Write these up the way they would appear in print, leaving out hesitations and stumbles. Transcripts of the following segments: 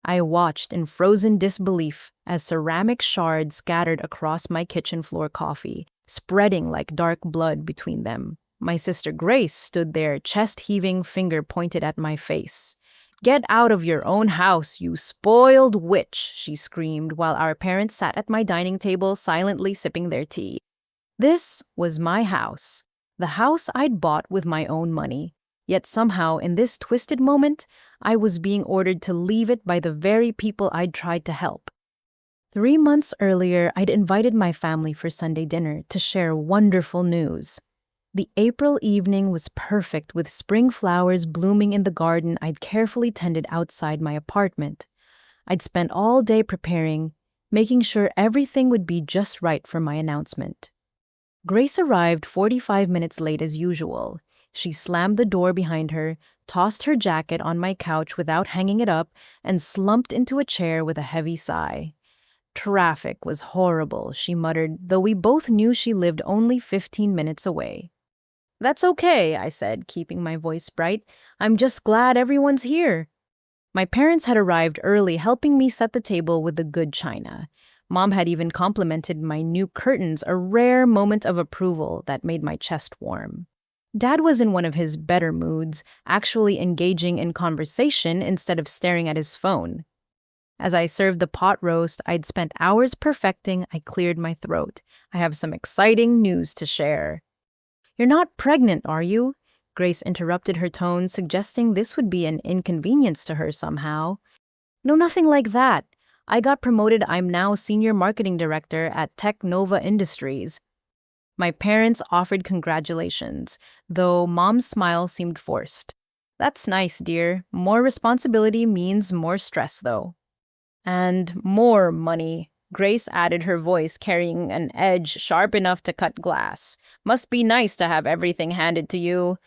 I watched in frozen disbelief as ceramic shards scattered across my kitchen floor coffee, spreading like dark blood between them. My sister Grace stood there, chest heaving, finger pointed at my face. "Get out of your own house, you spoiled witch," she screamed, while our parents sat at my dining table silently sipping their tea. This was my house, the house I'd bought with my own money. Yet somehow, in this twisted moment, I was being ordered to leave it by the very people I'd tried to help. 3 months earlier, I'd invited my family for Sunday dinner to share wonderful news. The April evening was perfect, with spring flowers blooming in the garden I'd carefully tended outside my apartment. I'd spent all day preparing, making sure everything would be just right for my announcement. Grace arrived 45 minutes late as usual. She slammed the door behind her, tossed her jacket on my couch without hanging it up, and slumped into a chair with a heavy sigh. "Traffic was horrible," she muttered, though we both knew she lived only 15 minutes away. "That's okay," I said, keeping my voice bright. "I'm just glad everyone's here." My parents had arrived early, helping me set the table with the good china. Mom had even complimented my new curtains, a rare moment of approval that made my chest warm. Dad was in one of his better moods, actually engaging in conversation instead of staring at his phone. As I served the pot roast I'd spent hours perfecting, I cleared my throat. "I have some exciting news to share." "You're not pregnant, are you?" Grace interrupted, her tone suggesting this would be an inconvenience to her somehow. "No, nothing like that. I got promoted. I'm now senior marketing director at Tech Nova Industries." My parents offered congratulations, though Mom's smile seemed forced. "That's nice, dear. More responsibility means more stress, though." "And more money," Grace added, her voice carrying an edge sharp enough to cut glass. "Must be nice to have everything handed to you."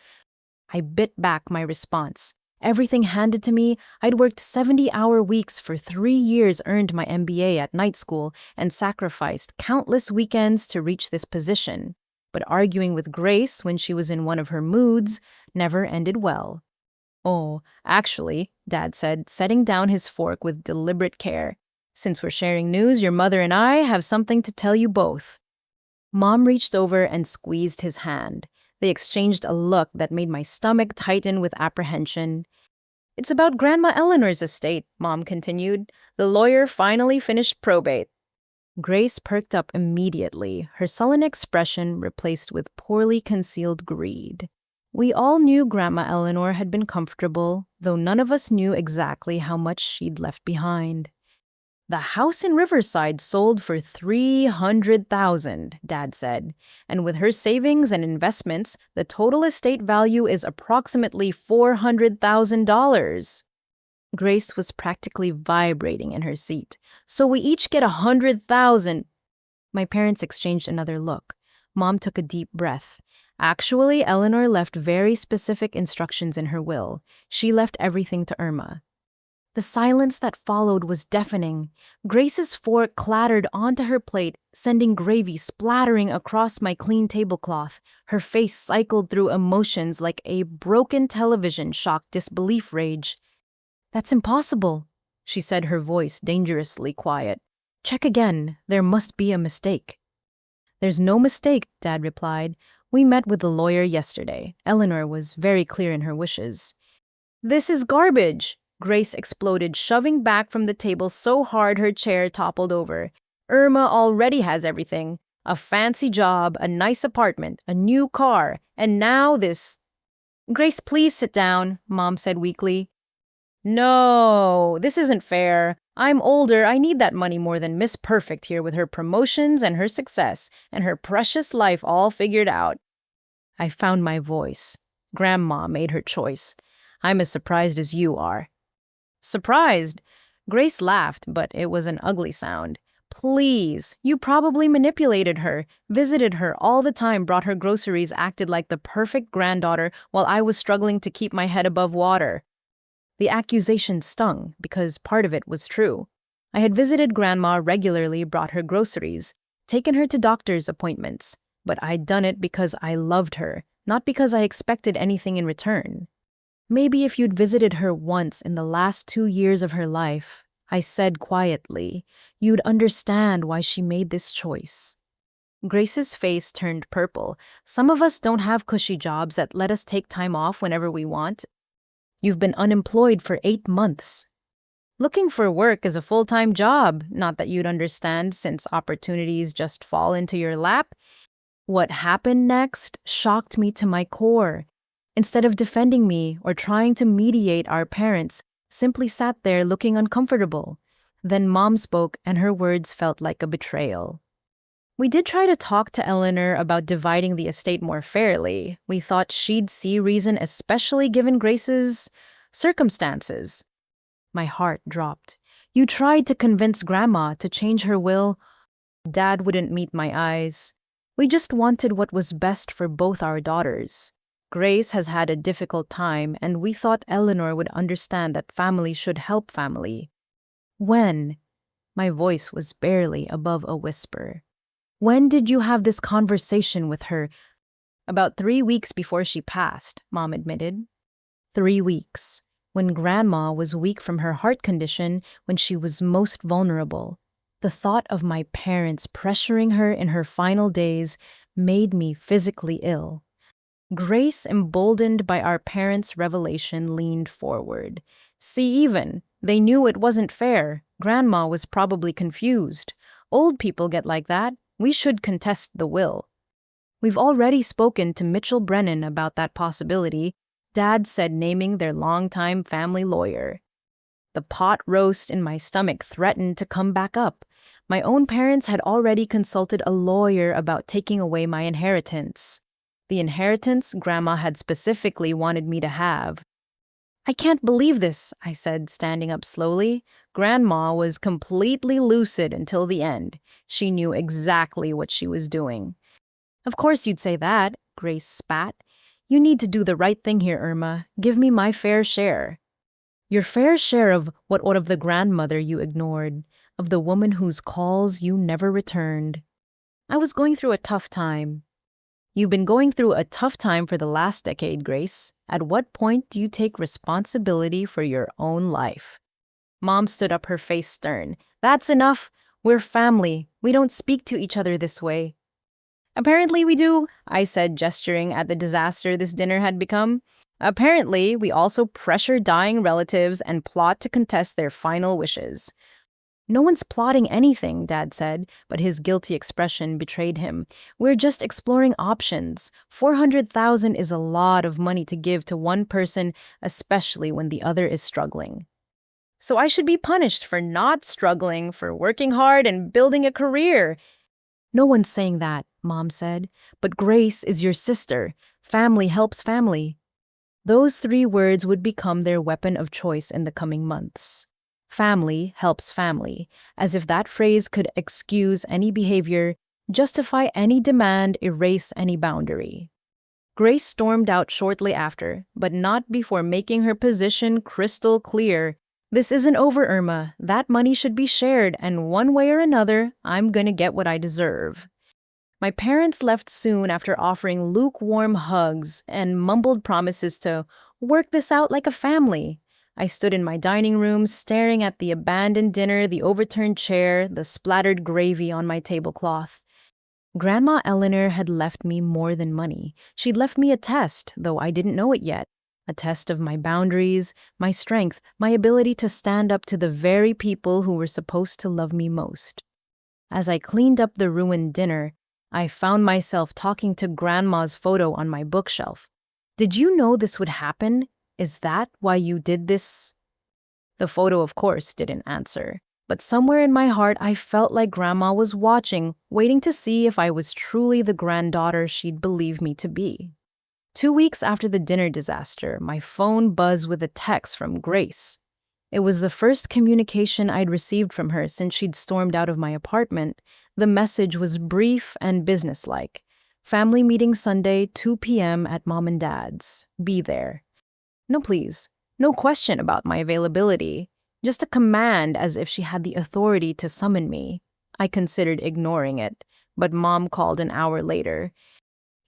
I bit back my response. Everything handed to me? I'd worked 70-hour weeks for 3 years, earned my MBA at night school, and sacrificed countless weekends to reach this position. But arguing with Grace when she was in one of her moods never ended well. "Oh, actually," Dad said, setting down his fork with deliberate care, "since we're sharing news, your mother and I have something to tell you both." Mom reached over and squeezed his hand. They exchanged a look that made my stomach tighten with apprehension. "It's about Grandma Eleanor's estate," Mom continued. "The lawyer finally finished probate." Grace perked up immediately, her sullen expression replaced with poorly concealed greed. We all knew Grandma Eleanor had been comfortable, though none of us knew exactly how much she'd left behind. "The house in Riverside sold for $300,000, Dad said, and with her savings and investments, the total estate value is approximately $400,000. Grace was practically vibrating in her seat. "So we each get $100,000. My parents exchanged another look. Mom took a deep breath. Actually, Eleanor left very specific instructions in her will. She left everything to Irma. The silence that followed was deafening. Grace's fork clattered onto her plate, sending gravy splattering across my clean tablecloth. Her face cycled through emotions like a broken television, shock, disbelief, rage. "That's impossible," she said, her voice dangerously quiet. "Check again. There must be a mistake." "There's no mistake," Dad replied. "We met with the lawyer yesterday. Eleanor was very clear in her wishes." "This is garbage," Grace exploded, shoving back from the table so hard her chair toppled over. "Irma already has everything. A fancy job, a nice apartment, a new car, and now this." "Grace, please sit down," Mom said weakly. "No, this isn't fair. I'm older. I need that money more than Miss Perfect here with her promotions and her success and her precious life all figured out." I found my voice. Grandma made her choice. "I'm as surprised as you are." "Surprised?" Grace laughed, but it was an ugly sound. "Please, you probably manipulated her, visited her all the time, brought her groceries, acted like the perfect granddaughter while I was struggling to keep my head above water." The accusation stung because part of it was true. I had visited Grandma regularly, brought her groceries, taken her to doctor's appointments, but I'd done it because I loved her, not because I expected anything in return. Maybe if you'd visited her once in the last 2 years of her life, I said quietly. You'd understand why she made this choice. Grace's face turned purple. Some of us don't have cushy jobs that let us take time off whenever we want. You've been unemployed for 8 months. Looking for work is a full-time job, not that you'd understand since opportunities just fall into your lap. What happened next shocked me to my core. Instead of defending me or trying to mediate, our parents simply sat there looking uncomfortable. Then Mom spoke, and her words felt like a betrayal. We did try to talk to Eleanor about dividing the estate more fairly. We thought she'd see reason, especially given Grace's circumstances. My heart dropped. You tried to convince Grandma to change her will. Dad wouldn't meet my eyes. We just wanted what was best for both our daughters. Grace has had a difficult time, and we thought Eleanor would understand that family should help family. When? My voice was barely above a whisper. When did you have this conversation with her? About 3 weeks before she passed, Mom admitted. 3 weeks. When Grandma was weak from her heart condition, when she was most vulnerable. The thought of my parents pressuring her in her final days made me physically ill. Grace, emboldened by our parents' revelation, leaned forward. See, they knew it wasn't fair. Grandma was probably confused. Old people get like that. We should contest the will. We've already spoken to Mitchell Brennan about that possibility, Dad said, naming their longtime family lawyer. The pot roast in my stomach threatened to come back up. My own parents had already consulted a lawyer about taking away my inheritance. The inheritance Grandma had specifically wanted me to have. I can't believe this, I said, standing up slowly. Grandma was completely lucid until the end. She knew exactly what she was doing. Of course you'd say that, Grace spat. You need to do the right thing here, Irma. Give me my fair share. Your fair share of what of the grandmother you ignored, of the woman whose calls you never returned. I was going through a tough time. You've been going through a tough time for the last decade, Grace. At what point do you take responsibility for your own life? Mom stood up, her face stern. That's enough. We're family. We don't speak to each other this way. Apparently we do, I said, gesturing at the disaster this dinner had become. Apparently, we also pressure dying relatives and plot to contest their final wishes. No one's plotting anything, Dad said, but his guilty expression betrayed him. We're just exploring options. $400,000 is a lot of money to give to one person, especially when the other is struggling. So I should be punished for not struggling, for working hard and building a career. No one's saying that, Mom said, but Grace is your sister. Family helps family. Those 3 words would become their weapon of choice in the coming months. Family helps family, as if that phrase could excuse any behavior, justify any demand, erase any boundary. Grace stormed out shortly after, but not before making her position crystal clear. This isn't over, Irma. That money should be shared, and one way or another, I'm gonna get what I deserve. My parents left soon after offering lukewarm hugs and mumbled promises to work this out like a family. I stood in my dining room, staring at the abandoned dinner, the overturned chair, the splattered gravy on my tablecloth. Grandma Eleanor had left me more than money. She'd left me a test, though I didn't know it yet. A test of my boundaries, my strength, my ability to stand up to the very people who were supposed to love me most. As I cleaned up the ruined dinner, I found myself talking to Grandma's photo on my bookshelf. Did you know this would happen? Is that why you did this? The photo, of course, didn't answer. But somewhere in my heart, I felt like Grandma was watching, waiting to see if I was truly the granddaughter she'd believed me to be. 2 weeks after the dinner disaster, my phone buzzed with a text from Grace. It was the first communication I'd received from her since she'd stormed out of my apartment. The message was brief and businesslike. Family meeting Sunday, 2 p.m. at Mom and Dad's. Be there. No, please. No question about my availability. Just a command, as if she had the authority to summon me. I considered ignoring it, but Mom called an hour later.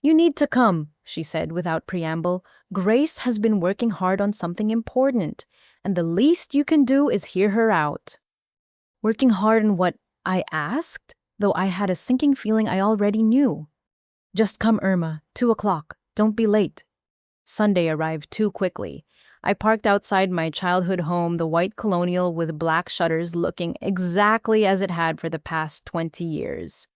You need to come, she said without preamble. Grace has been working hard on something important, and the least you can do is hear her out. Working hard on what I asked, though I had a sinking feeling I already knew. Just come, Irma, 2 o'clock. Don't be late. Sunday arrived too quickly. I parked outside my childhood home, the white colonial with black shutters looking exactly as it had for the past 20 years.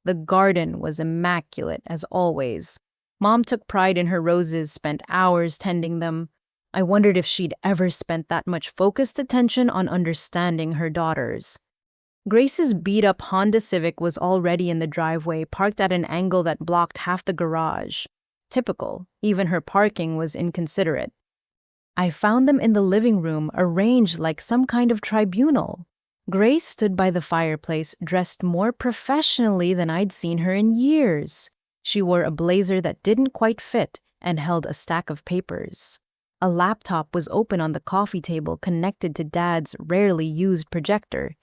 The garden was immaculate, as always. Mom took pride in her roses, spent hours tending them. I wondered if she'd ever spent that much focused attention on understanding her daughters. Grace's beat-up Honda Civic was already in the driveway, parked at an angle that blocked half the garage. Typical, even her parking was inconsiderate. I found them in the living room, arranged like some kind of tribunal. Grace stood by the fireplace, dressed more professionally than I'd seen her in years. She wore a blazer that didn't quite fit and held a stack of papers. A laptop was open on the coffee table, connected to Dad's rarely used projector.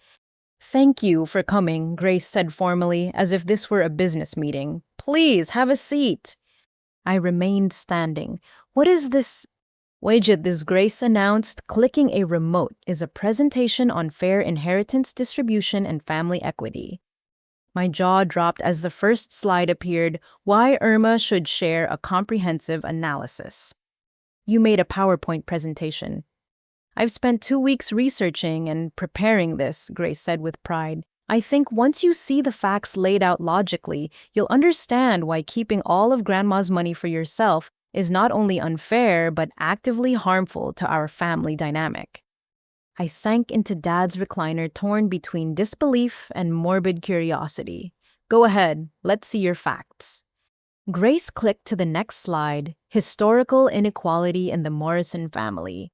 "Thank you for coming," Grace said formally, as if this were a business meeting. "Please, have a seat." I remained standing. "What is this?" "Widget," this Grace announced, clicking a remote, "is a presentation on fair inheritance distribution and family equity." My jaw dropped as the first slide appeared, "Why Irma should share a comprehensive analysis." "You made a PowerPoint presentation." "I've spent 2 weeks researching and preparing this," Grace said with pride. "I think once you see the facts laid out logically, you'll understand why keeping all of Grandma's money for yourself is not only unfair but actively harmful to our family dynamic." I sank into Dad's recliner, torn between disbelief and morbid curiosity. "Go ahead, let's see your facts." Grace clicked to the next slide, historical inequality in the Morrison family.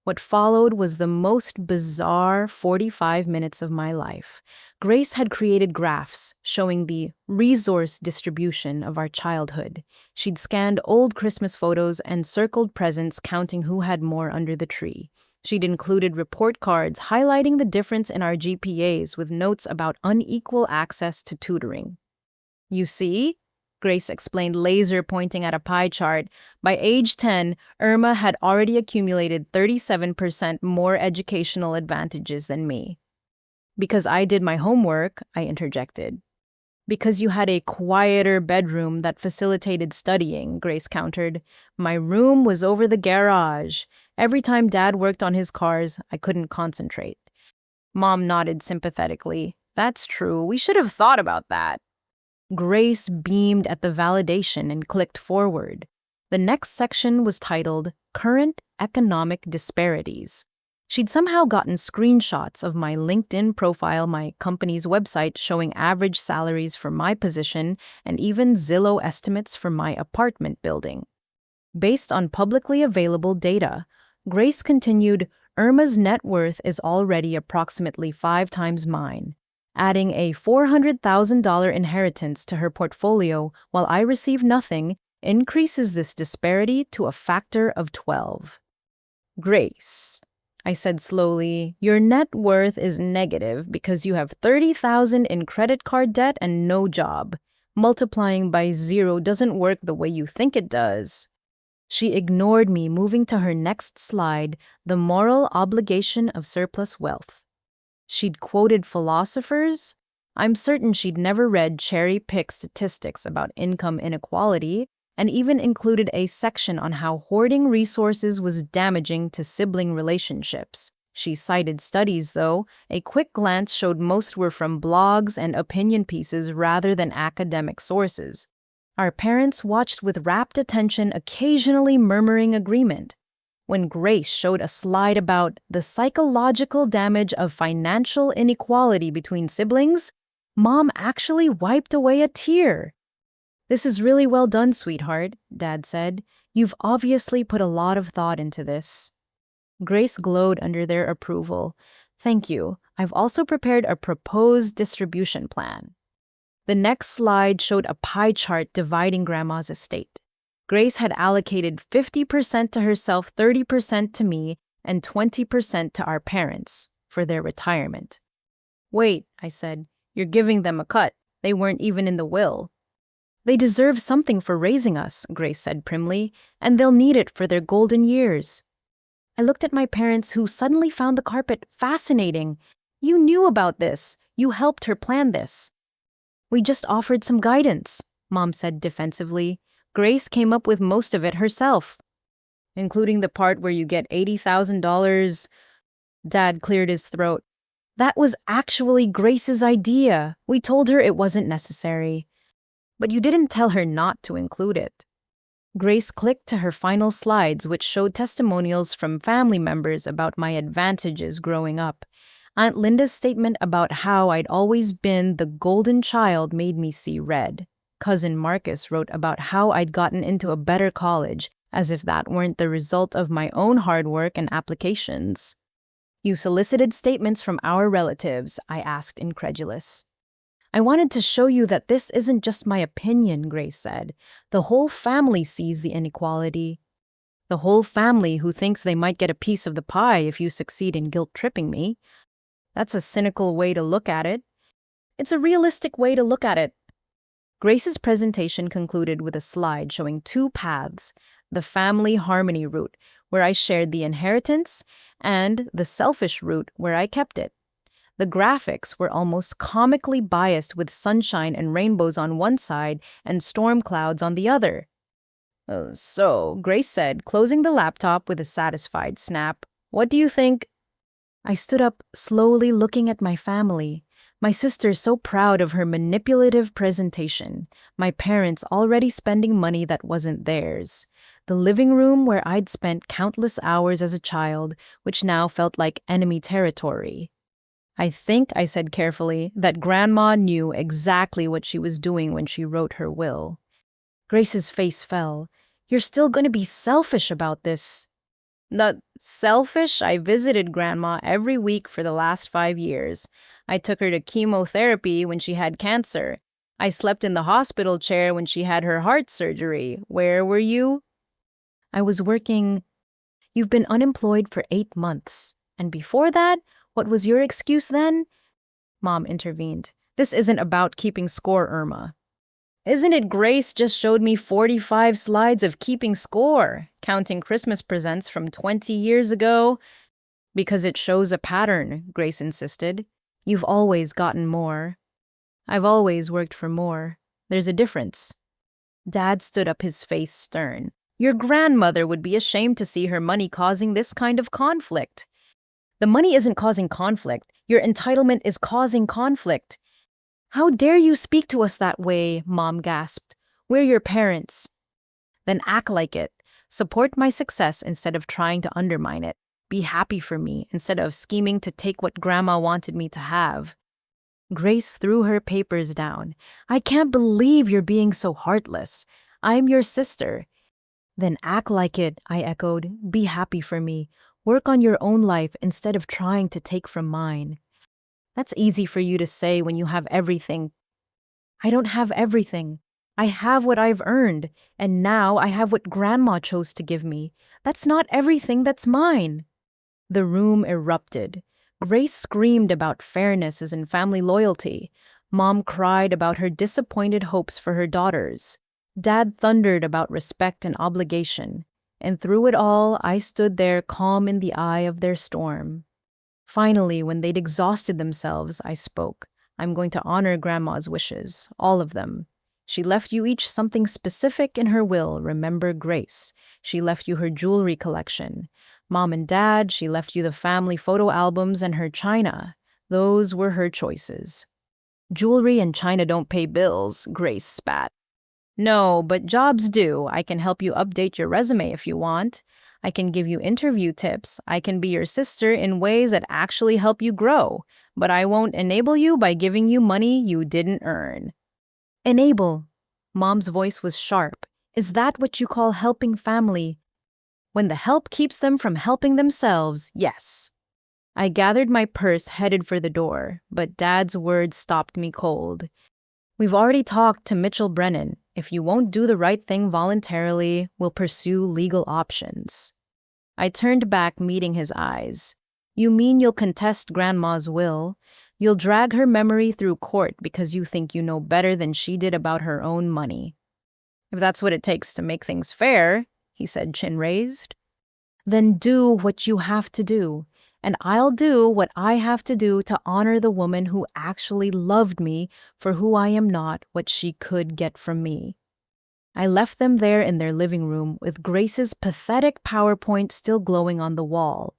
What followed was the most bizarre 45 minutes of my life. Grace had created graphs showing the resource distribution of our childhood. She'd scanned old Christmas photos and circled presents, counting who had more under the tree. She'd included report cards highlighting the difference in our GPAs with notes about unequal access to tutoring. "You see?" Grace explained, laser pointing at a pie chart. "By age 10, Irma had already accumulated 37% more educational advantages than me." "Because I did my homework," I interjected. "Because you had a quieter bedroom that facilitated studying," Grace countered. "My room was over the garage. Every time Dad worked on his cars, I couldn't concentrate." Mom nodded sympathetically. "That's true. We should have thought about that." Grace beamed at the validation and clicked forward. The next section was titled Current Economic Disparities. She'd somehow gotten screenshots of my LinkedIn profile, my company's website showing average salaries for my position, and even Zillow estimates for my apartment building. Based on publicly available data, Grace continued, "Irma's net worth is already approximately 5 times mine. Adding a $400,000 inheritance to her portfolio while I receive nothing increases this disparity to a factor of 12. "Grace," I said slowly, "your net worth is negative because you have 30,000 in credit card debt and no job. Multiplying by 0 doesn't work the way you think it does." She ignored me, moving to her next slide, the moral obligation of surplus wealth. She'd quoted philosophers. I'm certain she'd never read cherry-picked statistics about income inequality, and even included a section on how hoarding resources was damaging to sibling relationships. She cited studies, though. A quick glance showed most were from blogs and opinion pieces rather than academic sources. Our parents watched with rapt attention, occasionally murmuring agreement. When Grace showed a slide about the psychological damage of financial inequality between siblings, Mom actually wiped away a tear. "This is really well done, sweetheart," Dad said. "You've obviously put a lot of thought into this." Grace glowed under their approval. "Thank you. I've also prepared a proposed distribution plan." The next slide showed a pie chart dividing Grandma's estate. Grace had allocated 50% to herself, 30% to me, and 20% to our parents for their retirement. "Wait," I said, "you're giving them a cut. They weren't even in the will." "They deserve something for raising us," Grace said primly, "and they'll need it for their golden years." I looked at my parents, who suddenly found the carpet fascinating. You knew about this. You helped her plan this. We just offered some guidance, Mom said defensively. Grace came up with most of it herself. Including the part where you get $80,000. Dad cleared his throat. That was actually Grace's idea. We told her it wasn't necessary. But you didn't tell her not to include it. Grace clicked to her final slides, which showed testimonials from family members about my advantages growing up. Aunt Linda's statement about how I'd always been the golden child made me see red. Cousin Marcus wrote about how I'd gotten into a better college, as if that weren't the result of my own hard work and applications. You solicited statements from our relatives, I asked, incredulous. I wanted to show you that this isn't just my opinion, Grace said. The whole family sees the inequality. The whole family who thinks they might get a piece of the pie if you succeed in guilt-tripping me. That's a cynical way to look at it. It's a realistic way to look at it. Grace's presentation concluded with a slide showing two paths, the family harmony route, where I shared the inheritance, and the selfish route, where I kept it. The graphics were almost comically biased with sunshine and rainbows on one side and storm clouds on the other. So, Grace said, closing the laptop with a satisfied snap, what do you think? I stood up, slowly looking at my family. My sister so proud of her manipulative presentation. My parents already spending money that wasn't theirs. The living room where I'd spent countless hours as a child, which now felt like enemy territory. I think, I said carefully, that Grandma knew exactly what she was doing when she wrote her will. Grace's face fell. You're still going to be selfish about this. Not selfish? I visited Grandma every week for the last 5 years. I took her to chemotherapy when she had cancer. I slept in the hospital chair when she had her heart surgery. Where were you? I was working. You've been unemployed for 8 months. And before that, what was your excuse then? Mom intervened. This isn't about keeping score, Irma. Isn't it Grace just showed me 45 slides of keeping score, counting Christmas presents from 20 years ago? Because it shows a pattern, Grace insisted. You've always gotten more. I've always worked for more. There's a difference. Dad stood up, his face stern. Your grandmother would be ashamed to see her money causing this kind of conflict. The money isn't causing conflict. Your entitlement is causing conflict. How dare you speak to us that way, Mom gasped. We're your parents. Then act like it. Support my success instead of trying to undermine it. Be happy for me instead of scheming to take what Grandma wanted me to have. Grace threw her papers down. I can't believe you're being so heartless. I'm your sister. Then act like it, I echoed. Be happy for me. Work on your own life instead of trying to take from mine. That's easy for you to say when you have everything. I don't have everything. I have what I've earned, and now I have what Grandma chose to give me. That's not everything that's mine. The room erupted. Grace screamed about fairness as in family loyalty. Mom cried about her disappointed hopes for her daughters. Dad thundered about respect and obligation. And through it all, I stood there calm in the eye of their storm. Finally, when they'd exhausted themselves, I spoke. I'm going to honor Grandma's wishes, all of them. She left you each something specific in her will, remember Grace. She left you her jewelry collection. Mom and Dad, she left you the family photo albums and her china. Those were her choices. Jewelry and china don't pay bills, Grace spat. No, but jobs do. I can help you update your resume if you want. I can give you interview tips. I can be your sister in ways that actually help you grow. But I won't enable you by giving you money you didn't earn. Enable. Mom's voice was sharp. Is that what you call helping family? When the help keeps them from helping themselves, yes. I gathered my purse, headed for the door, but Dad's words stopped me cold. We've already talked to Mitchell Brennan. If you won't do the right thing voluntarily, we'll pursue legal options. I turned back, meeting his eyes. You mean you'll contest Grandma's will? You'll drag her memory through court because you think you know better than she did about her own money. If that's what it takes to make things fair, he said, chin raised. Then do what you have to do. and I'll do what I have to do to honor the woman who actually loved me for who I am not what she could get from me. I left them there in their living room with Grace's pathetic PowerPoint still glowing on the wall.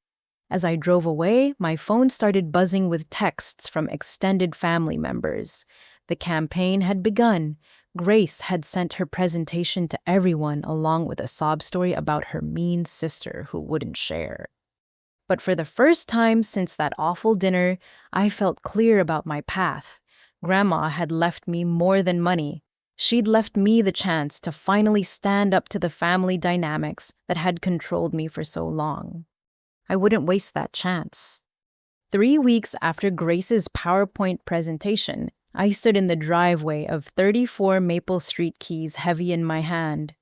As I drove away, my phone started buzzing with texts from extended family members. The campaign had begun. Grace had sent her presentation to everyone along with a sob story about her mean sister who wouldn't share. But for the first time since that awful dinner, I felt clear about my path. Grandma had left me more than money. She'd left me the chance to finally stand up to the family dynamics that had controlled me for so long. I wouldn't waste that chance. 3 weeks after Grace's PowerPoint presentation, I stood in the driveway of 34 Maple Street keys heavy in my hand.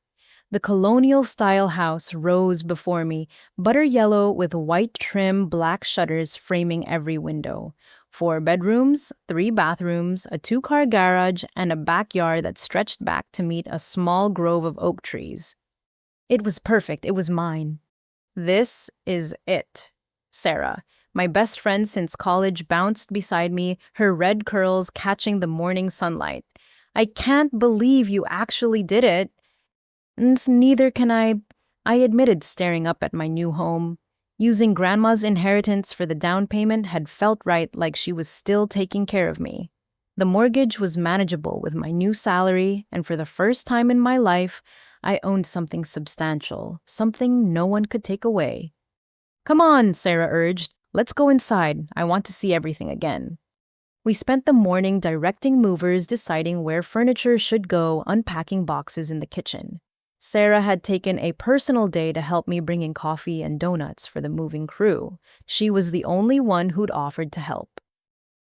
The colonial-style house rose before me, butter yellow with white trim black shutters framing every window. 4 bedrooms, 3 bathrooms, a 2-car garage, and a backyard that stretched back to meet a small grove of oak trees. It was perfect. It was mine. This is it. Sarah, my best friend since college, bounced beside me, her red curls catching the morning sunlight. I can't believe you actually did it. Neither can I admitted, staring up at my new home. Using Grandma's inheritance for the down payment had felt right, like she was still taking care of me. The mortgage was manageable with my new salary, and for the first time in my life, I owned something substantial, something no one could take away. "Come on," Sarah urged. "Let's go inside. I want to see everything again." We spent the morning directing movers, deciding where furniture should go, unpacking boxes in the kitchen. Sarah had taken a personal day to help me bring in coffee and donuts for the moving crew. She was the only one who'd offered to help.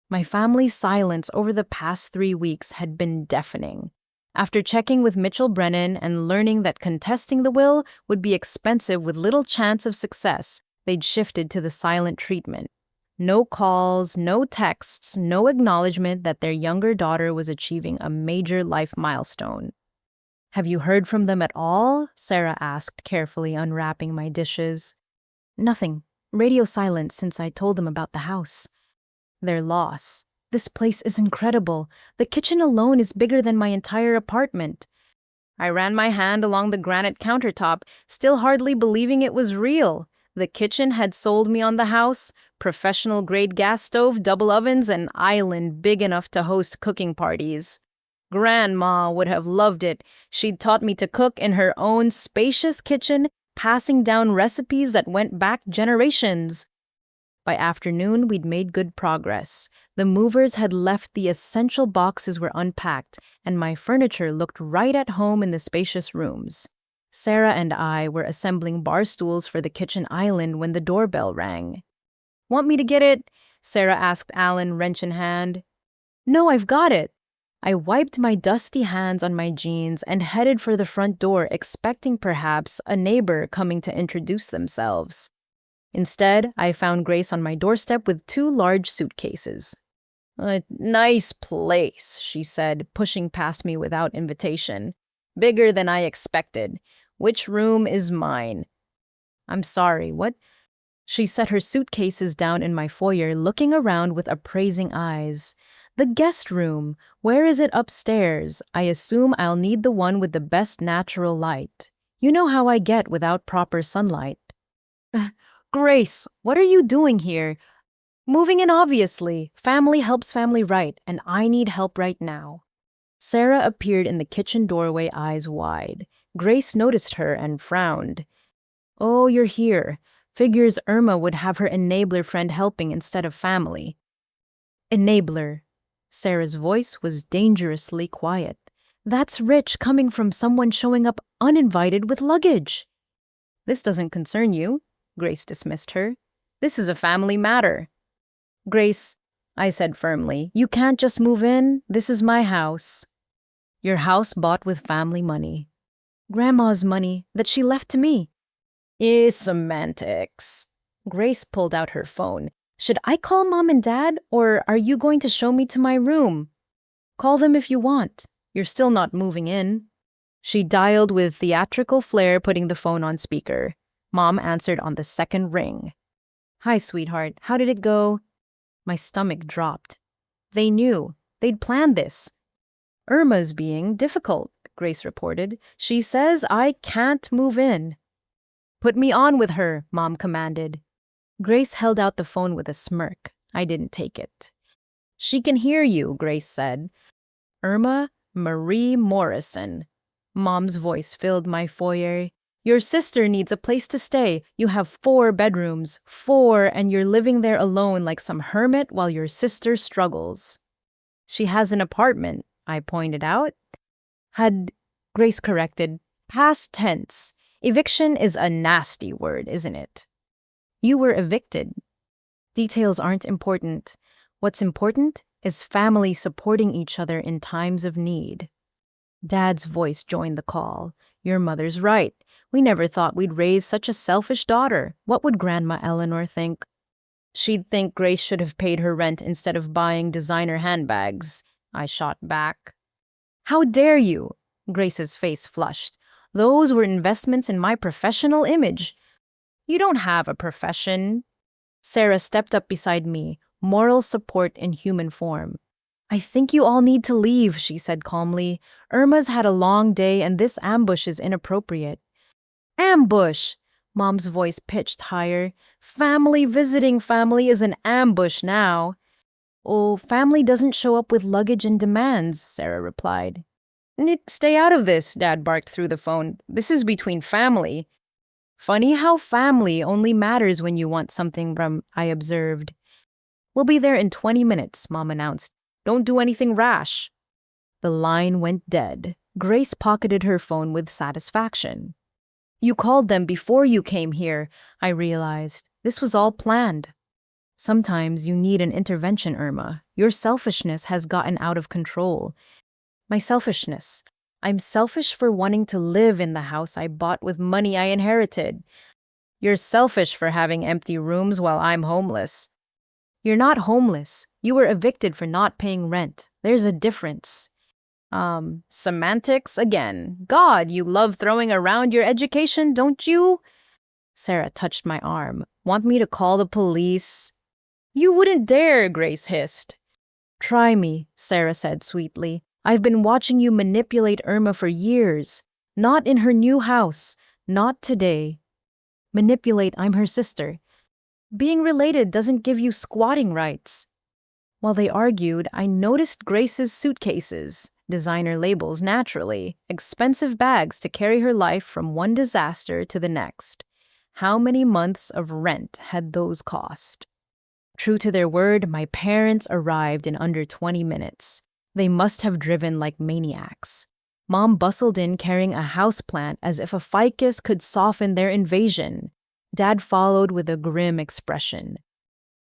My family's silence over the past 3 weeks had been deafening. After checking with Mitchell Brennan and learning that contesting the will would be expensive with little chance of success, they'd shifted to the silent treatment. No calls, no texts, no acknowledgement that their younger daughter was achieving a major life milestone. "Have you heard from them at all?" Sarah asked, carefully unwrapping my dishes. "Nothing. Radio silence since I told them about the house." "Their loss. This place is incredible. The kitchen alone is bigger than my entire apartment." I ran my hand along the granite countertop, still hardly believing it was real. The kitchen had sold me on the house, professional-grade gas stove, double ovens, and island big enough to host cooking parties. Grandma would have loved it. She'd taught me to cook in her own spacious kitchen, passing down recipes that went back generations. By afternoon, we'd made good progress. The movers had left, the essential boxes were unpacked, and my furniture looked right at home in the spacious rooms. Sarah and I were assembling bar stools for the kitchen island when the doorbell rang. "Want me to get it?" Sarah asked Alan, wrench in hand. "No, I've got it." I wiped my dusty hands on my jeans and headed for the front door, expecting perhaps a neighbor coming to introduce themselves. Instead, I found Grace on my doorstep with 2 large suitcases. "A nice place," she said, pushing past me without invitation. "Bigger than I expected. Which room is mine?" "I'm sorry, what?" She set her suitcases down in my foyer, looking around with appraising eyes. "The guest room. Where is it upstairs? I assume I'll need the one with the best natural light. You know how I get without proper sunlight." "Grace, what are you doing here?" "Moving in, obviously. Family helps family right, and I need help right now." Sarah appeared in the kitchen doorway, eyes wide. Grace noticed her and frowned. "Oh, you're here. Figures Irma would have her enabler friend helping instead of family." "Enabler." Sarah's voice was dangerously quiet. "That's rich coming from someone showing up uninvited with luggage." "This doesn't concern you," Grace dismissed her. "This is a family matter." "Grace," I said firmly, "you can't just move in. This is my house." "Your house bought with family money." "Grandma's money that she left to me." Semantics." Grace pulled out her phone. "Should I call Mom and Dad, or are you going to show me to my room?" "Call them if you want. You're still not moving in." She dialed with theatrical flair, putting the phone on speaker. Mom answered on the second ring. Hi, sweetheart. How did it go? My stomach dropped. They knew. They'd planned this. Irma's being difficult, Grace reported. She says I can't move in. Put me on with her, Mom commanded. Grace held out the phone with a smirk. I didn't take it. She can hear you, Grace said. Irma Marie Morrison. Mom's voice filled my foyer. Your sister needs a place to stay. You have 4 bedrooms. 4, and you're living there alone like some hermit while your sister struggles. She has an apartment, I pointed out. Grace corrected. Past tense. Eviction is a nasty word, isn't it? You were evicted. Details aren't important. What's important is family supporting each other in times of need. Dad's voice joined the call. Your mother's right. We never thought we'd raise such a selfish daughter. What would Grandma Eleanor think? She'd think Grace should have paid her rent instead of buying designer handbags, I shot back. How dare you? Grace's face flushed. Those were investments in my professional image. You don't have a profession. Sarah stepped up beside me, moral support in human form. I think you all need to leave, she said calmly. Irma's had a long day and this ambush is inappropriate. Ambush! Mom's voice pitched higher. Family visiting family is an ambush now. Oh, family doesn't show up with luggage and demands, Sarah replied. Stay out of this, Dad barked through the phone. This is between family. Funny how family only matters when you want something from, I observed. We'll be there in 20 minutes, Mom announced. Don't do anything rash. The line went dead. Grace pocketed her phone with satisfaction. You called them before you came here, I realized. This was all planned. Sometimes you need an intervention, Irma. Your selfishness has gotten out of control. My selfishness. I'm selfish for wanting to live in the house I bought with money I inherited. You're selfish for having empty rooms while I'm homeless. You're not homeless. You were evicted for not paying rent. There's a difference. Semantics again. God, you love throwing around your education, don't you? Sarah touched my arm. Want me to call the police? You wouldn't dare, Grace hissed. Try me, Sarah said sweetly. I've been watching you manipulate Irma for years. Not in her new house. Not today. Manipulate, I'm her sister. Being related doesn't give you squatting rights. While they argued, I noticed Grace's suitcases, designer labels naturally, expensive bags to carry her life from one disaster to the next. How many months of rent had those cost? True to their word, my parents arrived in under 20 minutes. They must have driven like maniacs. Mom bustled in carrying a houseplant as if a ficus could soften their invasion. Dad followed with a grim expression.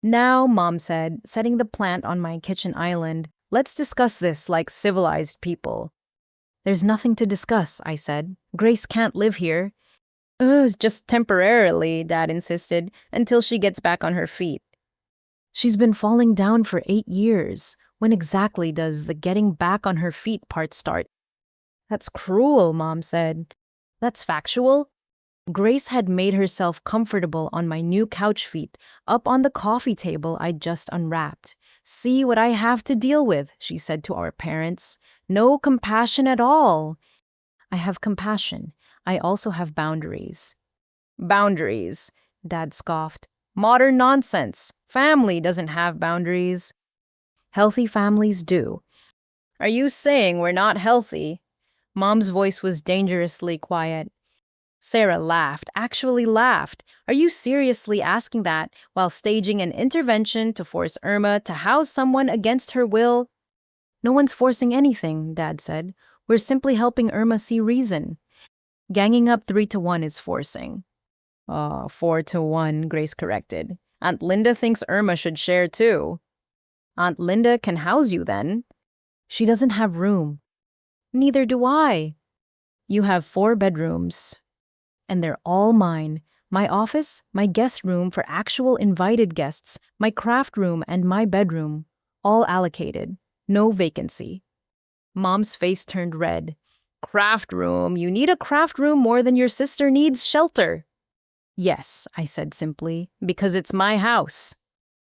Now, Mom said, setting the plant on my kitchen island, let's discuss this like civilized people. There's nothing to discuss, I said. Grace can't live here. Just temporarily, Dad insisted, until she gets back on her feet. She's been falling down for 8 years. When exactly does the getting back on her feet part start? That's cruel, Mom said. That's factual. Grace had made herself comfortable on my new couch feet, up on the coffee table I'd just unwrapped. See what I have to deal with, she said to our parents. No compassion at all. I have compassion. I also have boundaries. Boundaries, Dad scoffed. Modern nonsense. Family doesn't have boundaries. Healthy families do. Are you saying we're not healthy? Mom's voice was dangerously quiet. Sarah laughed, actually laughed. Are you seriously asking that while staging an intervention to force Irma to house someone against her will? No one's forcing anything, Dad said. We're simply helping Irma see reason. Ganging up 3-1 is forcing. 4-1, Grace corrected. Aunt Linda thinks Irma should share too. Aunt Linda can house you then. She doesn't have room. Neither do I. You have 4 bedrooms. And they're all mine. My office, my guest room for actual invited guests, my craft room, and my bedroom. All allocated. No vacancy. Mom's face turned red. Craft room? You need a craft room more than your sister needs shelter. Yes, I said simply, because it's my house.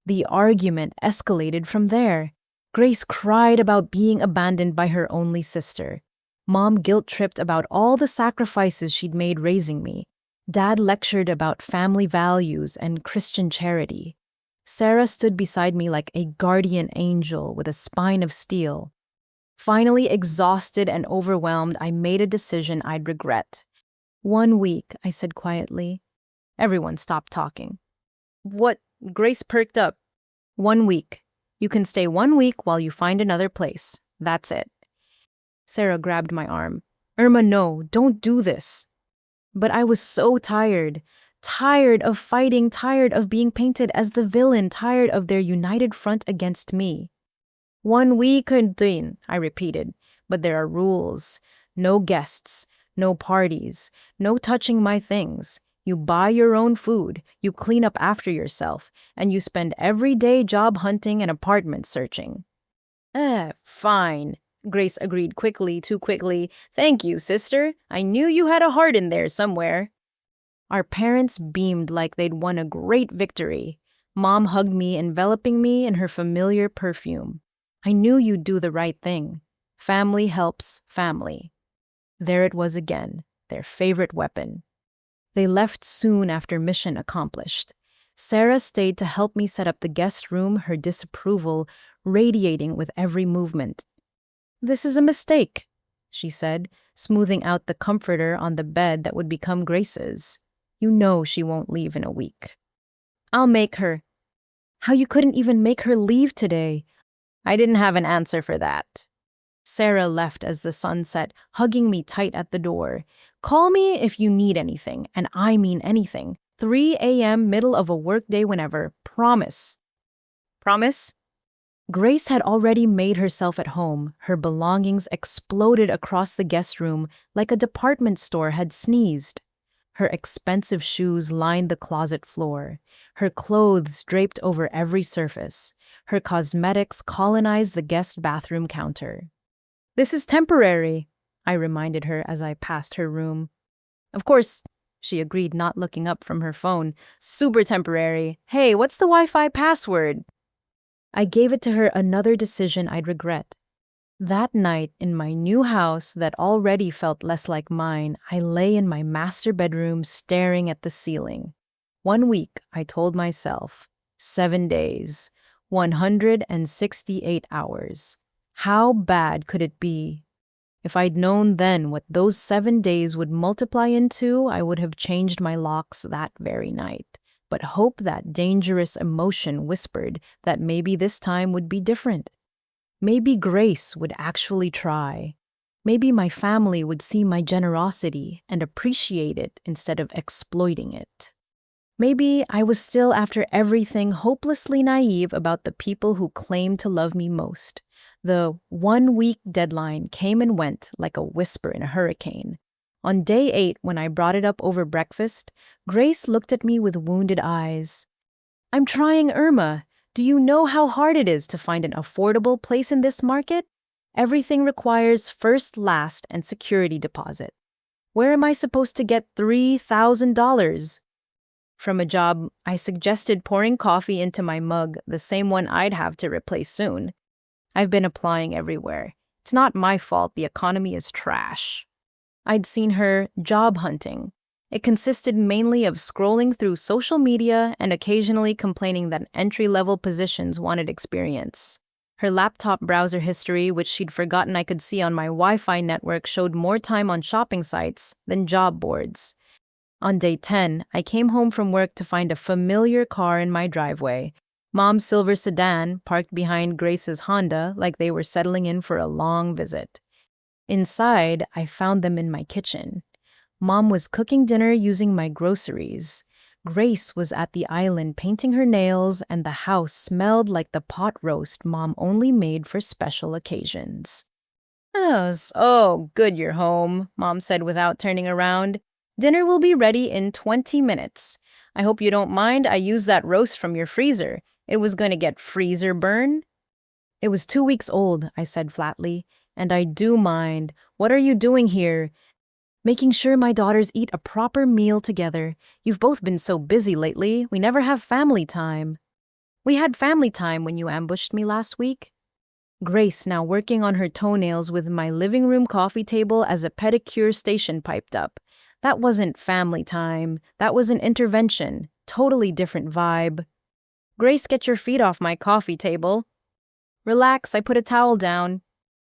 The argument escalated from there. Grace cried about being abandoned by her only sister. Mom guilt-tripped about all the sacrifices she'd made raising me. Dad lectured about family values and Christian charity. Sarah stood beside me like a guardian angel with a spine of steel. Finally, exhausted and overwhelmed, I made a decision I'd regret. 1 week, I said quietly. Everyone stopped talking. What? Grace perked up. 1 week. You can stay 1 week while you find another place. That's it. Sarah grabbed my arm. Irma, no, don't do this. But I was so tired. Tired of fighting, tired of being painted as the villain, tired of their united front against me. 1 week, I repeated. But there are rules. No guests, no parties, no touching my things. You buy your own food, you clean up after yourself, and you spend every day job hunting and apartment searching. Fine, Grace agreed quickly, too quickly. Thank you, sister. I knew you had a heart in there somewhere. Our parents beamed like they'd won a great victory. Mom hugged me, enveloping me in her familiar perfume. I knew you'd do the right thing. Family helps family. There it was again, their favorite weapon. They left soon after mission accomplished. Sarah stayed to help me set up the guest room, her disapproval radiating with every movement. This is a mistake, she said, smoothing out the comforter on the bed that would become Grace's. You know she won't leave in a week. I'll make her. How you couldn't even make her leave today? I didn't have an answer for that. Sarah left as the sun set, hugging me tight at the door. Call me if you need anything, and I mean anything. 3 a.m., middle of a workday whenever. Promise. Promise? Grace had already made herself at home. Her belongings exploded across the guest room like a department store had sneezed. Her expensive shoes lined the closet floor. Her clothes draped over every surface. Her cosmetics colonized the guest bathroom counter. This is temporary, I reminded her as I passed her room. Of course, she agreed, not looking up from her phone. Super temporary. Hey, what's the Wi-Fi password? I gave it to her, another decision I'd regret. That night, in my new house that already felt less like mine, I lay in my master bedroom staring at the ceiling. 1 week, I told myself. 7 days. 168 hours. How bad could it be? If I'd known then what those 7 days would multiply into, I would have changed my locks that very night. But hope, that dangerous emotion, whispered that maybe this time would be different. Maybe Grace would actually try. Maybe my family would see my generosity and appreciate it instead of exploiting it. Maybe I was still, after everything, hopelessly naive about the people who claimed to love me most. The 1 week deadline came and went like a whisper in a hurricane. On day 8, when I brought it up over breakfast, Grace looked at me with wounded eyes. I'm trying, Irma. Do you know how hard it is to find an affordable place in this market? Everything requires first, last, and security deposit. Where am I supposed to get $3,000? From a job, I suggested pouring coffee into my mug, the same one I'd have to replace soon. I've been applying everywhere. It's not my fault the economy is trash. I'd seen her job hunting. It consisted mainly of scrolling through social media and occasionally complaining that entry-level positions wanted experience. Her laptop browser history, which she'd forgotten I could see on my Wi-Fi network, showed more time on shopping sites than job boards. On day 10, I came home from work to find a familiar car in my driveway. Mom's silver sedan parked behind Grace's Honda like they were settling in for a long visit. Inside, I found them in my kitchen. Mom was cooking dinner using my groceries. Grace was at the island painting her nails, and the house smelled like the pot roast Mom only made for special occasions. Oh, good you're home, Mom said without turning around. Dinner will be ready in 20 minutes. I hope you don't mind I used that roast from your freezer. It was going to get freezer burn. It was 2 weeks old, I said flatly. And I do mind. What are you doing here? Making sure my daughters eat a proper meal together. You've both been so busy lately, we never have family time. We had family time when you ambushed me last week. Grace, now working on her toenails with my living room coffee table as a pedicure station, piped up. That wasn't family time. That was an intervention. Totally different vibe. Grace, get your feet off my coffee table. Relax, I put a towel down.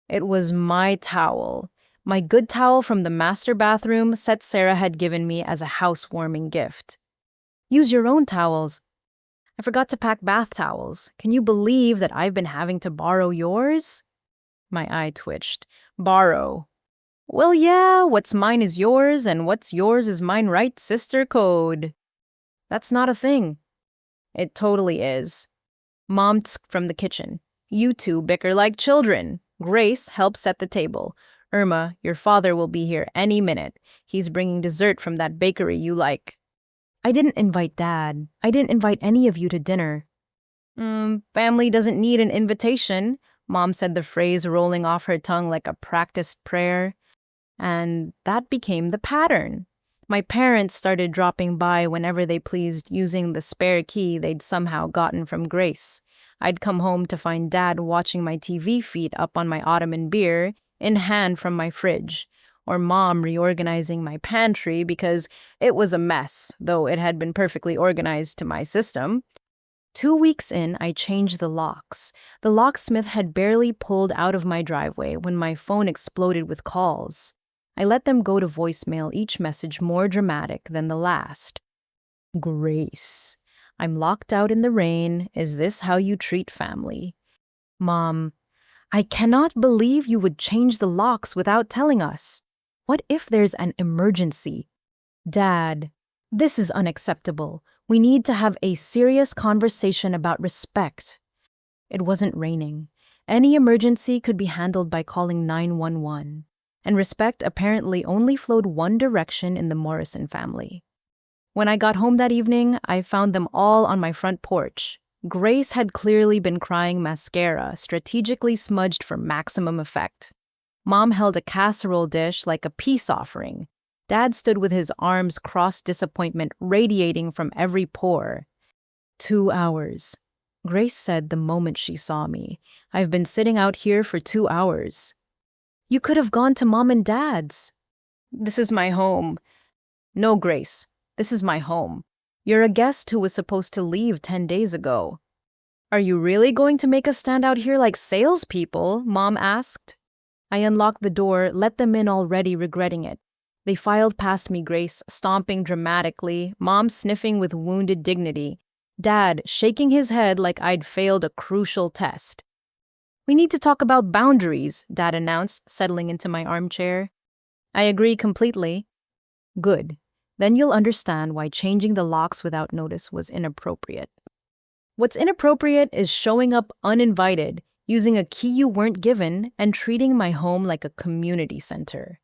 It was my towel. My good towel from the master bathroom set Sarah had given me as a housewarming gift. Use your own towels. I forgot to pack bath towels. Can you believe that I've been having to borrow yours? My eye twitched. Borrow. Well, yeah, what's mine is yours, and what's yours is mine, right, sister code? That's not a thing. It totally is. Mom tsked from the kitchen. You two bicker like children. Grace helps set the table. Irma, your father will be here any minute. He's bringing dessert from that bakery you like. I didn't invite Dad. I didn't invite any of you to dinner. Family doesn't need an invitation, Mom said, the phrase rolling off her tongue like a practiced prayer. And that became the pattern. My parents started dropping by whenever they pleased, using the spare key they'd somehow gotten from Grace. I'd come home to find Dad watching my TV feed up on my ottoman, beer in hand from my fridge, or Mom reorganizing my pantry because it was a mess, though it had been perfectly organized to my system. 2 weeks in, I changed the locks. The locksmith had barely pulled out of my driveway when my phone exploded with calls. I let them go to voicemail, each message more dramatic than the last. Grace, I'm locked out in the rain. Is this how you treat family? Mom, I cannot believe you would change the locks without telling us. What if there's an emergency? Dad, this is unacceptable. We need to have a serious conversation about respect. It wasn't raining. Any emergency could be handled by calling 911. And respect apparently only flowed one direction in the Morrison family. When I got home that evening, I found them all on my front porch. Grace had clearly been crying mascara, strategically smudged for maximum effect. Mom held a casserole dish like a peace offering. Dad stood with his arms crossed, disappointment radiating from every pore. 2 hours. Grace said the moment she saw me. I've been sitting out here for 2 hours. You could have gone to Mom and Dad's. This is my home. No, Grace, this is my home. You're a guest who was supposed to leave 10 days ago. Are you really going to make us stand out here like salespeople? Mom asked. I unlocked the door, let them in, already regretting it. They filed past me, Grace, stomping dramatically, Mom sniffing with wounded dignity, Dad shaking his head like I'd failed a crucial test. We need to talk about boundaries, Dad announced, settling into my armchair. I agree completely. Good. Then you'll understand why changing the locks without notice was inappropriate. What's inappropriate is showing up uninvited, using a key you weren't given, and treating my home like a community center.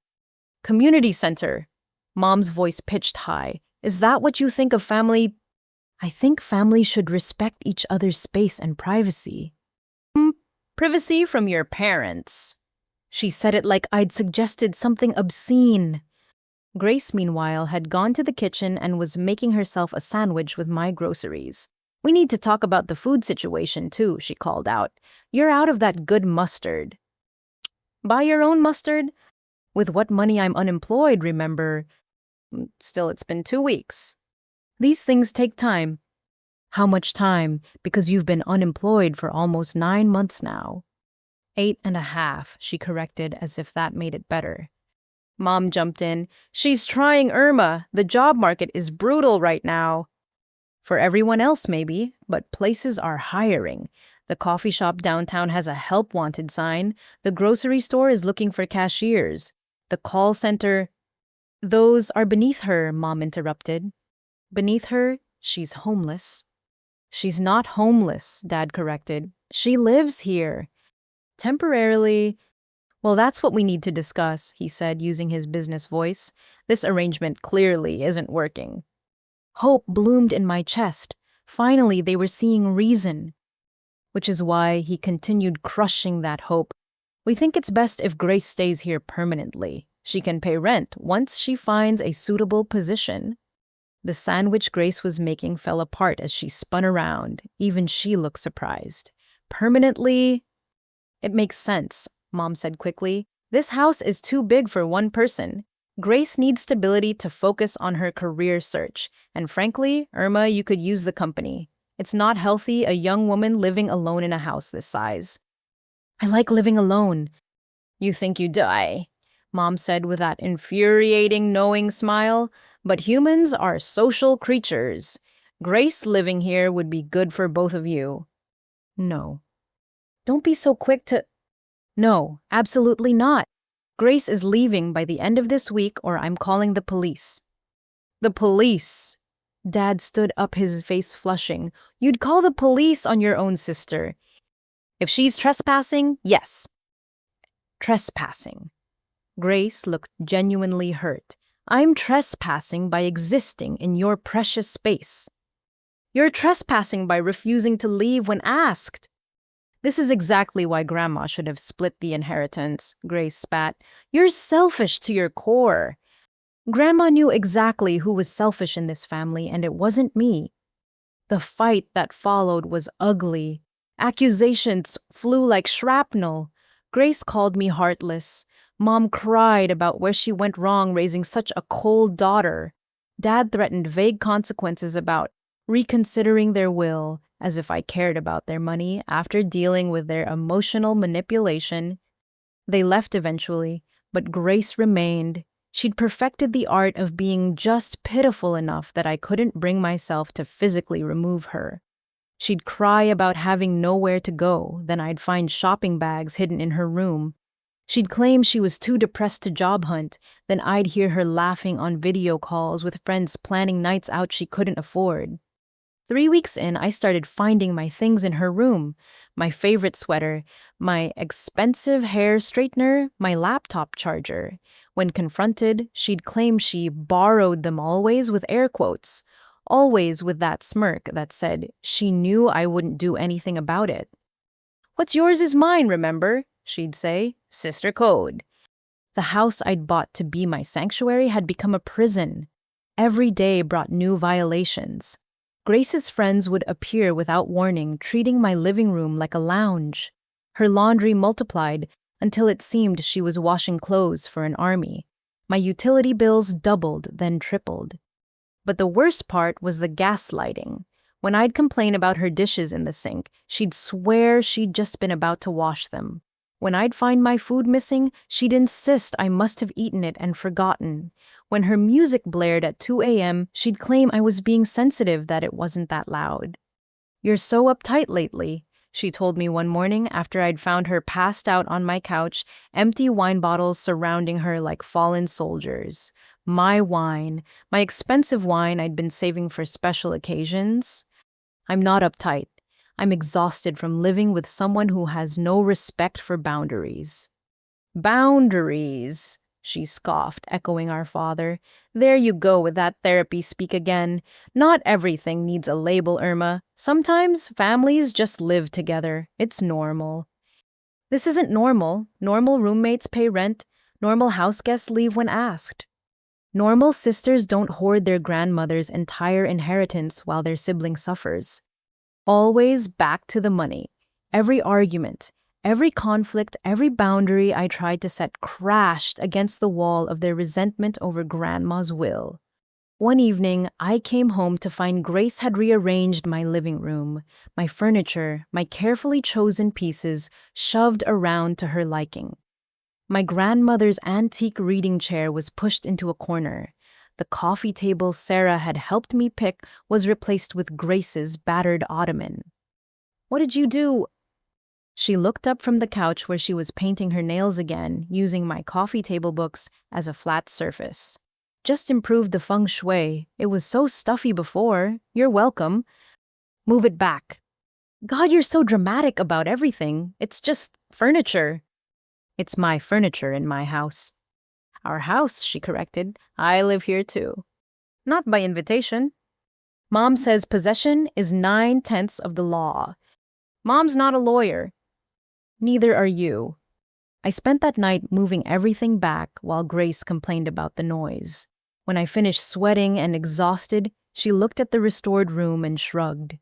Community center. Mom's voice pitched high. Is that what you think of family? I think families should respect each other's space and privacy. Privacy from your parents. She said it like I'd suggested something obscene. Grace, meanwhile, had gone to the kitchen and was making herself a sandwich with my groceries. We need to talk about the food situation, too, she called out. You're out of that good mustard. Buy your own mustard? With what money I'm unemployed, remember? Still, it's been 2 weeks. These things take time. How much time? Because you've been unemployed for almost 9 months now. 8.5, she corrected, as if that made it better. Mom jumped in. She's trying, Irma. The job market is brutal right now. For everyone else, maybe, but places are hiring. The coffee shop downtown has a help wanted sign. The grocery store is looking for cashiers. The call center... Those are beneath her, Mom interrupted. Beneath her, she's homeless. She's not homeless, Dad corrected. She lives here. Temporarily. Well, that's what we need to discuss, he said, using his business voice. This arrangement clearly isn't working. Hope bloomed in my chest. Finally, they were seeing reason. Which is why he continued crushing that hope. We think it's best if Grace stays here permanently. She can pay rent once she finds a suitable position. The sandwich Grace was making fell apart as she spun around. Even she looked surprised. Permanently? It makes sense, Mom said quickly. This house is too big for one person. Grace needs stability to focus on her career search. And frankly, Irma, you could use the company. It's not healthy, a young woman living alone in a house this size. I like living alone. You think you die, Mom said with that infuriating, knowing smile. But humans are social creatures. Grace living here would be good for both of you. No. Don't be so quick to... No, absolutely not. Grace is leaving by the end of this week or I'm calling the police. The police? Dad stood up, his face flushing. You'd call the police on your own sister. If she's trespassing, yes. Trespassing. Grace looked genuinely hurt. I'm trespassing by existing in your precious space. You're trespassing by refusing to leave when asked. This is exactly why Grandma should have split the inheritance, Grace spat. You're selfish to your core. Grandma knew exactly who was selfish in this family, and it wasn't me. The fight that followed was ugly. Accusations flew like shrapnel. Grace called me heartless. Mom cried about where she went wrong raising such a cold daughter. Dad threatened vague consequences about reconsidering their will, as if I cared about their money after dealing with their emotional manipulation. They left eventually, but Grace remained. She'd perfected the art of being just pitiful enough that I couldn't bring myself to physically remove her. She'd cry about having nowhere to go, then I'd find shopping bags hidden in her room. She'd claim she was too depressed to job hunt, then I'd hear her laughing on video calls with friends planning nights out she couldn't afford. 3 weeks in, I started finding my things in her room. My favorite sweater, my expensive hair straightener, my laptop charger. When confronted, she'd claim she borrowed them always with air quotes. Always with that smirk that said she knew I wouldn't do anything about it. What's yours is mine, remember? She'd say. Sister code. The house I'd bought to be my sanctuary had become a prison. Every day brought new violations. Grace's friends would appear without warning, treating my living room like a lounge. Her laundry multiplied until it seemed she was washing clothes for an army. My utility bills doubled, then tripled. But the worst part was the gaslighting. When I'd complain about her dishes in the sink, she'd swear she'd just been about to wash them. When I'd find my food missing, she'd insist I must have eaten it and forgotten. When her music blared at 2 a.m., she'd claim I was being sensitive that it wasn't that loud. You're so uptight lately, she told me one morning after I'd found her passed out on my couch, empty wine bottles surrounding her like fallen soldiers. My wine, my expensive wine I'd been saving for special occasions. I'm not uptight. I'm exhausted from living with someone who has no respect for boundaries. Boundaries, she scoffed, echoing our father. There you go with that therapy speak again. Not everything needs a label, Irma. Sometimes families just live together. It's normal. This isn't normal. Normal roommates pay rent. Normal house guests leave when asked. Normal sisters don't hoard their grandmother's entire inheritance while their sibling suffers. Always back to the money. Every argument, every conflict, every boundary I tried to set crashed against the wall of their resentment over Grandma's will. One evening, I came home to find Grace had rearranged my living room, my furniture, my carefully chosen pieces shoved around to her liking. My grandmother's antique reading chair was pushed into a corner. The coffee table Sarah had helped me pick was replaced with Grace's battered ottoman. What did you do? She looked up from the couch where she was painting her nails again, using my coffee table books as a flat surface. Just improved the feng shui. It was so stuffy before. You're welcome. Move it back. God, you're so dramatic about everything. It's just furniture. It's my furniture in my house. Our house, she corrected. I live here too. Not by invitation. Mom says possession is 9/10 of the law. Mom's not a lawyer. Neither are you. I spent that night moving everything back while Grace complained about the noise. When I finished sweating and exhausted, she looked at the restored room and shrugged.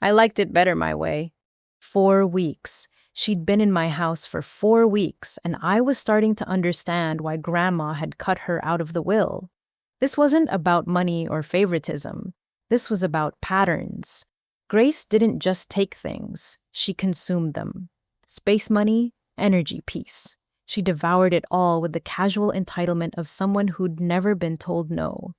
I liked it better my way. 4 weeks. She'd been in my house for 4 weeks, and I was starting to understand why Grandma had cut her out of the will. This wasn't about money or favoritism. This was about patterns. Grace didn't just take things, she consumed them. Space money, energy peace. She devoured it all with the casual entitlement of someone who'd never been told no.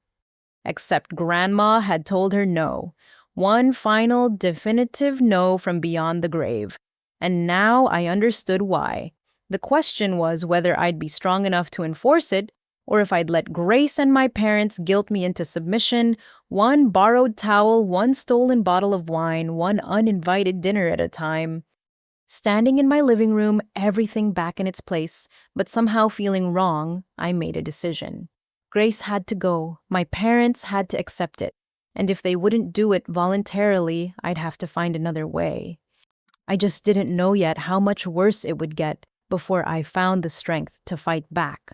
Except Grandma had told her no. One final, definitive no from beyond the grave. And now I understood why. The question was whether I'd be strong enough to enforce it, or if I'd let Grace and my parents guilt me into submission, one borrowed towel, one stolen bottle of wine, one uninvited dinner at a time. Standing in my living room, everything back in its place, but somehow feeling wrong, I made a decision. Grace had to go. My parents had to accept it. And if they wouldn't do it voluntarily, I'd have to find another way. I just didn't know yet how much worse it would get before I found the strength to fight back.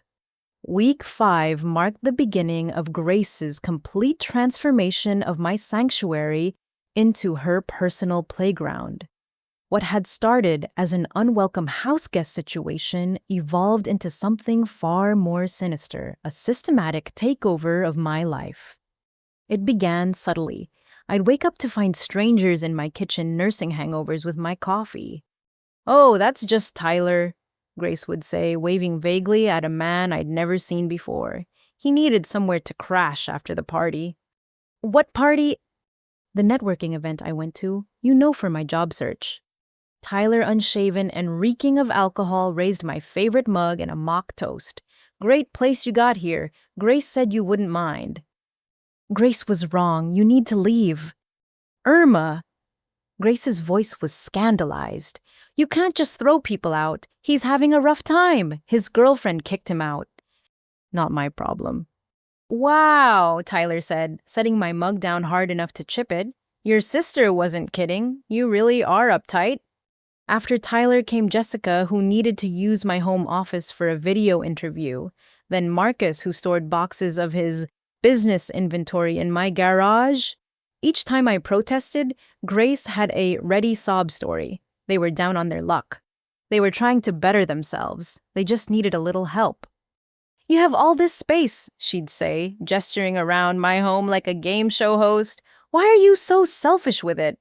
Week 5 marked the beginning of Grace's complete transformation of my sanctuary into her personal playground. What had started as an unwelcome house guest situation evolved into something far more sinister, a systematic takeover of my life. It began subtly. I'd wake up to find strangers in my kitchen nursing hangovers with my coffee. "Oh, that's just Tyler," Grace would say, waving vaguely at a man I'd never seen before. He needed somewhere to crash after the party. "What party?" "The networking event I went to, for my job search." Tyler, unshaven and reeking of alcohol, raised my favorite mug and a mock toast. "Great place you got here. Grace said you wouldn't mind." "Grace was wrong. You need to leave." "Irma!" Grace's voice was scandalized. "You can't just throw people out. He's having a rough time. His girlfriend kicked him out." "Not my problem." "Wow," Tyler said, setting my mug down hard enough to chip it. "Your sister wasn't kidding. You really are uptight." After Tyler came Jessica, who needed to use my home office for a video interview. Then Marcus, who stored boxes of his business inventory in my garage. Each time I protested, Grace had a ready sob story. They were down on their luck. They were trying to better themselves. They just needed a little help. "You have all this space," she'd say, gesturing around my home like a game show host. "Why are you so selfish with it?"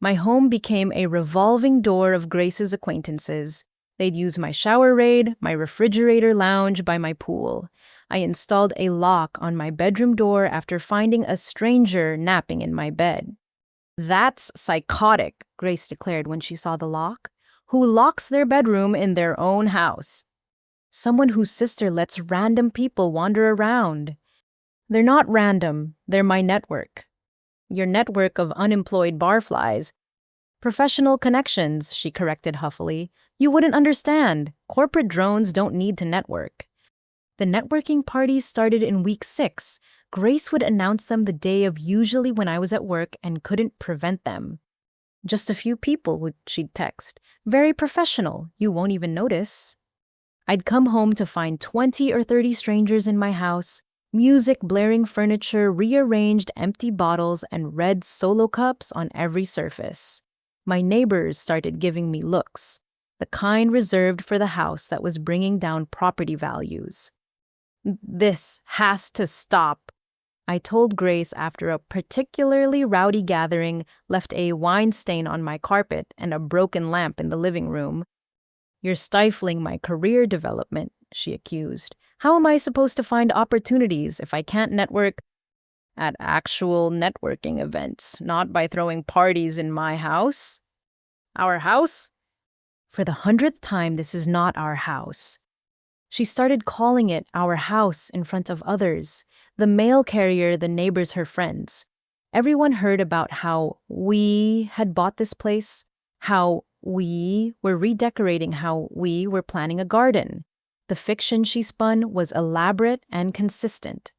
My home became a revolving door of Grace's acquaintances. They'd use my shower raid, my refrigerator lounge by my pool. I installed a lock on my bedroom door after finding a stranger napping in my bed. "That's psychotic," Grace declared when she saw the lock. "Who locks their bedroom in their own house?" "Someone whose sister lets random people wander around." "They're not random. They're my network." "Your network of unemployed barflies." "Professional connections," she corrected huffily. "You wouldn't understand. Corporate drones don't need to network." The networking parties started in week 6. Grace would announce them the day of, usually when I was at work and couldn't prevent them. "Just a few people," she'd text. "Very professional. You won't even notice." I'd come home to find 20 or 30 strangers in my house, music blaring, furniture, rearranged empty bottles, and red Solo cups on every surface. My neighbors started giving me looks, the kind reserved for the house that was bringing down property values. "This has to stop," I told Grace after a particularly rowdy gathering left a wine stain on my carpet and a broken lamp in the living room. "You're stifling my career development," she accused. "How am I supposed to find opportunities if I can't network at actual networking events, not by throwing parties in my house?" "Our house?" "For the 100th time, this is not our house." She started calling it our house in front of others, the mail carrier, the neighbors, her friends. Everyone heard about how we had bought this place, how we were redecorating, how we were planning a garden. The fiction she spun was elaborate and consistent.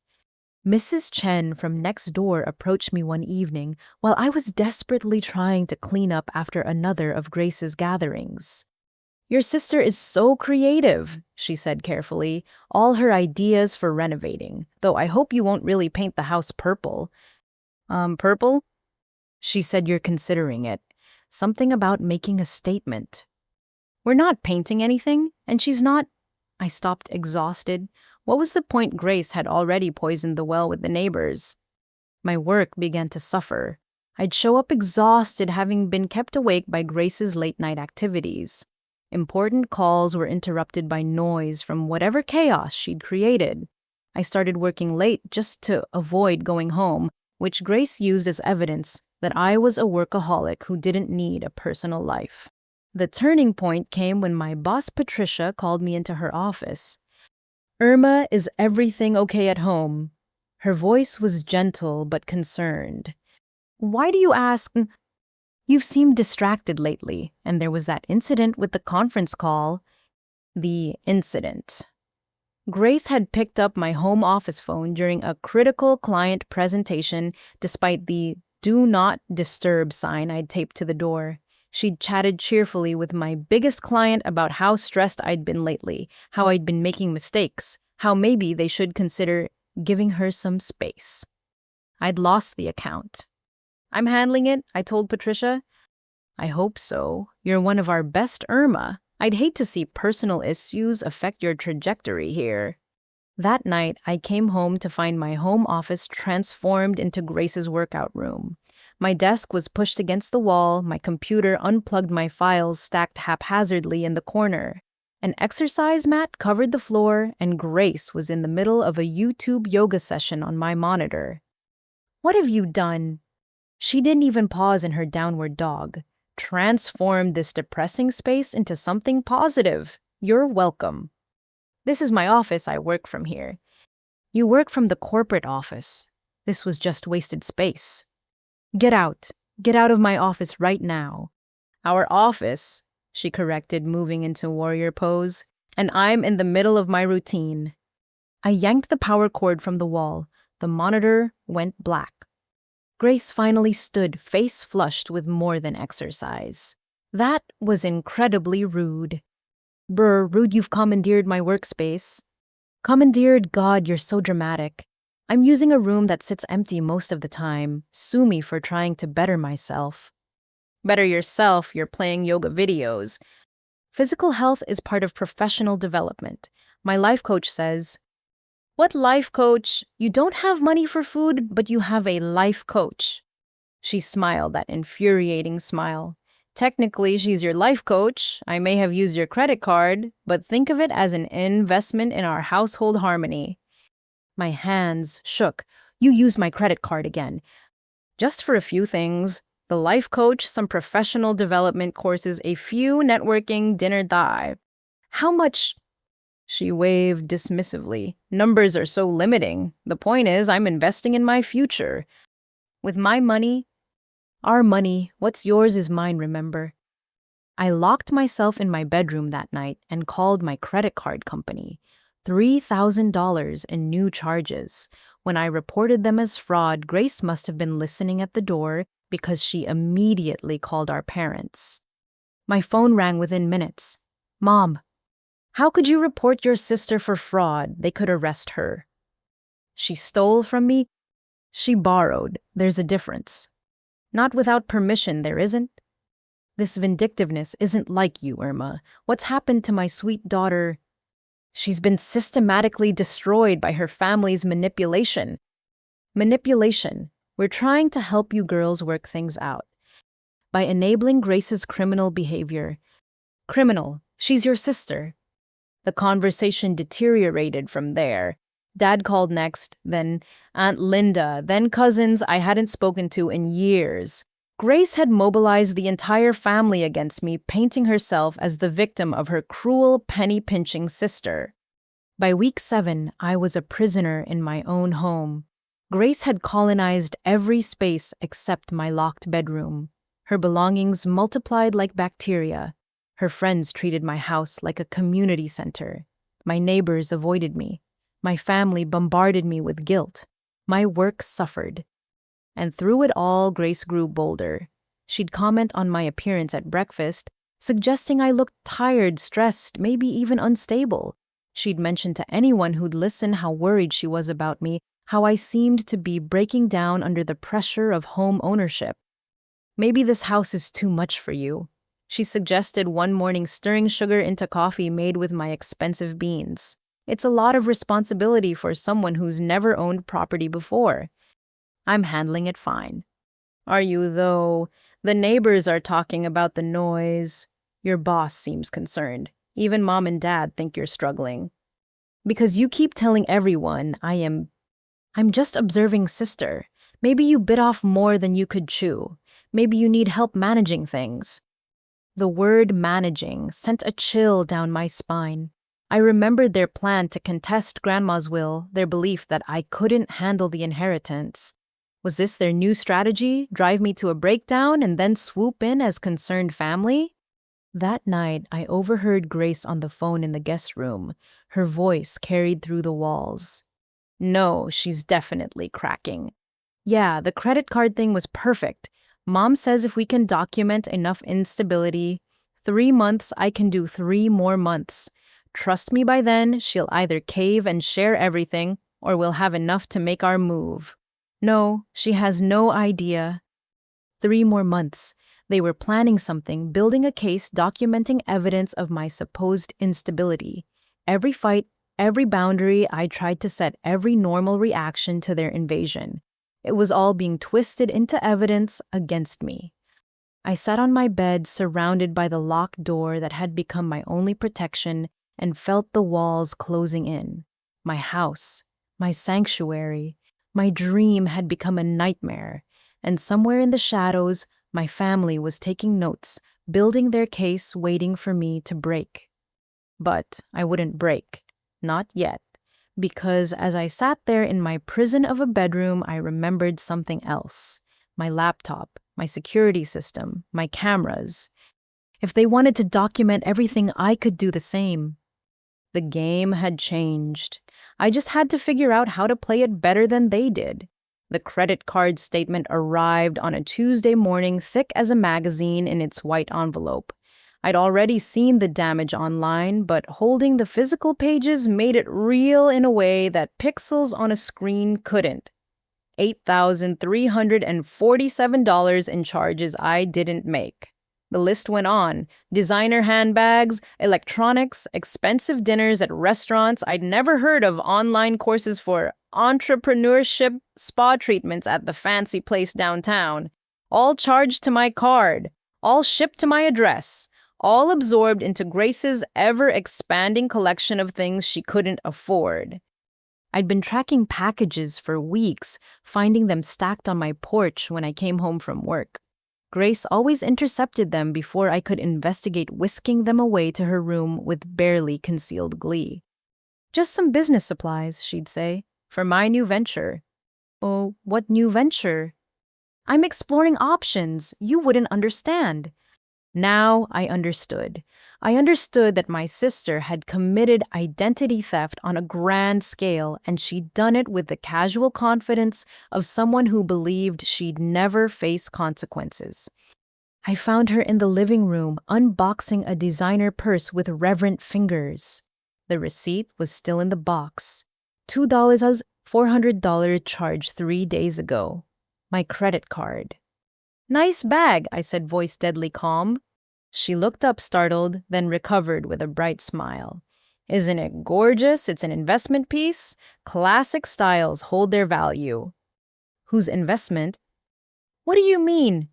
Mrs. Chen from next door approached me one evening while I was desperately trying to clean up after another of Grace's gatherings. Your sister is so creative, she said carefully, all her ideas for renovating, though I hope you won't really paint the house purple. Purple? She said you're considering it. Something about making a statement. We're not painting anything, and she's not. I stopped exhausted. What was the point? Grace had already poisoned the well with the neighbors. My work began to suffer. I'd show up exhausted, having been kept awake by Grace's late-night activities. Important calls were interrupted by noise from whatever chaos she'd created. I started working late just to avoid going home, which Grace used as evidence that I was a workaholic who didn't need a personal life. The turning point came when my boss Patricia called me into her office. "Irma, is everything okay at home?" Her voice was gentle but concerned. "Why do you ask? You've seemed distracted lately, and there was that incident with the conference call." The incident. Grace had picked up my home office phone during a critical client presentation despite the "do not disturb" sign I'd taped to the door. She'd chatted cheerfully with my biggest client about how stressed I'd been lately, how I'd been making mistakes, how maybe they should consider giving her some space. I'd lost the account. "I'm handling it," I told Patricia. "I hope so. You're one of our best, Irma. I'd hate to see personal issues affect your trajectory here." That night, I came home to find my home office transformed into Grace's workout room. My desk was pushed against the wall, my computer unplugged, my files stacked haphazardly in the corner. An exercise mat covered the floor, and Grace was in the middle of a YouTube yoga session on my monitor. "What have you done?" She didn't even pause in her downward dog. "Transformed this depressing space into something positive. You're welcome." "This is my office. I work from here." "You work from the corporate office. This was just wasted space." Get out. Get out of my office right now." "Our office," she corrected, moving into warrior pose, "and I'm in the middle of my routine." I yanked the power cord from the wall. The monitor went black. Grace finally stood, face flushed with more than exercise. That was incredibly rude. "Brr, rude, you've commandeered my workspace." "Commandeered? God, you're so dramatic. I'm using a room that sits empty most of the time. Sue me for trying to better myself." "Better yourself, you're playing yoga videos." "Physical health is part of professional development. My life coach says." "What life coach? You don't have money for food, but you have a life coach." She smiled, that infuriating smile. "Technically, she's your life coach. I may have used your credit card, but think of it as an investment in our household harmony." My hands shook. "You used my credit card again." "Just for a few things. The life coach, some professional development courses, a few networking dinner die." "How much?" She waved dismissively. "Numbers are so limiting. The point is, I'm investing in my future. With my money, our money, what's yours is mine, remember?" I locked myself in my bedroom that night and called my credit card company. $3,000 in new charges. When I reported them as fraud, Grace must have been listening at the door because she immediately called our parents. My phone rang within minutes. "Mom, how could you report your sister for fraud? They could arrest her." "She stole from me?" "She borrowed. There's a difference." "Not without permission, there isn't." "This vindictiveness isn't like you, Irma. What's happened to my sweet daughter?" "She's been systematically destroyed by her family's manipulation." "Manipulation. We're trying to help you girls work things out. By enabling Grace's criminal behavior." "Criminal? She's your sister." The conversation deteriorated from there. Dad called next, then Aunt Linda, then cousins I hadn't spoken to in years. Grace had mobilized the entire family against me, painting herself as the victim of her cruel, penny-pinching sister. By week 7, I was a prisoner in my own home. Grace had colonized every space except my locked bedroom. Her belongings multiplied like bacteria. Her friends treated my house like a community center. My neighbors avoided me. My family bombarded me with guilt. My work suffered. And through it all, Grace grew bolder. She'd comment on my appearance at breakfast, suggesting I looked tired, stressed, maybe even unstable. She'd mentioned to anyone who'd listen how worried she was about me, how I seemed to be breaking down under the pressure of home ownership. Maybe this house is too much for you, she suggested one morning, stirring sugar into coffee made with my expensive beans. It's a lot of responsibility for someone who's never owned property before. I'm handling it fine. Are you, though? The neighbors are talking about the noise. Your boss seems concerned. Even mom and dad think you're struggling. Because you keep telling everyone I'm just observing, sister. Maybe you bit off more than you could chew. Maybe you need help managing things. The word managing sent a chill down my spine. I remembered their plan to contest Grandma's will, their belief that I couldn't handle the inheritance. Was this their new strategy, drive me to a breakdown and then swoop in as concerned family? That night, I overheard Grace on the phone in the guest room. Her voice carried through the walls. No, she's definitely cracking. Yeah, the credit card thing was perfect. Mom says if we can document enough instability, 3 months, I can do 3 more months. Trust me, by then, she'll either cave and share everything, or we'll have enough to make our move. No, she has no idea. 3 more months. They were planning something, building a case, documenting evidence of my supposed instability. Every fight, every boundary I tried to set, every normal reaction to their invasion. It was all being twisted into evidence against me. I sat on my bed, surrounded by the locked door that had become my only protection, and felt the walls closing in. My house, my sanctuary, my dream had become a nightmare, and somewhere in the shadows, my family was taking notes, building their case, waiting for me to break. But I wouldn't break. Not yet. Because as I sat there in my prison of a bedroom, I remembered something else. My laptop, my security system, my cameras. If they wanted to document everything, I could do the same. The game had changed. I just had to figure out how to play it better than they did. The credit card statement arrived on a Tuesday morning, thick as a magazine in its white envelope. I'd already seen the damage online, but holding the physical pages made it real in a way that pixels on a screen couldn't. $8,347 in charges I didn't make. The list went on. Designer handbags, electronics, expensive dinners at restaurants I'd never heard of, online courses for entrepreneurship, spa treatments at the fancy place downtown. All charged to my card, all shipped to my address, all absorbed into Grace's ever-expanding collection of things she couldn't afford. I'd been tracking packages for weeks, finding them stacked on my porch when I came home from work. Grace always intercepted them before I could investigate, whisking them away to her room with barely concealed glee. Just some business supplies, she'd say, for my new venture. Oh, what new venture? I'm exploring options. You wouldn't understand. Now I understood. I understood that my sister had committed identity theft on a grand scale, and she'd done it with the casual confidence of someone who believed she'd never face consequences. I found her in the living room, unboxing a designer purse with reverent fingers. The receipt was still in the box. $2 as $400 charge 3 days ago. My credit card. Nice bag, I said, voice deadly calm. She looked up startled, then recovered with a bright smile. Isn't it gorgeous? It's an investment piece. Classic styles hold their value. Whose investment? What do you mean?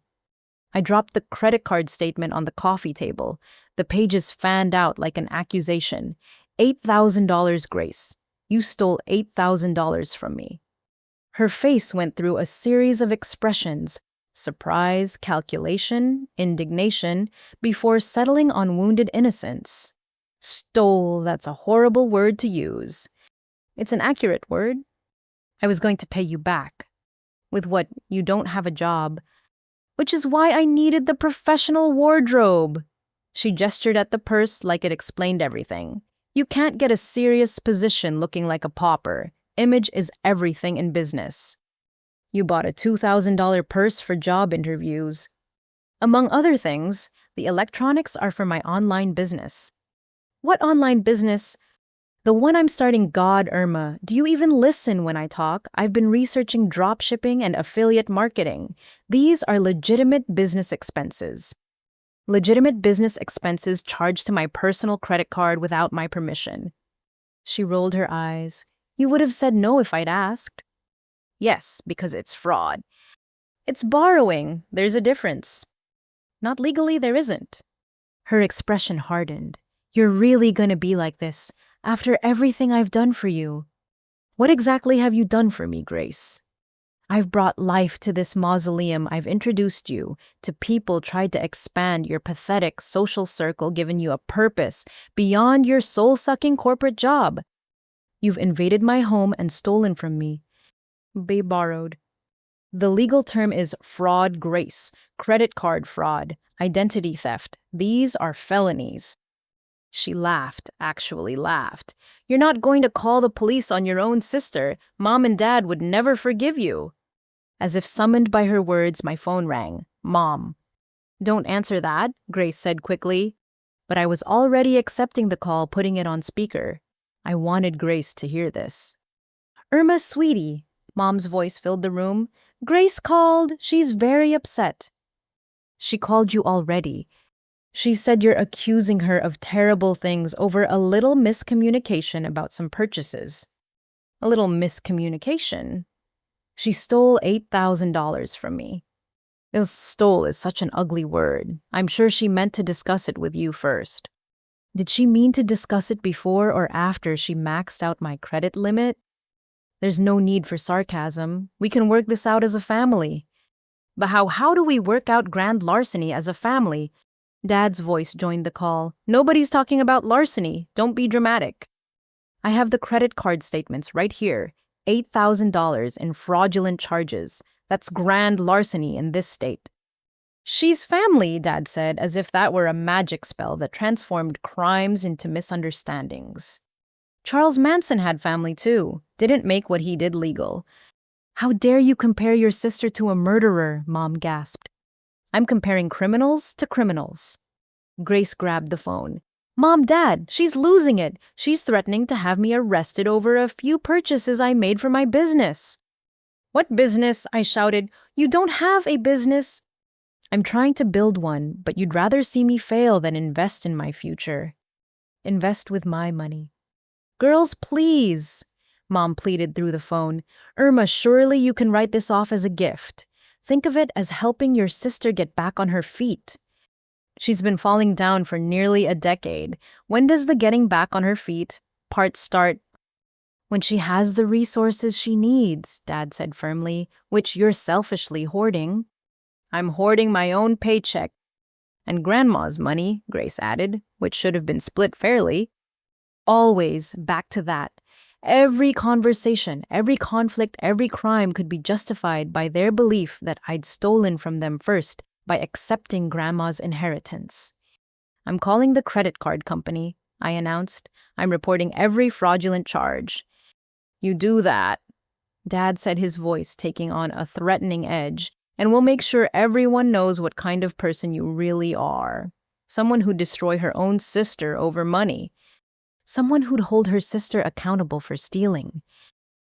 I dropped the credit card statement on the coffee table. The pages fanned out like an accusation. $8,000, Grace. You stole $8,000 from me. Her face went through a series of expressions. Surprise, calculation, indignation, before settling on wounded innocence. Stole, that's a horrible word to use. It's an accurate word. I was going to pay you back. With what, you don't have a job. Which is why I needed the professional wardrobe. She gestured at the purse like it explained everything. You can't get a serious position looking like a pauper. Image is everything in business. You bought a $2,000 purse for job interviews. Among other things, The electronics are for my online business. What online business? The one I'm starting. God, Irma, do you even listen when I talk? I've been researching dropshipping and affiliate marketing. These are legitimate business expenses. Legitimate business expenses charged to my personal credit card without my permission. She rolled her eyes. You would have said no if I'd asked. Yes, because it's fraud. It's borrowing. There's a difference. Not legally, there isn't. Her expression hardened. You're really gonna be like this after everything I've done for you. What exactly have you done for me, Grace? I've brought life to this mausoleum. I've introduced you to people, tried to expand your pathetic social circle, given you a purpose beyond your soul-sucking corporate job. You've invaded my home and stolen from me. Be borrowed. The legal term is fraud, Grace, credit card fraud, identity theft. These are felonies. She laughed, actually laughed. You're not going to call the police on your own sister. Mom and Dad would never forgive you. As if summoned by her words, my phone rang. Mom. Don't answer that, Grace said quickly. But I was already accepting the call, putting it on speaker. I wanted Grace to hear this. Irma, sweetie, Mom's voice filled the room. Grace called. She's very upset. She called you already. She said you're accusing her of terrible things over a little miscommunication about some purchases. A little miscommunication? She stole $8,000 from me. Stole is such an ugly word. I'm sure she meant to discuss it with you first. Did she mean to discuss it before or after she maxed out my credit limit? There's no need for sarcasm. We can work this out as a family. But how do we work out grand larceny as a family? Dad's voice joined the call. Nobody's talking about larceny. Don't be dramatic. I have the credit card statements right here. $8,000 in fraudulent charges. That's grand larceny in this state. She's family, Dad said, as if that were a magic spell that transformed crimes into misunderstandings. Charles Manson had family too. Didn't make what he did legal. How dare you compare your sister to a murderer, Mom gasped. I'm comparing criminals to criminals. Grace grabbed the phone. Mom, Dad, she's losing it. She's threatening to have me arrested over a few purchases I made for my business. What business? I shouted. You don't have a business. I'm trying to build one, but you'd rather see me fail than invest in my future. Invest with my money. Girls, please, Mom pleaded through the phone. Irma, surely you can write this off as a gift. Think of it as helping your sister get back on her feet. She's been falling down for nearly a decade. When does the getting back on her feet part start? When she has the resources she needs, Dad said firmly, which you're selfishly hoarding. I'm hoarding my own paycheck. And Grandma's money, Grace added, which should have been split fairly. Always back to that. Every conversation, every conflict, every crime could be justified by their belief that I'd stolen from them first by accepting Grandma's inheritance. I'm calling the credit card company, I announced. I'm reporting every fraudulent charge. You do that, Dad said, his voice taking on a threatening edge, and we'll make sure everyone knows what kind of person you really are. Someone who'd destroy her own sister over money. Someone who'd hold her sister accountable for stealing.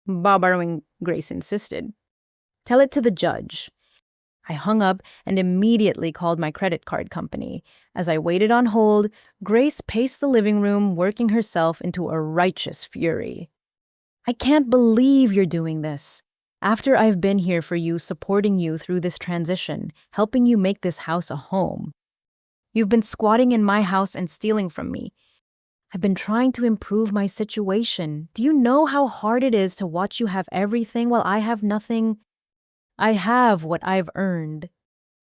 Borrowing, Grace insisted. Tell it to the judge. I hung up and immediately called my credit card company. As I waited on hold, Grace paced the living room, working herself into a righteous fury. I can't believe you're doing this. After I've been here for you, supporting you through this transition, helping you make this house a home. You've been squatting in my house and stealing from me. I've been trying to improve my situation. Do you know how hard it is to watch you have everything while I have nothing? I have what I've earned.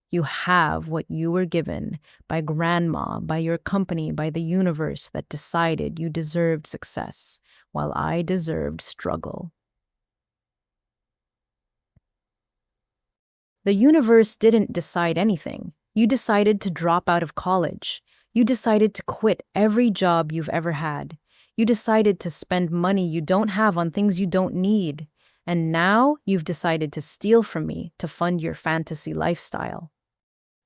You have what you were given by Grandma, by your company, by the universe that decided you deserved success, while I deserved struggle. The universe didn't decide anything. You decided to drop out of college. You decided to quit every job you've ever had. You decided to spend money you don't have on things you don't need. And now you've decided to steal from me to fund your fantasy lifestyle.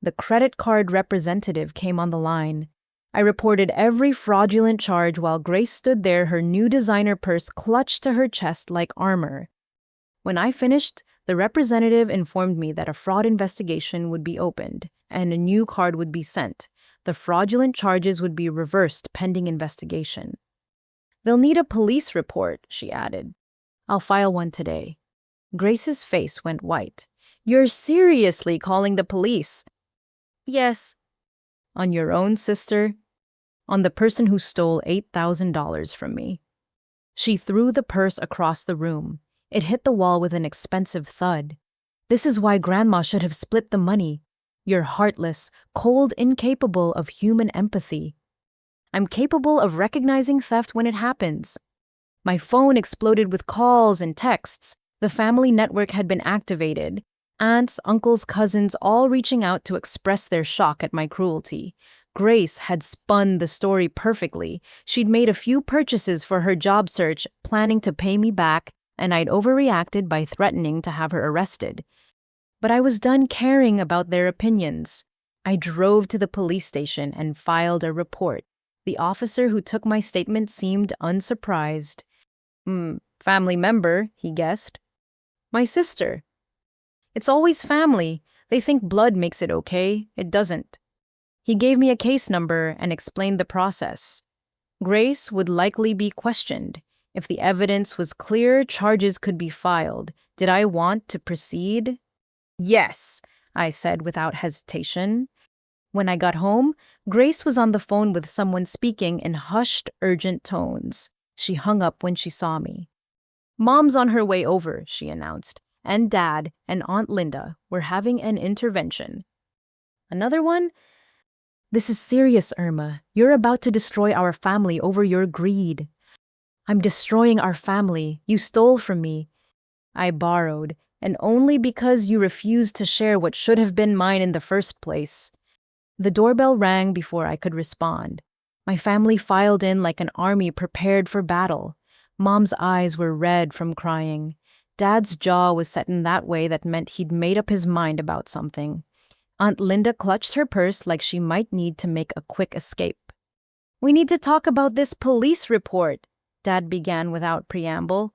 The credit card representative came on the line. I reported every fraudulent charge while Grace stood there, her new designer purse clutched to her chest like armor. When I finished, the representative informed me that a fraud investigation would be opened and a new card would be sent. The fraudulent charges would be reversed pending investigation. They'll need a police report, she added. I'll file one today. Grace's face went white. You're seriously calling the police? Yes. On your own sister? On the person who stole $8,000 from me. She threw the purse across the room. It hit the wall with an expensive thud. This is why Grandma should have split the money. You're heartless, cold, incapable of human empathy. I'm capable of recognizing theft when it happens. My phone exploded with calls and texts. The family network had been activated. Aunts, uncles, cousins, all reaching out to express their shock at my cruelty. Grace had spun the story perfectly. She'd made a few purchases for her job search, planning to pay me back, and I'd overreacted by threatening to have her arrested. But I was done caring about their opinions. I drove to the police station and filed a report. The officer who took my statement seemed unsurprised. Family member, he guessed. My sister. It's always family. They think blood makes it okay. It doesn't. He gave me a case number and explained the process. Grace would likely be questioned. If the evidence was clear, charges could be filed. Did I want to proceed? Yes, I said without hesitation. When I got home, Grace was on the phone with someone speaking in hushed, urgent tones. She hung up when she saw me. Mom's on her way over, she announced, and Dad and Aunt Linda were having an intervention. Another one? This is serious, Irma. You're about to destroy our family over your greed. I'm destroying our family. You stole from me. I borrowed, and only because you refused to share what should have been mine in the first place. The doorbell rang before I could respond. My family filed in like an army prepared for battle. Mom's eyes were red from crying. Dad's jaw was set in that way that meant he'd made up his mind about something. Aunt Linda clutched her purse like she might need to make a quick escape. We need to talk about this police report, Dad began without preamble.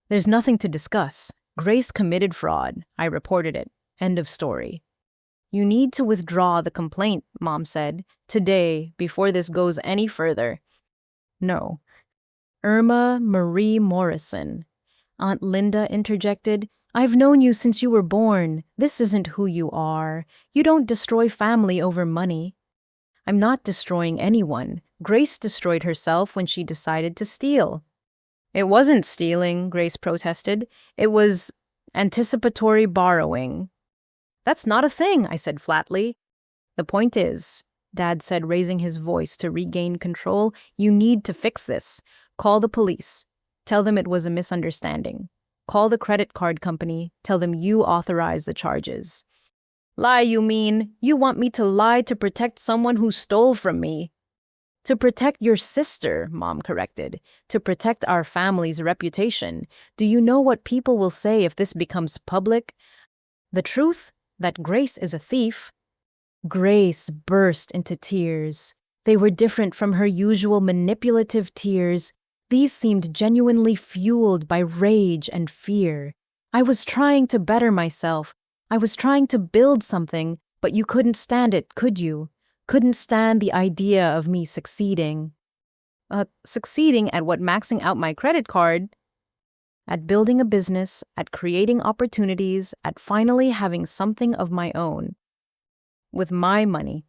There's nothing to discuss. Grace committed fraud. I reported it. End of story. You need to withdraw the complaint, Mom said, today, before this goes any further. No. Irma Marie Morrison. Aunt Linda interjected. I've known you since you were born. This isn't who you are. You don't destroy family over money. I'm not destroying anyone. Grace destroyed herself when she decided to steal. It wasn't stealing, Grace protested. It was anticipatory borrowing. That's not a thing, I said flatly. The point is, Dad said, raising his voice to regain control, you need to fix this. Call the police. Tell them it was a misunderstanding. Call the credit card company. Tell them you authorized the charges. Lie, you mean? You want me to lie to protect someone who stole from me? To protect your sister, Mom corrected. To protect our family's reputation. Do you know what people will say if this becomes public? The truth? That Grace is a thief. Grace burst into tears. They were different from her usual manipulative tears. These seemed genuinely fueled by rage and fear. I was trying to better myself. I was trying to build something, but you couldn't stand it, could you? Couldn't stand the idea of me succeeding. Succeeding at what? Maxing out my credit card? At building a business, at creating opportunities, at finally having something of my own. With my money.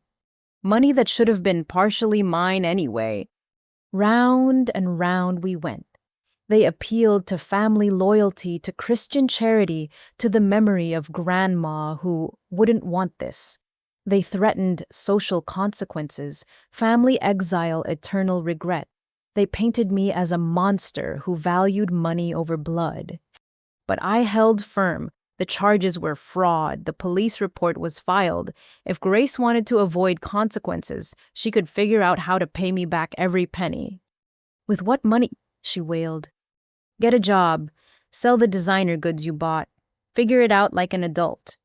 Money that should have been partially mine anyway. Round and round we went. They appealed to family loyalty, to Christian charity, to the memory of Grandma who wouldn't want this. They threatened social consequences, family exile, eternal regret. They painted me as a monster who valued money over blood. But I held firm. The charges were fraud. The police report was filed. If Grace wanted to avoid consequences, she could figure out how to pay me back every penny. With what money? She wailed. Get a job. Sell the designer goods you bought. Figure it out like an adult.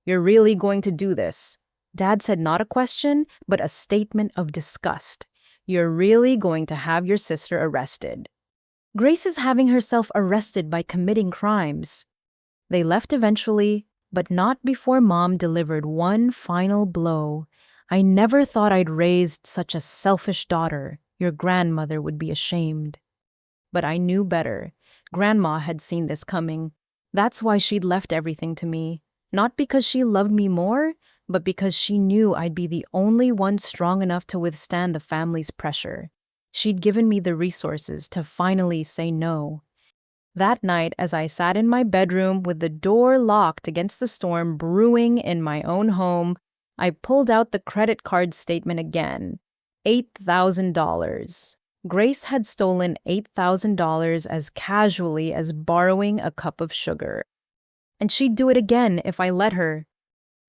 You're really going to do this? Dad said not a question, but a statement of disgust. You're really going to have your sister arrested. Grace is having herself arrested by committing crimes. They left eventually, but not before Mom delivered one final blow. I never thought I'd raised such a selfish daughter. Your grandmother would be ashamed. But I knew better. Grandma had seen this coming. That's why she'd left everything to me. Not because she loved me more, but because she knew I'd be the only one strong enough to withstand the family's pressure. She'd given me the resources to finally say no. That night, as I sat in my bedroom with the door locked against the storm brewing in my own home, I pulled out the credit card statement again. $8,000. Grace had stolen $8,000 as casually as borrowing a cup of sugar. And she'd do it again if I let her.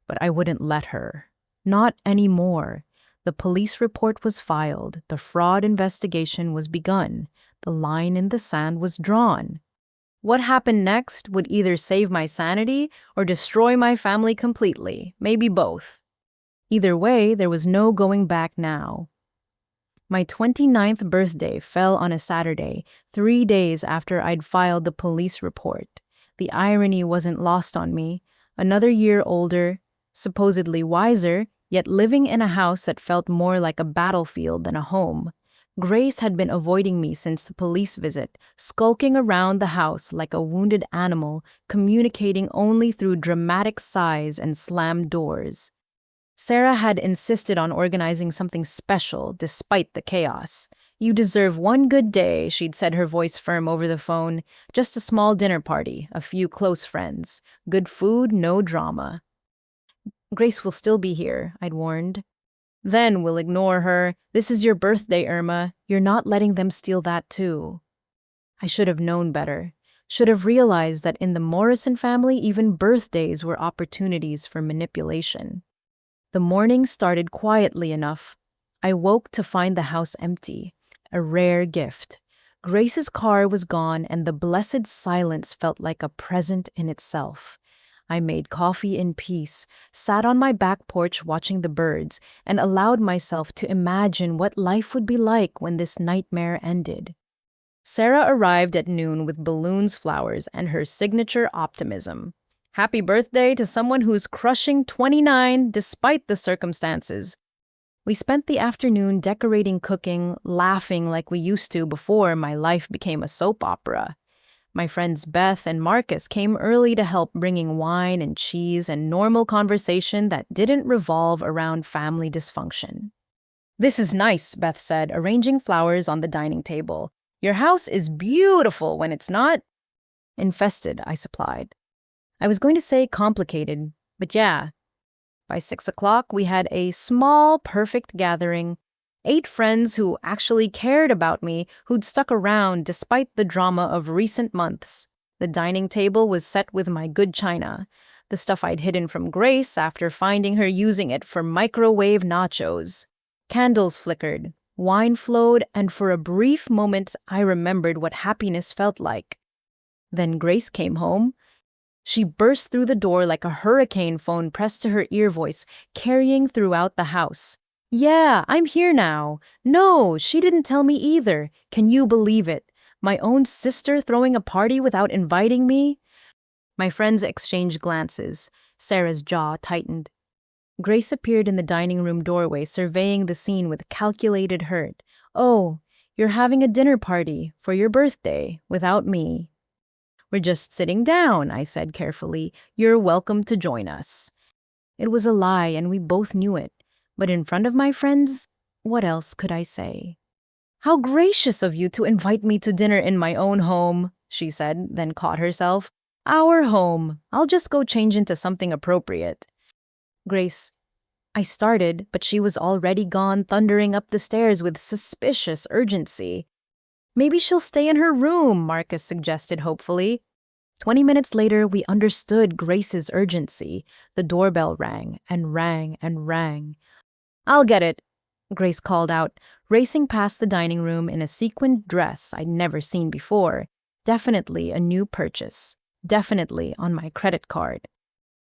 But I wouldn't let her. Not anymore. The police report was filed. The fraud investigation was begun. The line in the sand was drawn. What happened next would either save my sanity or destroy my family completely, maybe both. Either way, there was no going back now. My 29th birthday fell on a Saturday, 3 days after I'd filed the police report. The irony wasn't lost on me. Another year older, supposedly wiser, yet living in a house that felt more like a battlefield than a home. Grace had been avoiding me since the police visit, skulking around the house like a wounded animal, communicating only through dramatic sighs and slammed doors. Sarah had insisted on organizing something special despite the chaos. You deserve one good day, she'd said, her voice firm over the phone. Just a small dinner party, a few close friends. Good food, no drama. Grace will still be here, I'd warned. Then we'll ignore her. This is your birthday, Irma. You're not letting them steal that too. I should have known better. Should have realized that in the Morrison family, even birthdays were opportunities for manipulation. The morning started quietly enough. I woke to find the house empty, a rare gift. Grace's car was gone, and the blessed silence felt like a present in itself. I made coffee in peace, sat on my back porch watching the birds, and allowed myself to imagine what life would be like when this nightmare ended. Sarah arrived at noon with balloons, flowers, and her signature optimism. Happy birthday to someone who's crushing 29 despite the circumstances. We spent the afternoon decorating, cooking, laughing like we used to before my life became a soap opera. My friends Beth and Marcus came early to help, bringing wine and cheese and normal conversation that didn't revolve around family dysfunction. This is nice, Beth said, arranging flowers on the dining table. Your house is beautiful when it's not infested, I supplied. I was going to say complicated, but yeah. By 6 o'clock, we had a small, perfect gathering. 8 friends who actually cared about me, who'd stuck around despite the drama of recent months. The dining table was set with my good china, the stuff I'd hidden from Grace after finding her using it for microwave nachos. Candles flickered, wine flowed, and for a brief moment I remembered what happiness felt like. Then Grace came home. She burst through the door like a hurricane, phone pressed to her ear voice, carrying throughout the house. Yeah, I'm here now. No, she didn't tell me either. Can you believe it? My own sister throwing a party without inviting me? My friends exchanged glances. Sarah's jaw tightened. Grace appeared in the dining room doorway, surveying the scene with calculated hurt. Oh, you're having a dinner party for your birthday without me. We're just sitting down, I said carefully. You're welcome to join us. It was a lie, and we both knew it. But in front of my friends, what else could I say? How gracious of you to invite me to dinner in my own home, she said, then caught herself. Our home. I'll just go change into something appropriate. Grace, I started, but she was already gone, thundering up the stairs with suspicious urgency. Maybe she'll stay in her room, Marcus suggested hopefully. 20 minutes later, we understood Grace's urgency. The doorbell rang and rang and rang. I'll get it, Grace called out, racing past the dining room in a sequined dress I'd never seen before. Definitely a new purchase. Definitely on my credit card.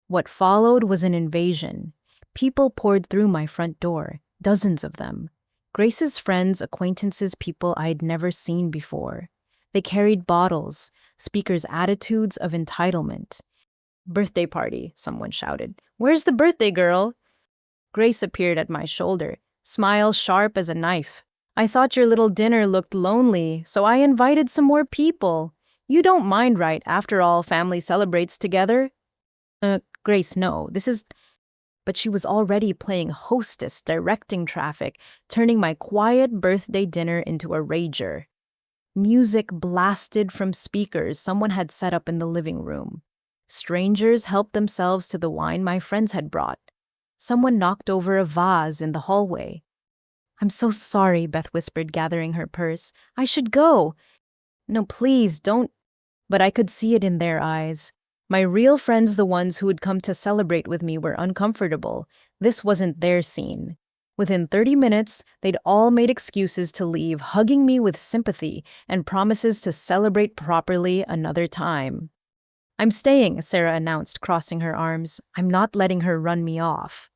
What followed was an invasion. People poured through my front door, dozens of them. Grace's friends, acquaintances, people I'd never seen before. They carried bottles, speakers' attitudes of entitlement. "Birthday party," someone shouted. "Where's the birthday girl?" Grace appeared at my shoulder, smile sharp as a knife. "I thought your little dinner looked lonely, so I invited some more people. You don't mind, right? After all, family celebrates together." Grace, no, this is... But she was already playing hostess, directing traffic, turning my quiet birthday dinner into a rager. Music blasted from speakers someone had set up in the living room. Strangers helped themselves to the wine my friends had brought. Someone knocked over a vase in the hallway. "I'm so sorry," Beth whispered, gathering her purse. "I should go." "No, please, don't." But I could see it in their eyes. My real friends, the ones who had come to celebrate with me, were uncomfortable. This wasn't their scene. Within 30 minutes, they'd all made excuses to leave, hugging me with sympathy and promises to celebrate properly another time. "I'm staying," Sarah announced, crossing her arms. "I'm not letting her run me off."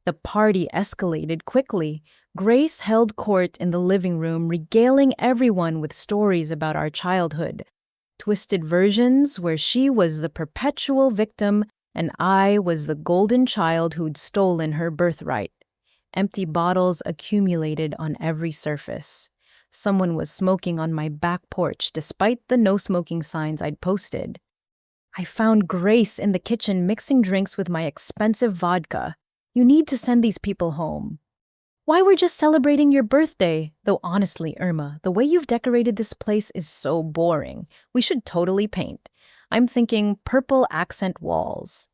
The party escalated quickly. Grace held court in the living room, regaling everyone with stories about our childhood. Twisted versions where she was the perpetual victim and I was the golden child who'd stolen her birthright. Empty bottles accumulated on every surface. Someone was smoking on my back porch despite the no-smoking signs I'd posted. I found Grace in the kitchen mixing drinks with my expensive vodka. "You need to send these people home." "Why, we're just celebrating your birthday." "Though honestly, Irma, the way you've decorated this place is so boring. We should totally paint." "I'm thinking purple accent walls."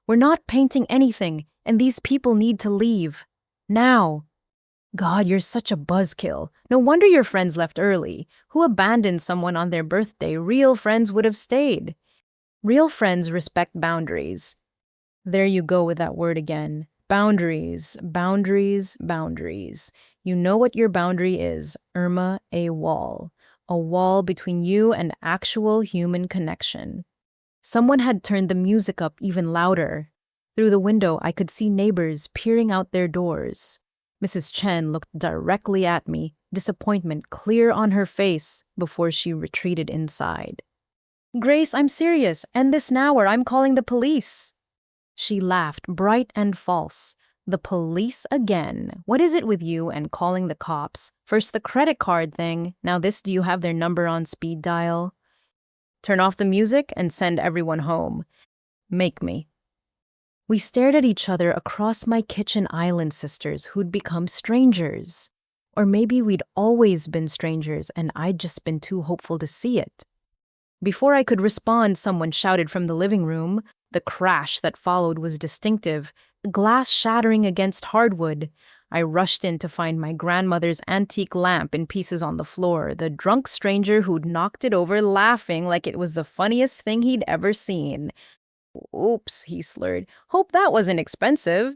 "We're not painting anything, and these people need to leave. Now." "God, you're such a buzzkill. No wonder your friends left early. Who abandoned someone on their birthday? Real friends would have stayed." "Real friends respect boundaries." There you go with that word again. Boundaries, boundaries, boundaries. You know what your boundary is, Irma, a wall. A wall between you and actual human connection. Someone had turned the music up even louder. Through the window, I could see neighbors peering out their doors. Mrs. Chen looked directly at me, disappointment clear on her face, before she retreated inside. "Grace, I'm serious. End this now or I'm calling the police." She laughed, bright and false. "The police again. What is it with you and calling the cops? First the credit card thing, now this, do you have their number on speed dial? Turn off the music and send everyone home. Make me." We stared at each other across my kitchen island, sisters who'd become strangers. Or maybe we'd always been strangers and I'd just been too hopeful to see it. Before I could respond, someone shouted from the living room. The crash that followed was distinctive, glass shattering against hardwood. I rushed in to find my grandmother's antique lamp in pieces on the floor, the drunk stranger who'd knocked it over laughing like it was the funniest thing he'd ever seen. "Oops," he slurred. "Hope that wasn't expensive."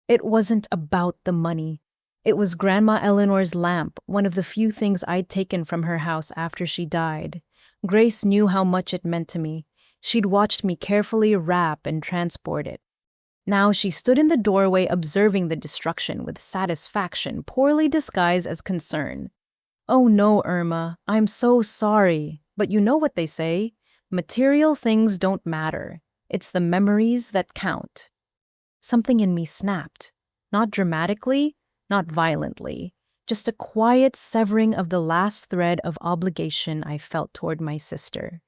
It wasn't about the money. It was Grandma Eleanor's lamp, one of the few things I'd taken from her house after she died. Grace knew how much it meant to me. She'd watched me carefully wrap and transport it. Now she stood in the doorway observing the destruction with satisfaction, poorly disguised as concern. "Oh no, Irma, I'm so sorry. But you know what they say? Material things don't matter. It's the memories that count." Something in me snapped. Not dramatically, not violently. Just a quiet severing of the last thread of obligation I felt toward my sister.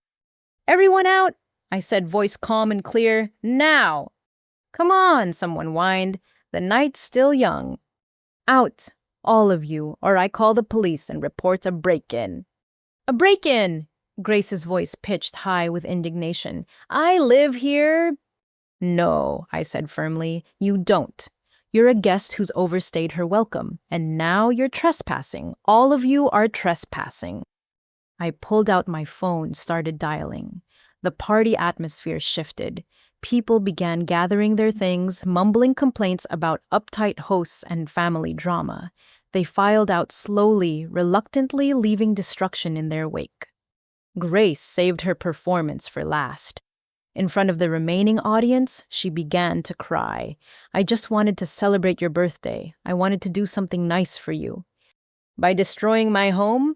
"Everyone out," I said, voice calm and clear. "Now!" "Come on," someone whined. "The night's still young." "Out, all of you, or I call the police and report a break-in." "A break-in!" Grace's voice pitched high with indignation. "I live here." "No," I said firmly, "you don't. You're a guest who's overstayed her welcome, and now you're trespassing. All of you are trespassing." I pulled out my phone, started dialing. The party atmosphere shifted. People began gathering their things, mumbling complaints about uptight hosts and family drama. They filed out slowly, reluctantly leaving destruction in their wake. Grace saved her performance for last. In front of the remaining audience, she began to cry. I just wanted to celebrate your birthday. I wanted to do something nice for you. By destroying my home?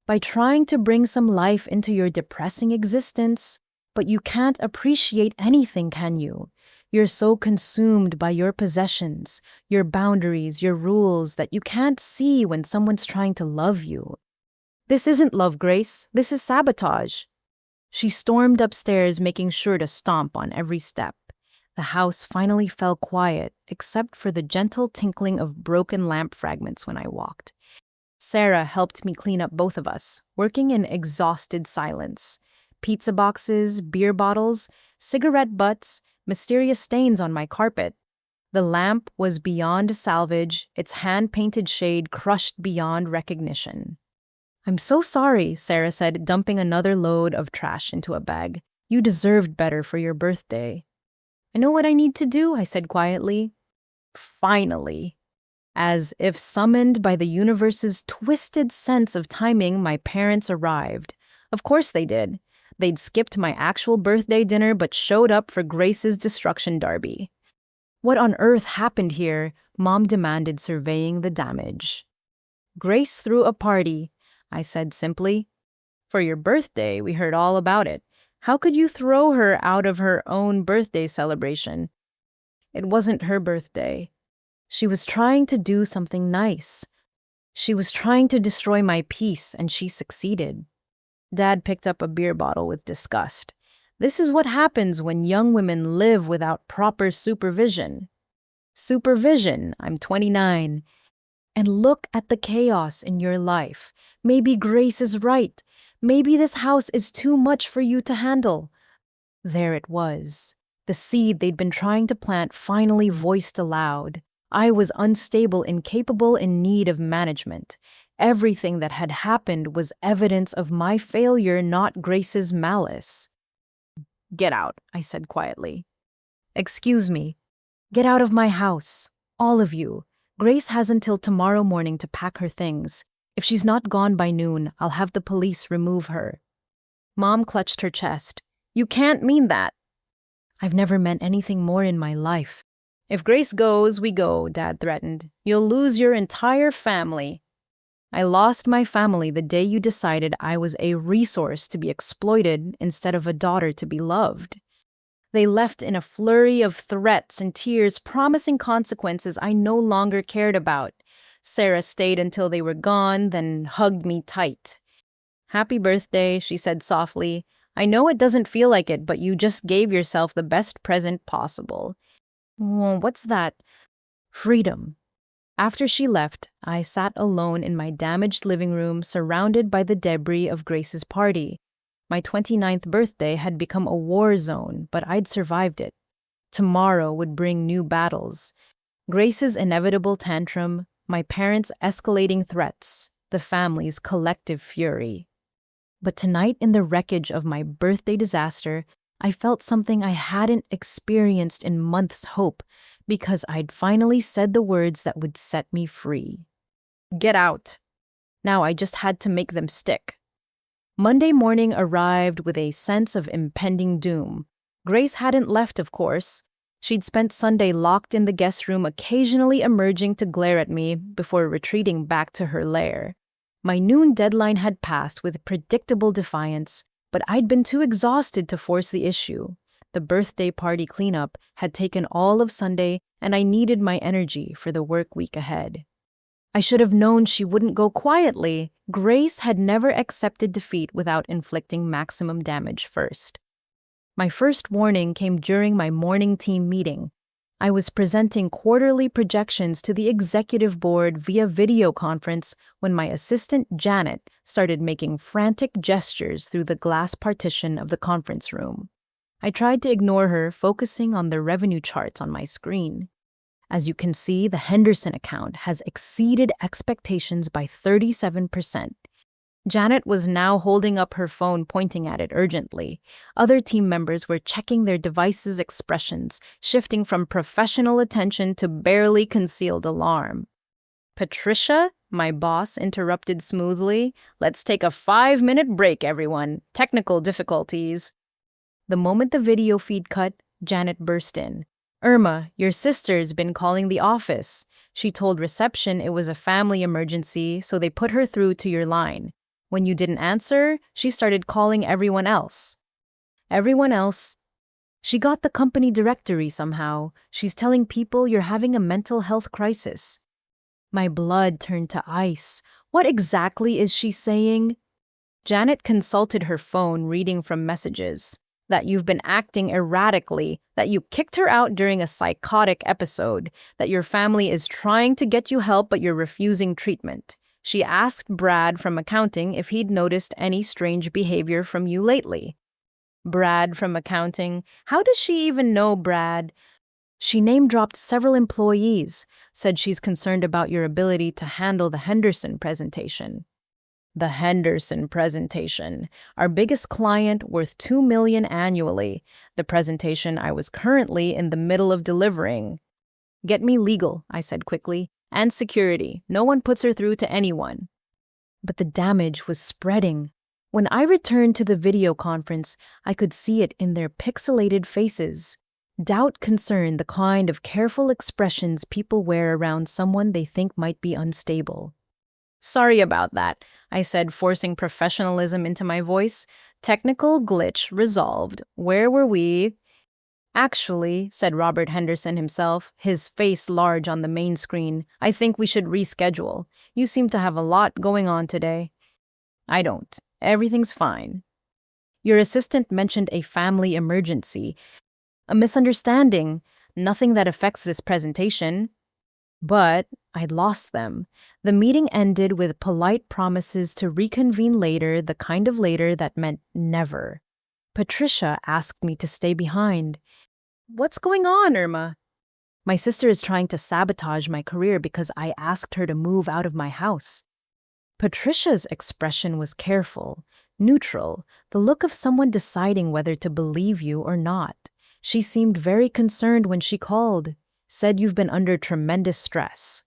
By trying to bring some life into your depressing existence. But you can't appreciate anything, can you? You're so consumed by your possessions, your boundaries, your rules that you can't see when someone's trying to love you. This isn't love, Grace. This is sabotage. She stormed upstairs, making sure to stomp on every step. The house finally fell quiet, except for the gentle tinkling of broken lamp fragments when I walked. Sarah helped me clean up both of us, working in exhausted silence. Pizza boxes, beer bottles, cigarette butts, mysterious stains on my carpet. The lamp was beyond salvage, its hand-painted shade crushed beyond recognition. I'm so sorry, Sarah said, dumping another load of trash into a bag. You deserved better for your birthday. I know what I need to do, I said quietly. Finally. As if summoned by the universe's twisted sense of timing, my parents arrived. Of course they did. They'd skipped my actual birthday dinner but showed up for Grace's destruction derby. What on earth happened here? Mom demanded, surveying the damage. Grace threw a party, I said simply. For your birthday, we heard all about it. How could you throw her out of her own birthday celebration? It wasn't her birthday. She was trying to do something nice. She was trying to destroy my peace, and she succeeded. Dad picked up a beer bottle with disgust. This is what happens when young women live without proper supervision. Supervision, I'm 29. And look at the chaos in your life. Maybe Grace is right. Maybe this house is too much for you to handle. There it was. The seed they'd been trying to plant finally voiced aloud. I was unstable, incapable, in need of management. Everything that had happened was evidence of my failure, not Grace's malice. Get out, I said quietly. Excuse me. Get out of my house. All of you. Grace has until tomorrow morning to pack her things. If she's not gone by noon, I'll have the police remove her. Mom clutched her chest. You can't mean that. I've never meant anything more in my life. If Grace goes, we go, Dad threatened. You'll lose your entire family. I lost my family the day you decided I was a resource to be exploited instead of a daughter to be loved. They left in a flurry of threats and tears, promising consequences I no longer cared about. Sarah stayed until they were gone, then hugged me tight. Happy birthday, she said softly. I know it doesn't feel like it, but you just gave yourself the best present possible. What's that? Freedom. After she left, I sat alone in my damaged living room, surrounded by the debris of Grace's party. My 29th birthday had become a war zone, but I'd survived it. Tomorrow would bring new battles. Grace's inevitable tantrum, my parents' escalating threats, the family's collective fury. But tonight, in the wreckage of my birthday disaster, I felt something I hadn't experienced in months' hope, because I'd finally said the words that would set me free. Get out. Now I just had to make them stick. Monday morning arrived with a sense of impending doom. Grace hadn't left, of course. She'd spent Sunday locked in the guest room, occasionally emerging to glare at me before retreating back to her lair. My noon deadline had passed with predictable defiance, but I'd been too exhausted to force the issue. The birthday party cleanup had taken all of Sunday, and I needed my energy for the work week ahead. I should have known she wouldn't go quietly. Grace had never accepted defeat without inflicting maximum damage first. My first warning came during my morning team meeting. I was presenting quarterly projections to the executive board via video conference when my assistant Janet started making frantic gestures through the glass partition of the conference room. I tried to ignore her, focusing on the revenue charts on my screen. As you can see, the Henderson account has exceeded expectations by 37%. Janet was now holding up her phone, pointing at it urgently. Other team members were checking their devices' expressions, shifting from professional attention to barely concealed alarm. Patricia, my boss, interrupted smoothly. Let's take a 5-minute break, everyone. Technical difficulties. The moment the video feed cut, Janet burst in. Irma, your sister's been calling the office. She told reception it was a family emergency, so they put her through to your line. When you didn't answer, she started calling everyone else. Everyone else? She got the company directory somehow. She's telling people you're having a mental health crisis. My blood turned to ice. What exactly is she saying? Janet consulted her phone, reading from messages. That you've been acting erratically, that you kicked her out during a psychotic episode, that your family is trying to get you help but you're refusing treatment. She asked Brad from accounting if he'd noticed any strange behavior from you lately. Brad from accounting? How does she even know Brad? She name-dropped several employees, said she's concerned about your ability to handle the Henderson presentation. The Henderson presentation, our biggest client worth $2 million annually, the presentation I was currently in the middle of delivering. Get me legal, I said quickly, and security. No one puts her through to anyone. But the damage was spreading. When I returned to the video conference, I could see it in their pixelated faces. Doubt, concern, the kind of careful expressions people wear around someone they think might be unstable. Sorry about that, I said, forcing professionalism into my voice. Technical glitch resolved. Where were we? Actually, said Robert Henderson himself, his face large on the main screen, I think we should reschedule. You seem to have a lot going on today. I don't. Everything's fine. Your assistant mentioned a family emergency. A misunderstanding. Nothing that affects this presentation. But I'd lost them. The meeting ended with polite promises to reconvene later, the kind of later that meant never. Patricia asked me to stay behind. What's going on, Irma? My sister is trying to sabotage my career because I asked her to move out of my house. Patricia's expression was careful, neutral, the look of someone deciding whether to believe you or not. She seemed very concerned when she called, said you've been under tremendous stress.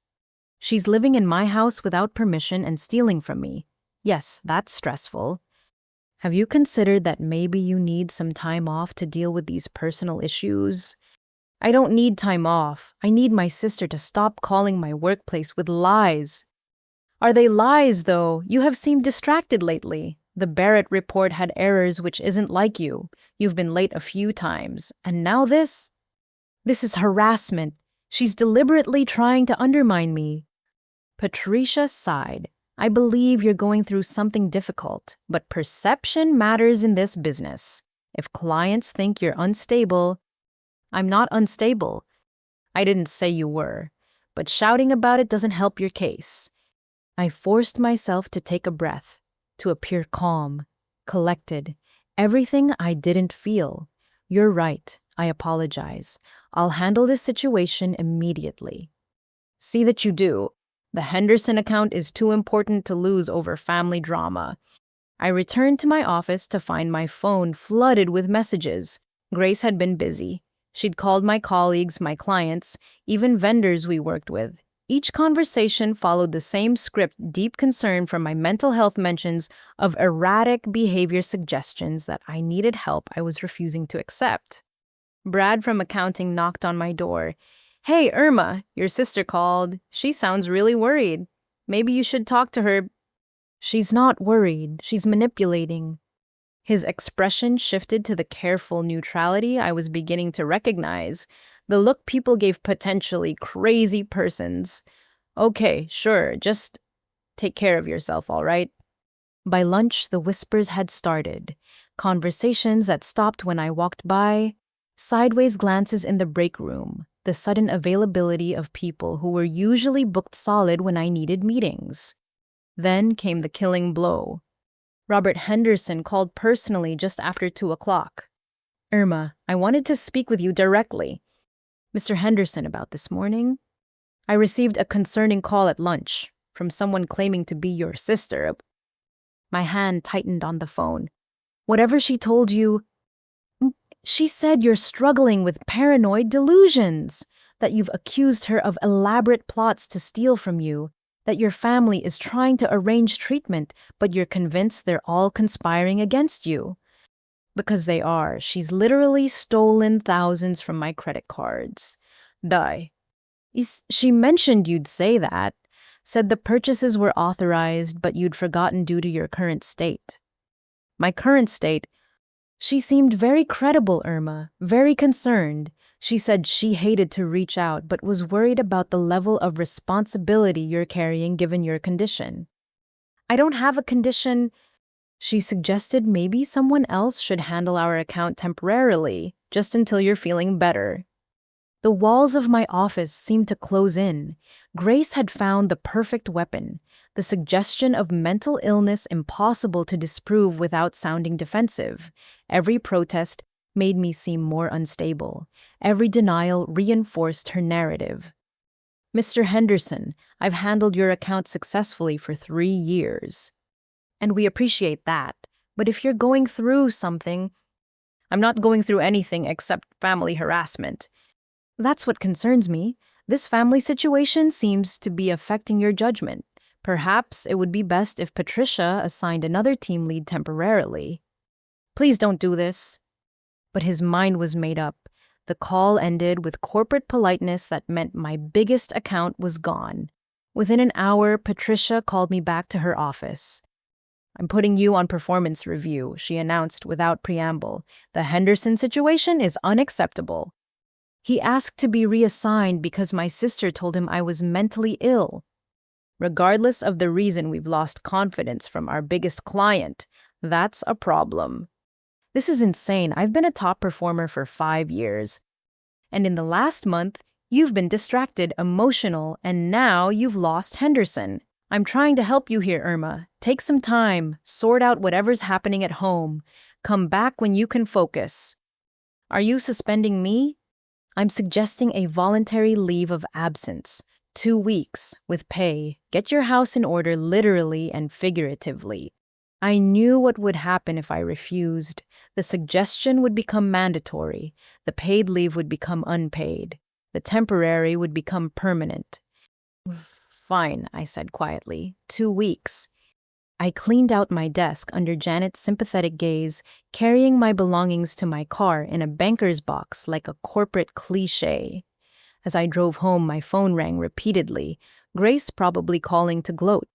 She's living in my house without permission and stealing from me. Yes, that's stressful. Have you considered that maybe you need some time off to deal with these personal issues? I don't need time off. I need my sister to stop calling my workplace with lies. Are they lies, though? You have seemed distracted lately. The Barrett report had errors which isn't like you. You've been late a few times. And now this? This is harassment. She's deliberately trying to undermine me. Patricia sighed. I believe you're going through something difficult, but perception matters in this business. If clients think you're unstable, I'm not unstable. I didn't say you were, but shouting about it doesn't help your case. I forced myself to take a breath, to appear calm, collected, everything I didn't feel. You're right, I apologize. I'll handle this situation immediately. See that you do. The Henderson account is too important to lose over family drama. I returned to my office to find my phone flooded with messages. Grace had been busy. She'd called my colleagues, my clients, even vendors we worked with. Each conversation followed the same script, deep concern for my mental health mentions of erratic behavior suggestions that I needed help I was refusing to accept. Brad from accounting knocked on my door. Hey, Irma, your sister called. She sounds really worried. Maybe you should talk to her. She's not worried. She's manipulating. His expression shifted to the careful neutrality I was beginning to recognize, the look people gave potentially crazy persons. Okay, sure, just take care of yourself, all right? By lunch, the whispers had started. Conversations that stopped when I walked by, sideways glances in the break room, the sudden availability of people who were usually booked solid when I needed meetings. Then came the killing blow. Robert Henderson called personally just after 2:00. Irma, I wanted to speak with you directly. Mr. Henderson, about this morning? I received a concerning call at lunch from someone claiming to be your sister. My hand tightened on the phone. Whatever she told you, she said you're struggling with paranoid delusions, that you've accused her of elaborate plots to steal from you, that your family is trying to arrange treatment, but you're convinced they're all conspiring against you. Because they are. She's literally stolen thousands from my credit cards. Die. She mentioned you'd say that. Said the purchases were authorized, but you'd forgotten due to your current state. My current state? She seemed very credible, Irma, very concerned. She said she hated to reach out, but was worried about the level of responsibility you're carrying given your condition. I don't have a condition. She suggested maybe someone else should handle our account temporarily, just until you're feeling better. The walls of my office seemed to close in. Grace had found the perfect weapon, the suggestion of mental illness impossible to disprove without sounding defensive. Every protest made me seem more unstable. Every denial reinforced her narrative. Mr. Henderson, I've handled your account successfully for 3 years. And we appreciate that. But if you're going through something, I'm not going through anything except family harassment. That's what concerns me. This family situation seems to be affecting your judgment. Perhaps it would be best if Patricia assigned another team lead temporarily. Please don't do this. But his mind was made up. The call ended with corporate politeness that meant my biggest account was gone. Within an hour, Patricia called me back to her office. I'm putting you on performance review, she announced without preamble. The Henderson situation is unacceptable. He asked to be reassigned because my sister told him I was mentally ill. Regardless of the reason, we've lost confidence from our biggest client. That's a problem. This is insane. I've been a top performer for 5 years. And in the last month, you've been distracted, emotional, and now you've lost Henderson. I'm trying to help you here, Irma. Take some time, sort out whatever's happening at home. Come back when you can focus. Are you suspending me? I'm suggesting a voluntary leave of absence. 2 weeks, with pay. Get your house in order literally and figuratively. I knew what would happen if I refused. The suggestion would become mandatory. The paid leave would become unpaid. The temporary would become permanent. Fine, I said quietly. 2 weeks. I cleaned out my desk under Janet's sympathetic gaze, carrying my belongings to my car in a banker's box like a corporate cliché. As I drove home, my phone rang repeatedly, Grace probably calling to gloat.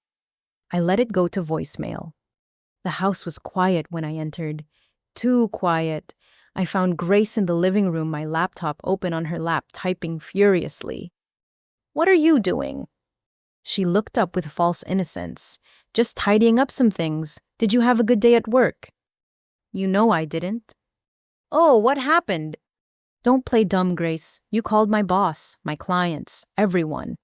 I let it go to voicemail. The house was quiet when I entered. Too quiet. I found Grace in the living room, my laptop open on her lap, typing furiously. What are you doing? She looked up with false innocence. Just tidying up some things. Did you have a good day at work? You know I didn't. Oh, what happened? Don't play dumb, Grace. You called my boss, my clients, everyone.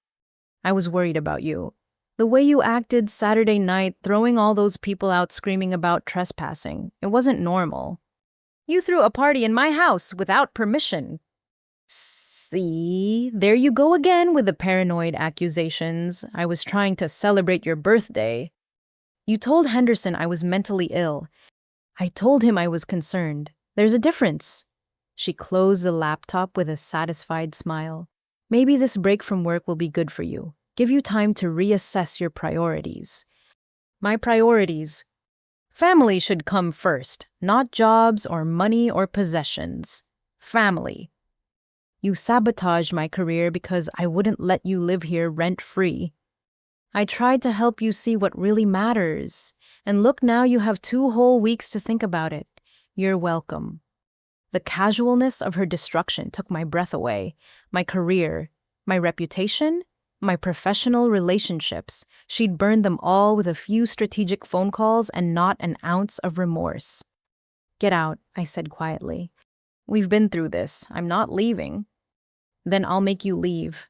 I was worried about you. The way you acted Saturday night, throwing all those people out screaming about trespassing, it wasn't normal. You threw a party in my house without permission. See, there you go again with the paranoid accusations. I was trying to celebrate your birthday. You told Henderson I was mentally ill. I told him I was concerned. There's a difference. She closed the laptop with a satisfied smile. Maybe this break from work will be good for you. Give you time to reassess your priorities. My priorities. Family should come first, not jobs or money or possessions. Family. You sabotaged my career because I wouldn't let you live here rent-free. I tried to help you see what really matters. And look, now you have 2 whole weeks to think about it. You're welcome. The casualness of her destruction took my breath away. My career, my reputation, my professional relationships. She'd burned them all with a few strategic phone calls and not an ounce of remorse. Get out, I said quietly. We've been through this. I'm not leaving. Then I'll make you leave.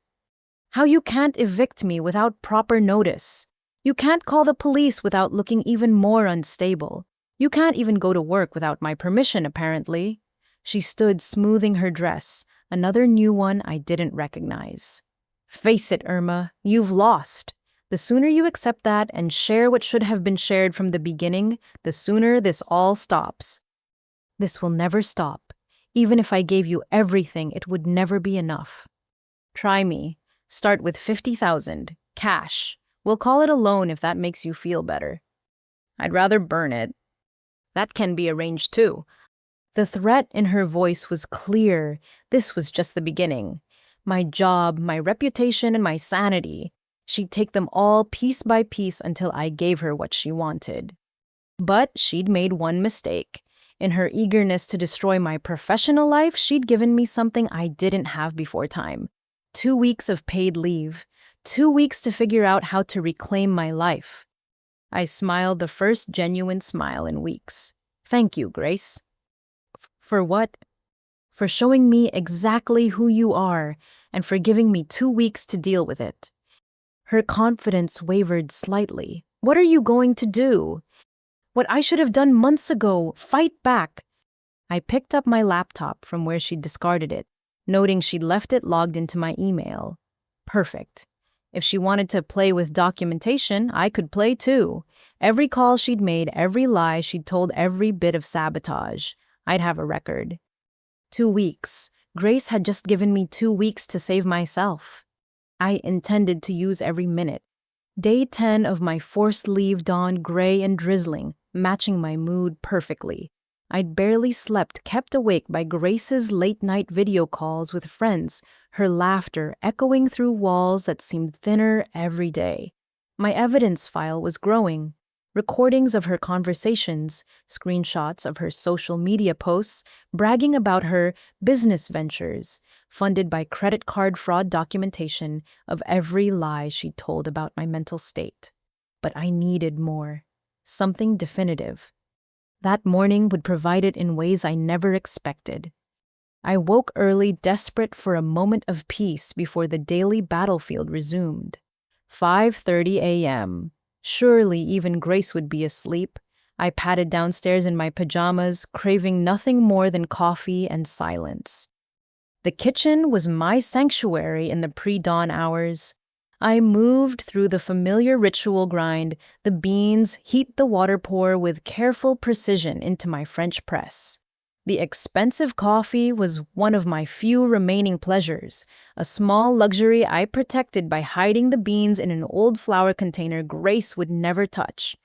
How you can't evict me without proper notice. You can't call the police without looking even more unstable. You can't even go to work without my permission, apparently. She stood smoothing her dress, another new one I didn't recognize. Face it, Irma, you've lost. The sooner you accept that and share what should have been shared from the beginning, the sooner this all stops. This will never stop. Even if I gave you everything, it would never be enough. Try me. Start with 50,000, cash. We'll call it a loan if that makes you feel better. I'd rather burn it. That can be arranged too. The threat in her voice was clear. This was just the beginning. My job, my reputation, and my sanity. She'd take them all piece by piece until I gave her what she wanted. But she'd made one mistake. In her eagerness to destroy my professional life, she'd given me something I didn't have before time. 2 weeks of paid leave. 2 weeks to figure out how to reclaim my life. I smiled the first genuine smile in weeks. Thank you, Grace. For what? For showing me exactly who you are and for giving me 2 weeks to deal with it. Her confidence wavered slightly. What are you going to do? What I should have done months ago. Fight back. I picked up my laptop from where she'd discarded it, noting she'd left it logged into my email. Perfect. If she wanted to play with documentation, I could play too. Every call she'd made, every lie she'd told, every bit of sabotage. I'd have a record. 2 weeks. Grace had just given me 2 weeks to save myself. I intended to use every minute. Day 10 of my forced leave dawned gray and drizzling, matching my mood perfectly. I'd barely slept, kept awake by Grace's late-night video calls with friends, her laughter echoing through walls that seemed thinner every day. My evidence file was growing. Recordings of her conversations, screenshots of her social media posts, bragging about her business ventures, funded by credit card fraud documentation of every lie she told about my mental state. But I needed more. Something definitive. That morning would provide it in ways I never expected. I woke early, desperate for a moment of peace before the daily battlefield resumed. 5:30 a.m. Surely even Grace would be asleep. I padded downstairs in my pajamas, craving nothing more than coffee and silence. The kitchen was my sanctuary in the pre-dawn hours. I moved through the familiar ritual grind, the beans, heat the water pour with careful precision into my French press. The expensive coffee was one of my few remaining pleasures, a small luxury I protected by hiding the beans in an old flour container Grace would never touch.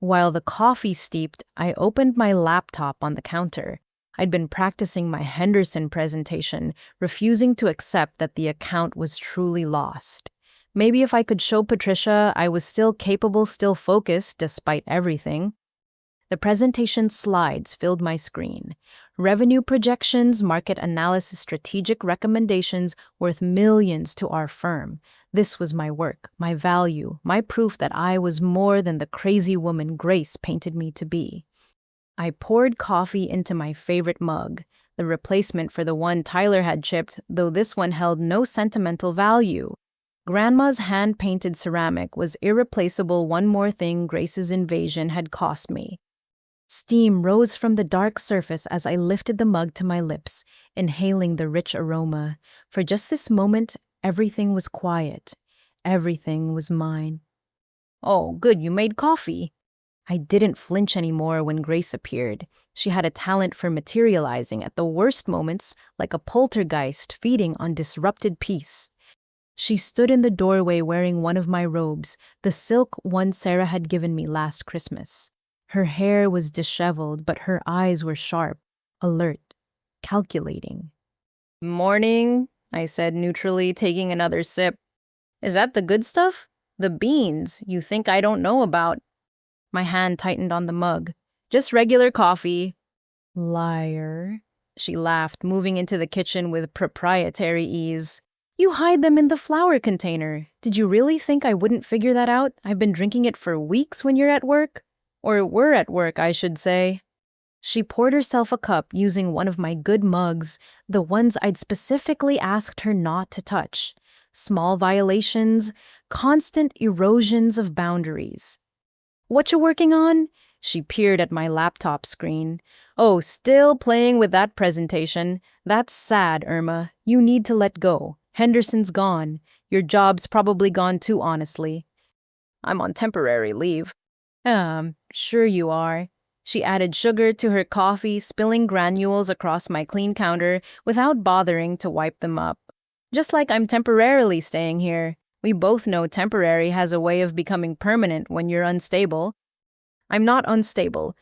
While the coffee steeped, I opened my laptop on the counter. I'd been practicing my Henderson presentation, refusing to accept that the account was truly lost. Maybe if I could show Patricia I was still capable, still focused, despite everything. The presentation slides filled my screen. Revenue projections, market analysis, strategic recommendations worth millions to our firm. This was my work, my value, my proof that I was more than the crazy woman Grace painted me to be. I poured coffee into my favorite mug, the replacement for the one Tyler had chipped, though this one held no sentimental value. Grandma's hand-painted ceramic was irreplaceable. One more thing Grace's invasion had cost me. Steam rose from the dark surface as I lifted the mug to my lips, inhaling the rich aroma. For just this moment, everything was quiet. Everything was mine. Oh, good, you made coffee. I didn't flinch anymore when Grace appeared. She had a talent for materializing at the worst moments, like a poltergeist feeding on disrupted peace. She stood in the doorway wearing one of my robes, the silk one Sarah had given me last Christmas. Her hair was disheveled, but her eyes were sharp, alert, calculating. "Morning," I said neutrally, taking another sip. "Is that the good stuff? The beans you think I don't know about?" My hand tightened on the mug. "Just regular coffee." "Liar," she laughed, moving into the kitchen with proprietary ease. "You hide them in the flour container. Did you really think I wouldn't figure that out? I've been drinking it for weeks when you're at work. Or we're at work, I should say." She poured herself a cup using one of my good mugs, the ones I'd specifically asked her not to touch. Small violations, constant erosions of boundaries. "What you working on?" She peered at my laptop screen. "Oh, still playing with that presentation. That's sad, Irma. You need to let go. Henderson's gone. Your job's probably gone too, honestly." "I'm on temporary leave." Sure you are." She added sugar to her coffee, spilling granules across my clean counter without bothering to wipe them up. "Just like I'm temporarily staying here. We both know temporary has a way of becoming permanent when you're unstable." "I'm not unstable."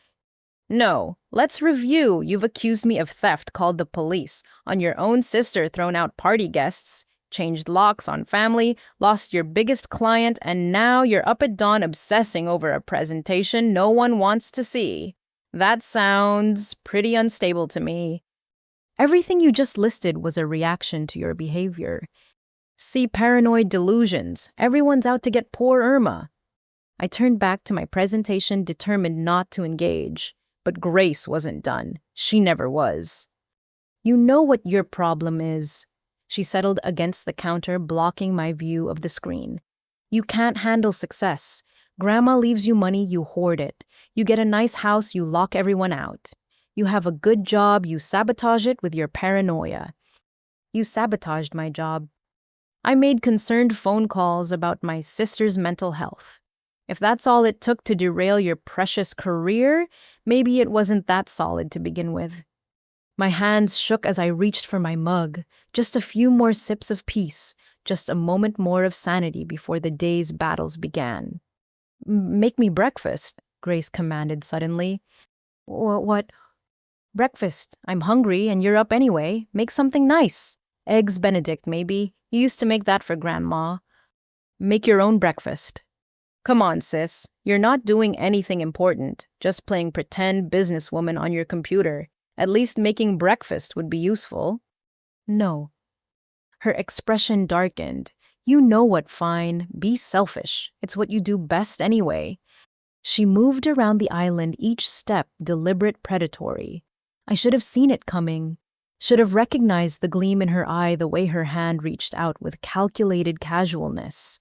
"No, Let's review. You've accused me of theft, called the police, on your own sister, thrown out party guests, changed locks on family, lost your biggest client, and now you're up at dawn obsessing over a presentation no one wants to see. That sounds pretty unstable to me. Everything you just listed was a reaction to your behavior. See paranoid delusions. Everyone's out to get poor Irma. I turned back to my presentation, determined not to engage. But Grace wasn't done. She never was. You know what your problem is. She settled against the counter, blocking my view of the screen. You can't handle success. Grandma leaves you money, you hoard it. You get a nice house, you lock everyone out. You have a good job, you sabotage it with your paranoia. You sabotaged my job. I made concerned phone calls about my sister's mental health. If that's all it took to derail your precious career, maybe it wasn't that solid to begin with. My hands shook as I reached for my mug. Just a few more sips of peace, just a moment more of sanity before the day's battles began. Make me breakfast, Grace commanded suddenly. What? Breakfast. I'm hungry and you're up anyway. Make something nice. Eggs Benedict, maybe. You used to make that for Grandma. Make your own breakfast. Come on, sis. You're not doing anything important, just playing pretend businesswoman on your computer. At least making breakfast would be useful. No. Her expression darkened. You know what, fine. Be selfish. It's what you do best anyway. She moved around the island, each step deliberate, predatory. I should have seen it coming. Should have recognized the gleam in her eye, the way her hand reached out with calculated casualness.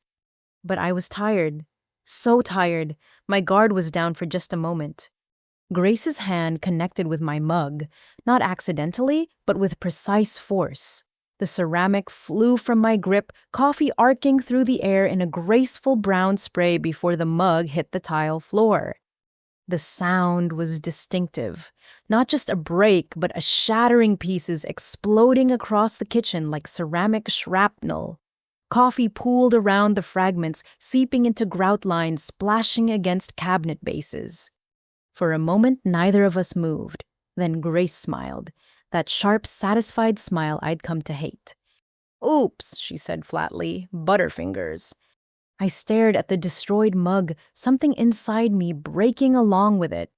But I was tired. So tired. My guard was down for just a moment. Grace's hand connected with my mug, not accidentally, but with precise force. The ceramic flew from my grip, coffee arcing through the air in a graceful brown spray before the mug hit the tile floor. The sound was distinctive. Not just a break, but a shattering, pieces exploding across the kitchen like ceramic shrapnel. Coffee pooled around the fragments, seeping into grout lines, splashing against cabinet bases. For a moment, neither of us moved. Then Grace smiled, that sharp, satisfied smile I'd come to hate. Oops, she said flatly, butterfingers. I stared at the destroyed mug, something inside me breaking along with it.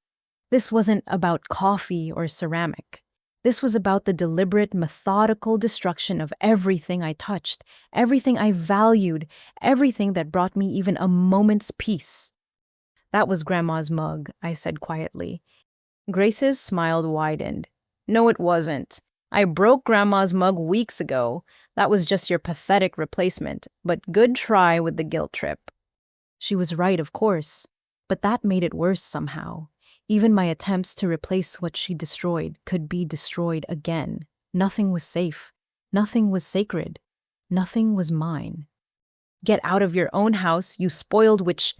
This wasn't about coffee or ceramic. This was about the deliberate, methodical destruction of everything I touched, everything I valued, everything that brought me even a moment's peace. That was Grandma's mug, I said quietly. Grace's smile widened. No, it wasn't. I broke Grandma's mug weeks ago. That was just your pathetic replacement, but good try with the guilt trip. She was right, of course, but that made it worse somehow. Even my attempts to replace what she destroyed could be destroyed again. Nothing was safe. Nothing was sacred. Nothing was mine. Get out of your own house, you spoiled witch.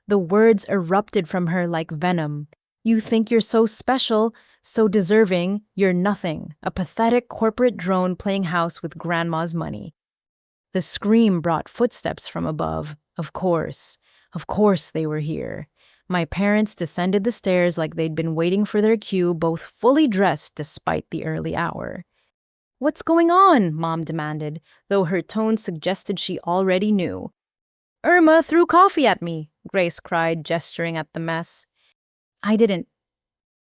The words erupted from her like venom. You think you're so special, so deserving, you're nothing, a pathetic corporate drone playing house with Grandma's money. The scream brought footsteps from above. Of course they were here. My parents descended the stairs like they'd been waiting for their cue, both fully dressed despite the early hour. What's going on? Mom demanded, though her tone suggested she already knew. Irma threw coffee at me, Grace cried, gesturing at the mess. I didn't.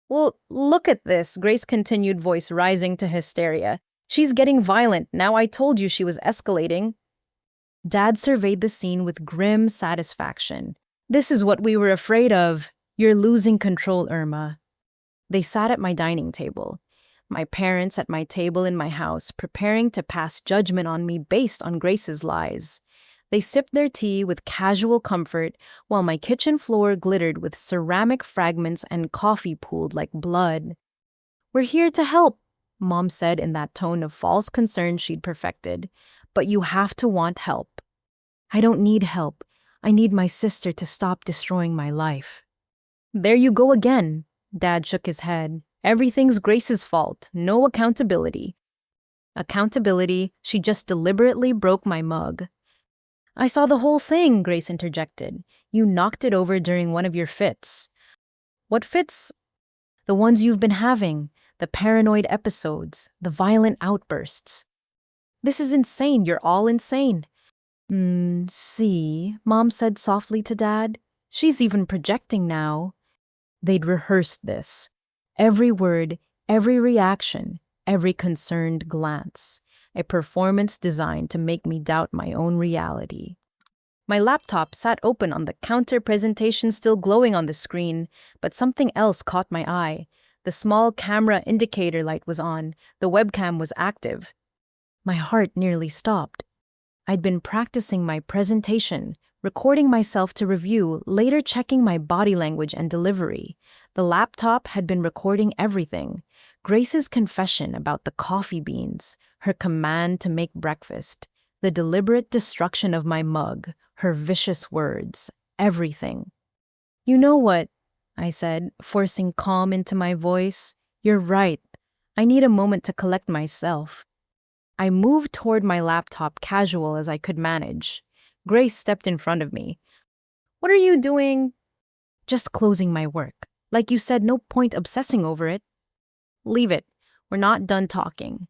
Well, look at this, Grace continued, voice rising to hysteria. She's getting violent. Now I told you she was escalating. Dad surveyed the scene with grim satisfaction. This is what we were afraid of. You're losing control, Irma. They sat at my dining table. My parents at my table in my house, preparing to pass judgment on me based on Grace's lies. They sipped their tea with casual comfort, while my kitchen floor glittered with ceramic fragments and coffee pooled like blood. We're here to help, Mom said in that tone of false concern she'd perfected. But you have to want help. I don't need help. I need my sister to stop destroying my life. There you go again. Dad shook his head. Everything's Grace's fault. No accountability. Accountability? She just deliberately broke my mug. I saw the whole thing, Grace interjected. You knocked it over during one of your fits. What fits? The ones you've been having, the paranoid episodes, the violent outbursts. This is insane. You're all insane. See, Mom said softly to Dad. She's even projecting now. They'd rehearsed this. Every word, every reaction, every concerned glance. A performance designed to make me doubt my own reality. My laptop sat open on the counter, presentation still glowing on the screen, but something else caught my eye. The small camera indicator light was on. The webcam was active. My heart nearly stopped. I'd been practicing my presentation, recording myself to review, later checking my body language and delivery. The laptop had been recording everything. Grace's confession about the coffee beans, her command to make breakfast, the deliberate destruction of my mug, her vicious words, everything. You know what? I said, forcing calm into my voice. You're right. I need a moment to collect myself. I moved toward my laptop casual as I could manage. Grace stepped in front of me. What are you doing? Just closing my work. Like you said, no point obsessing over it. Leave it. We're not done talking.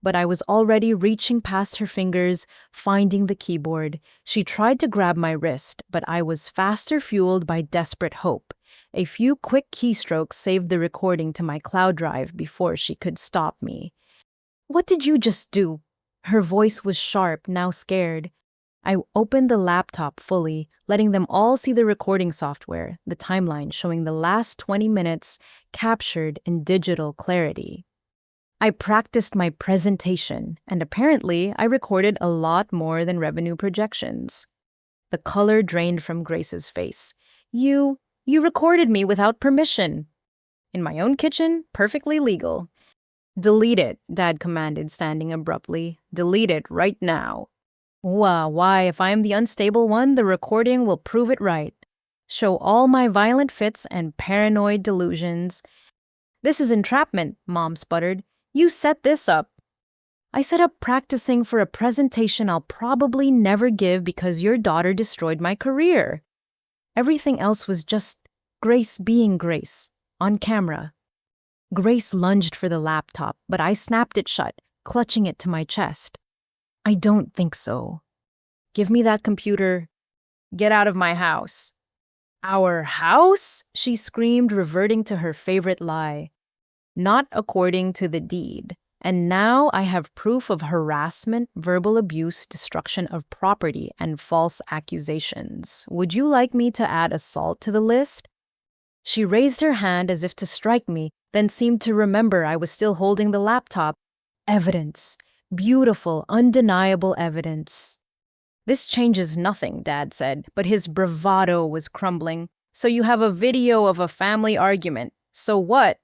But I was already reaching past her fingers, finding the keyboard. She tried to grab my wrist, but I was faster, fueled by desperate hope. A few quick keystrokes saved the recording to my cloud drive before she could stop me. What did you just do? Her voice was sharp, now scared. I opened the laptop fully, letting them all see the recording software, the timeline showing the last 20 minutes captured in digital clarity. I practiced my presentation, and apparently I recorded a lot more than revenue projections. The color drained from Grace's face. You recorded me without permission. In my own kitchen, perfectly legal. Delete it, Dad commanded, standing abruptly. Delete it right now. Why, if I am the unstable one, the recording will prove it right. Show all my violent fits and paranoid delusions. This is entrapment, Mom sputtered. You set this up. I set up practicing for a presentation I'll probably never give because your daughter destroyed my career. Everything else was just Grace being Grace, on camera. Grace lunged for the laptop, but I snapped it shut, clutching it to my chest. I don't think so. Give me that computer. Get out of my house. Our house? She screamed, reverting to her favorite lie. Not according to the deed. And now I have proof of harassment, verbal abuse, destruction of property, and false accusations. Would you like me to add assault to the list? She raised her hand as if to strike me, then seemed to remember I was still holding the laptop. Evidence. Beautiful, undeniable evidence. This changes nothing, Dad said, but his bravado was crumbling. So you have a video of a family argument. So what?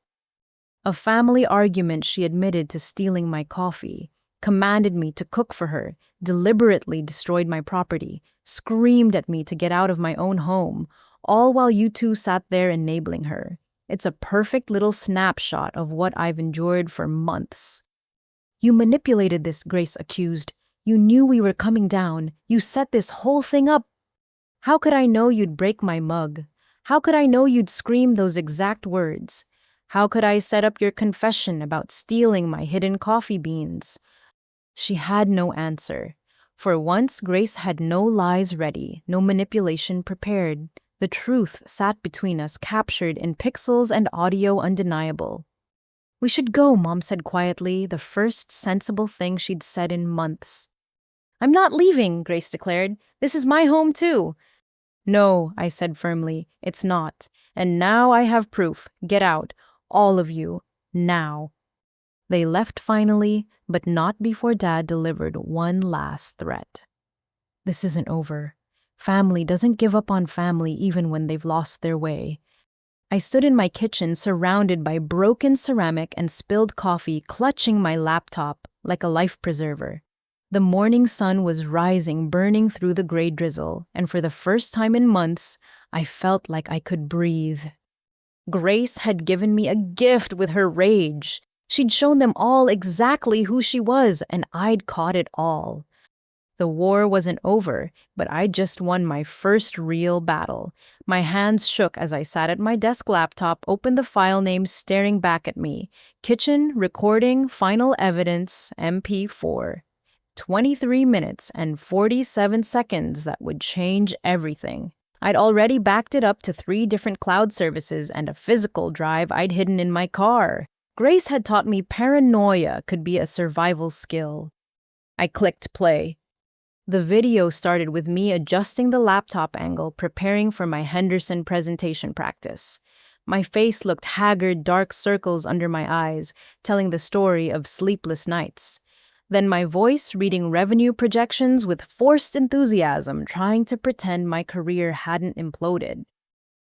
A family argument. She admitted to stealing my coffee, commanded me to cook for her, deliberately destroyed my property, screamed at me to get out of my own home, all while you two sat there enabling her. It's a perfect little snapshot of what I've endured for months. You manipulated this, Grace accused. You knew we were coming down. You set this whole thing up. How could I know you'd break my mug? How could I know you'd scream those exact words? How could I set up your confession about stealing my hidden coffee beans? She had no answer. For once, Grace had no lies ready, no manipulation prepared. The truth sat between us, captured in pixels and audio undeniable. We should go, Mom said quietly, the first sensible thing she'd said in months. I'm not leaving, Grace declared. This is my home too. No, I said firmly, it's not. And now I have proof. Get out. All of you. Now. They left finally, but not before Dad delivered one last threat. This isn't over. Family doesn't give up on family even when they've lost their way. I stood in my kitchen surrounded by broken ceramic and spilled coffee, clutching my laptop like a life preserver. The morning sun was rising, burning through the gray drizzle, and for the first time in months, I felt like I could breathe. Grace had given me a gift with her rage. She'd shown them all exactly who she was, and I'd caught it all. The war wasn't over, but I just won my first real battle. My hands shook as I sat at my desk laptop, opened the file names staring back at me. Kitchen, recording, final evidence, MP4. 23 minutes and 47 seconds that would change everything. I'd already backed it up to 3 different cloud services and a physical drive I'd hidden in my car. Grace had taught me paranoia could be a survival skill. I clicked play. The video started with me adjusting the laptop angle, preparing for my Henderson presentation practice. My face looked haggard, dark circles under my eyes, telling the story of sleepless nights. Then my voice reading revenue projections with forced enthusiasm, trying to pretend my career hadn't imploded.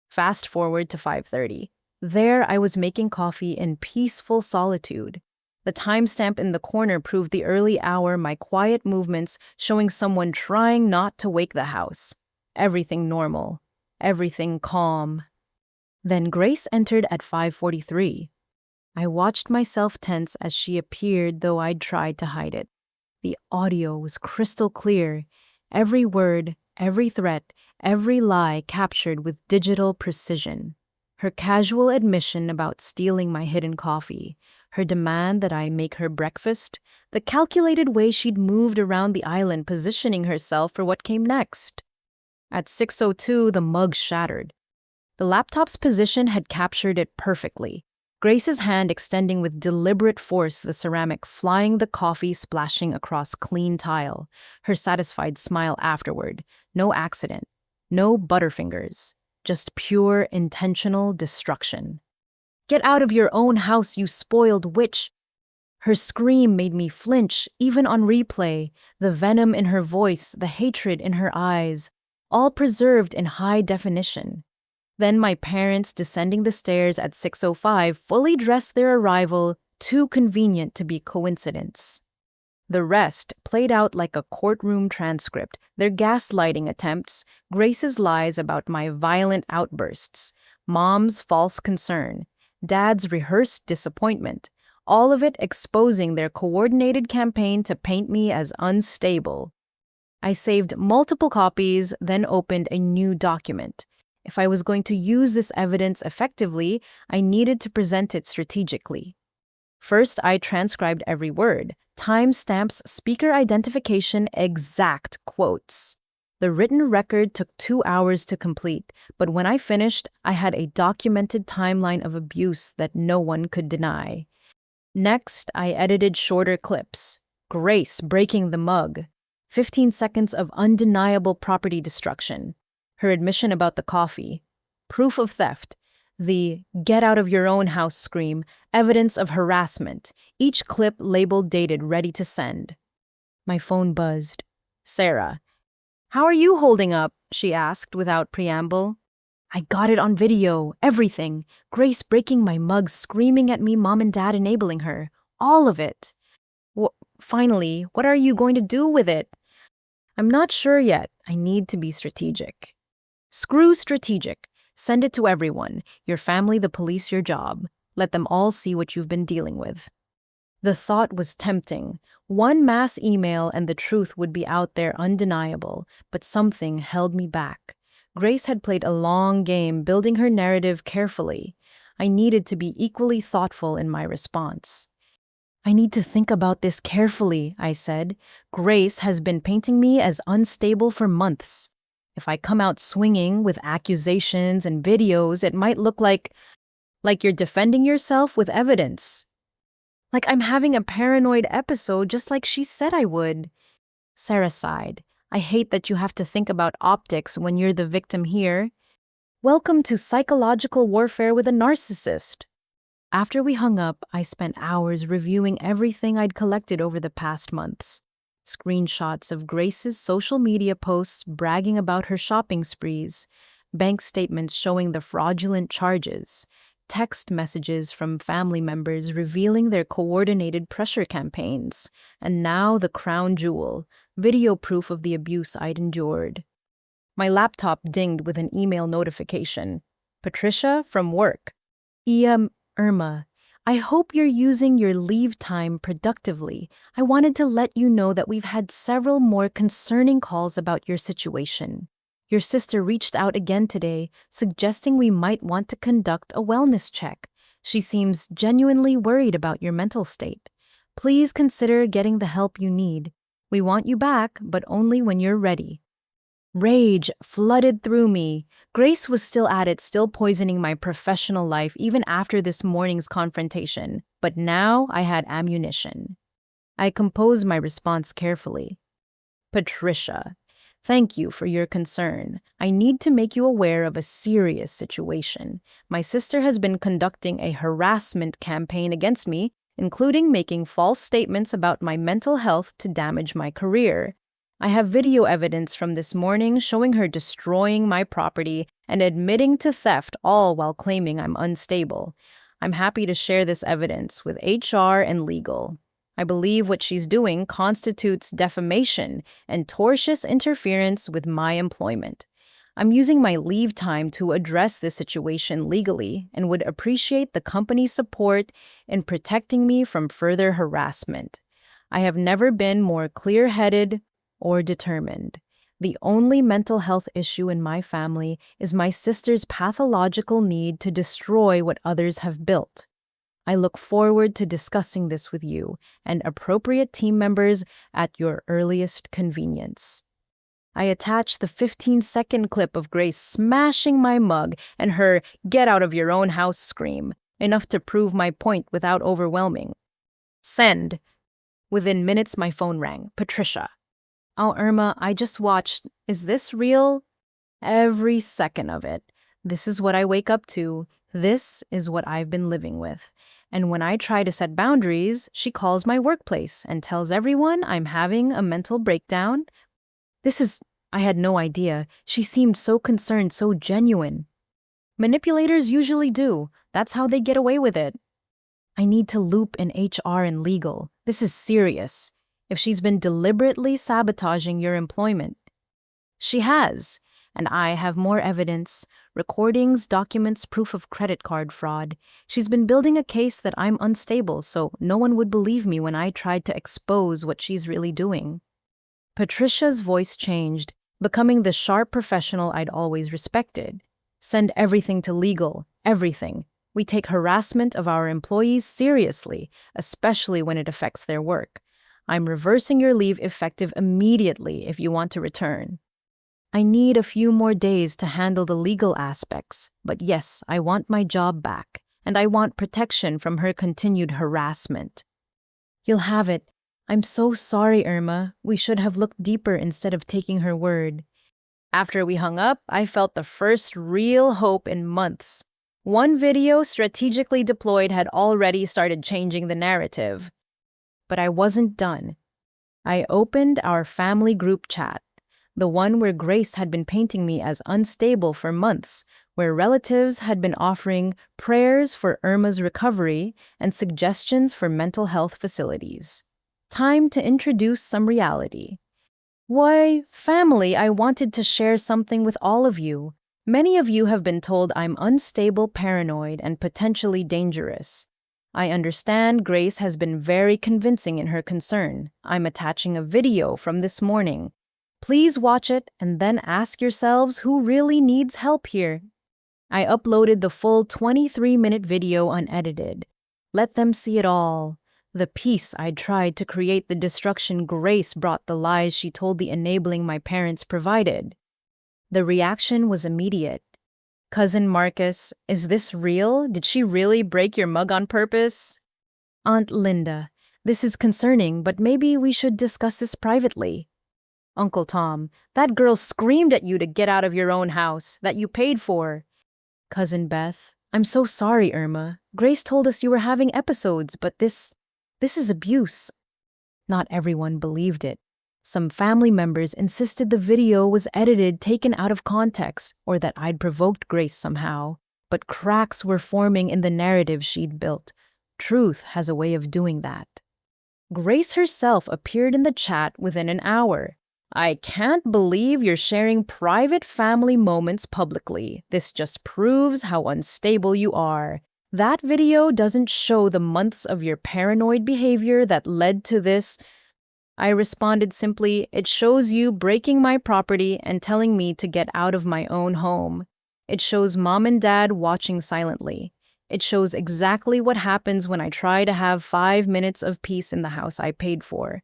Fast forward to 5:30. There I was making coffee in peaceful solitude. The timestamp in the corner proved the early hour, my quiet movements showing someone trying not to wake the house. Everything normal. Everything calm. Then Grace entered at 5:43. I watched myself tense as she appeared, though I'd tried to hide it. The audio was crystal clear. Every word, every threat, every lie captured with digital precision. Her casual admission about stealing my hidden coffee, her demand that I make her breakfast, the calculated way she'd moved around the island positioning herself for what came next. At 6:02, the mug shattered. The laptop's position had captured it perfectly. Grace's hand extending with deliberate force, the ceramic flying, the coffee splashing across clean tile. Her satisfied smile afterward. No accident. No butterfingers. Just pure, intentional destruction. "Get out of your own house, you spoiled witch!" Her scream made me flinch, even on replay. The venom in her voice, the hatred in her eyes, all preserved in high definition. Then my parents descending the stairs at 6:05, fully dressed, their arrival too convenient to be coincidence. The rest played out like a courtroom transcript, their gaslighting attempts, Grace's lies about my violent outbursts, Mom's false concern, Dad's rehearsed disappointment, all of it exposing their coordinated campaign to paint me as unstable. I saved multiple copies, then opened a new document. If I was going to use this evidence effectively, I needed to present it strategically. First, I transcribed every word, timestamps, speaker identification, exact quotes. The written record took 2 hours to complete, but when I finished, I had a documented timeline of abuse that no one could deny. Next, I edited shorter clips. Grace breaking the mug. 15 seconds of undeniable property destruction. Her admission about the coffee. Proof of theft. The "get out of your own house" scream. Evidence of harassment. Each clip labeled, dated, ready to send. My phone buzzed. Sarah. "How are you holding up?" she asked without preamble. "I got it on video. Everything. Grace breaking my mug, screaming at me, Mom and Dad enabling her. All of it." Finally, what are you going to do with it?" "I'm not sure yet. I need to be strategic." "Screw strategic. Send it to everyone. Your family, the police, your job. Let them all see what you've been dealing with." The thought was tempting. One mass email and the truth would be out there, undeniable, but something held me back. Grace had played a long game, building her narrative carefully. I needed to be equally thoughtful in my response. "I need to think about this carefully," I said. "Grace has been painting me as unstable for months. If I come out swinging with accusations and videos, it might look like you're defending yourself with evidence. Like I'm having a paranoid episode just like she said I would." Sarah sighed. "I hate that you have to think about optics when you're the victim here. Welcome to psychological warfare with a narcissist." After we hung up, I spent hours reviewing everything I'd collected over the past months. Screenshots of Grace's social media posts bragging about her shopping sprees, bank statements showing the fraudulent charges, text messages from family members revealing their coordinated pressure campaigns, and now the crown jewel, video proof of the abuse I'd endured. My laptop dinged with an email notification. "Patricia, from work. Irma, I hope you're using your leave time productively. I wanted to let you know that we've had several more concerning calls about your situation. Your sister reached out again today, suggesting we might want to conduct a wellness check. She seems genuinely worried about your mental state. Please consider getting the help you need. We want you back, but only when you're ready. Rage flooded through me. Grace was still at it, still poisoning my professional life even after this morning's confrontation. But now I had ammunition. I composed my response carefully. Patricia, thank you for your concern. I need to make you aware of a serious situation. My sister has been conducting a harassment campaign against me, including making false statements about my mental health to damage my career. I have video evidence from this morning showing her destroying my property and admitting to theft, all while claiming I'm unstable. I'm happy to share this evidence with HR and legal. I believe what she's doing constitutes defamation and tortious interference with my employment. I'm using my leave time to address this situation legally and would appreciate the company's support in protecting me from further harassment. I have never been more clear-headed or determined. The only mental health issue in my family is my sister's pathological need to destroy what others have built. I look forward to discussing this with you and appropriate team members at your earliest convenience. I attached the 15-second clip of Grace smashing my mug and her "get out of your own house" scream, enough to prove my point without overwhelming. Send. Within minutes, my phone rang. Patricia. Oh, Irma, I just watched. Is this real? Every second of it. This is what I wake up to. This is what I've been living with. And when I try to set boundaries, she calls my workplace and tells everyone I'm having a mental breakdown. I had no idea. She seemed so concerned, so genuine. Manipulators usually do. That's how they get away with it. I need to loop in HR and legal. This is serious. If she's been deliberately sabotaging your employment. She has, and I have more evidence, recordings, documents, proof of credit card fraud. She's been building a case that I'm unstable, so no one would believe me when I tried to expose what she's really doing. Patricia's voice changed, becoming the sharp professional I'd always respected. Send everything to legal, everything. We take harassment of our employees seriously, especially when it affects their work. I'm reversing your leave effective immediately if you want to return. I need a few more days to handle the legal aspects, but yes, I want my job back, and I want protection from her continued harassment. You'll have it. I'm so sorry, Irma. We should have looked deeper instead of taking her word. After we hung up, I felt the first real hope in months. One video strategically deployed had already started changing the narrative. But I wasn't done. I opened our family group chat, the one where Grace had been painting me as unstable for months, where relatives had been offering prayers for Irma's recovery and suggestions for mental health facilities. Time to introduce some reality. Why, family, I wanted to share something with all of you. Many of you have been told I'm unstable, paranoid, and potentially dangerous. I understand Grace has been very convincing in her concern. I'm attaching a video from this morning. Please watch it and then ask yourselves who really needs help here. I uploaded the full 23-minute video unedited. Let them see it all. The peace I tried to create, the destruction Grace brought, the lies she told, the enabling my parents provided. The reaction was immediate. Cousin Marcus, is this real? Did she really break your mug on purpose? Aunt Linda, this is concerning, but maybe we should discuss this privately. Uncle Tom, that girl screamed at you to get out of your own house, that you paid for. Cousin Beth, I'm so sorry, Irma. Grace told us you were having episodes, but this is abuse. Not everyone believed it. Some family members insisted the video was edited, taken out of context, or that I'd provoked Grace somehow. But cracks were forming in the narrative she'd built. Truth has a way of doing that. Grace herself appeared in the chat within an hour. I can't believe you're sharing private family moments publicly. This just proves how unstable you are. That video doesn't show the months of your paranoid behavior that led to this. I responded simply, it shows you breaking my property and telling me to get out of my own home. It shows mom and dad watching silently. It shows exactly what happens when I try to have 5 minutes of peace in the house I paid for.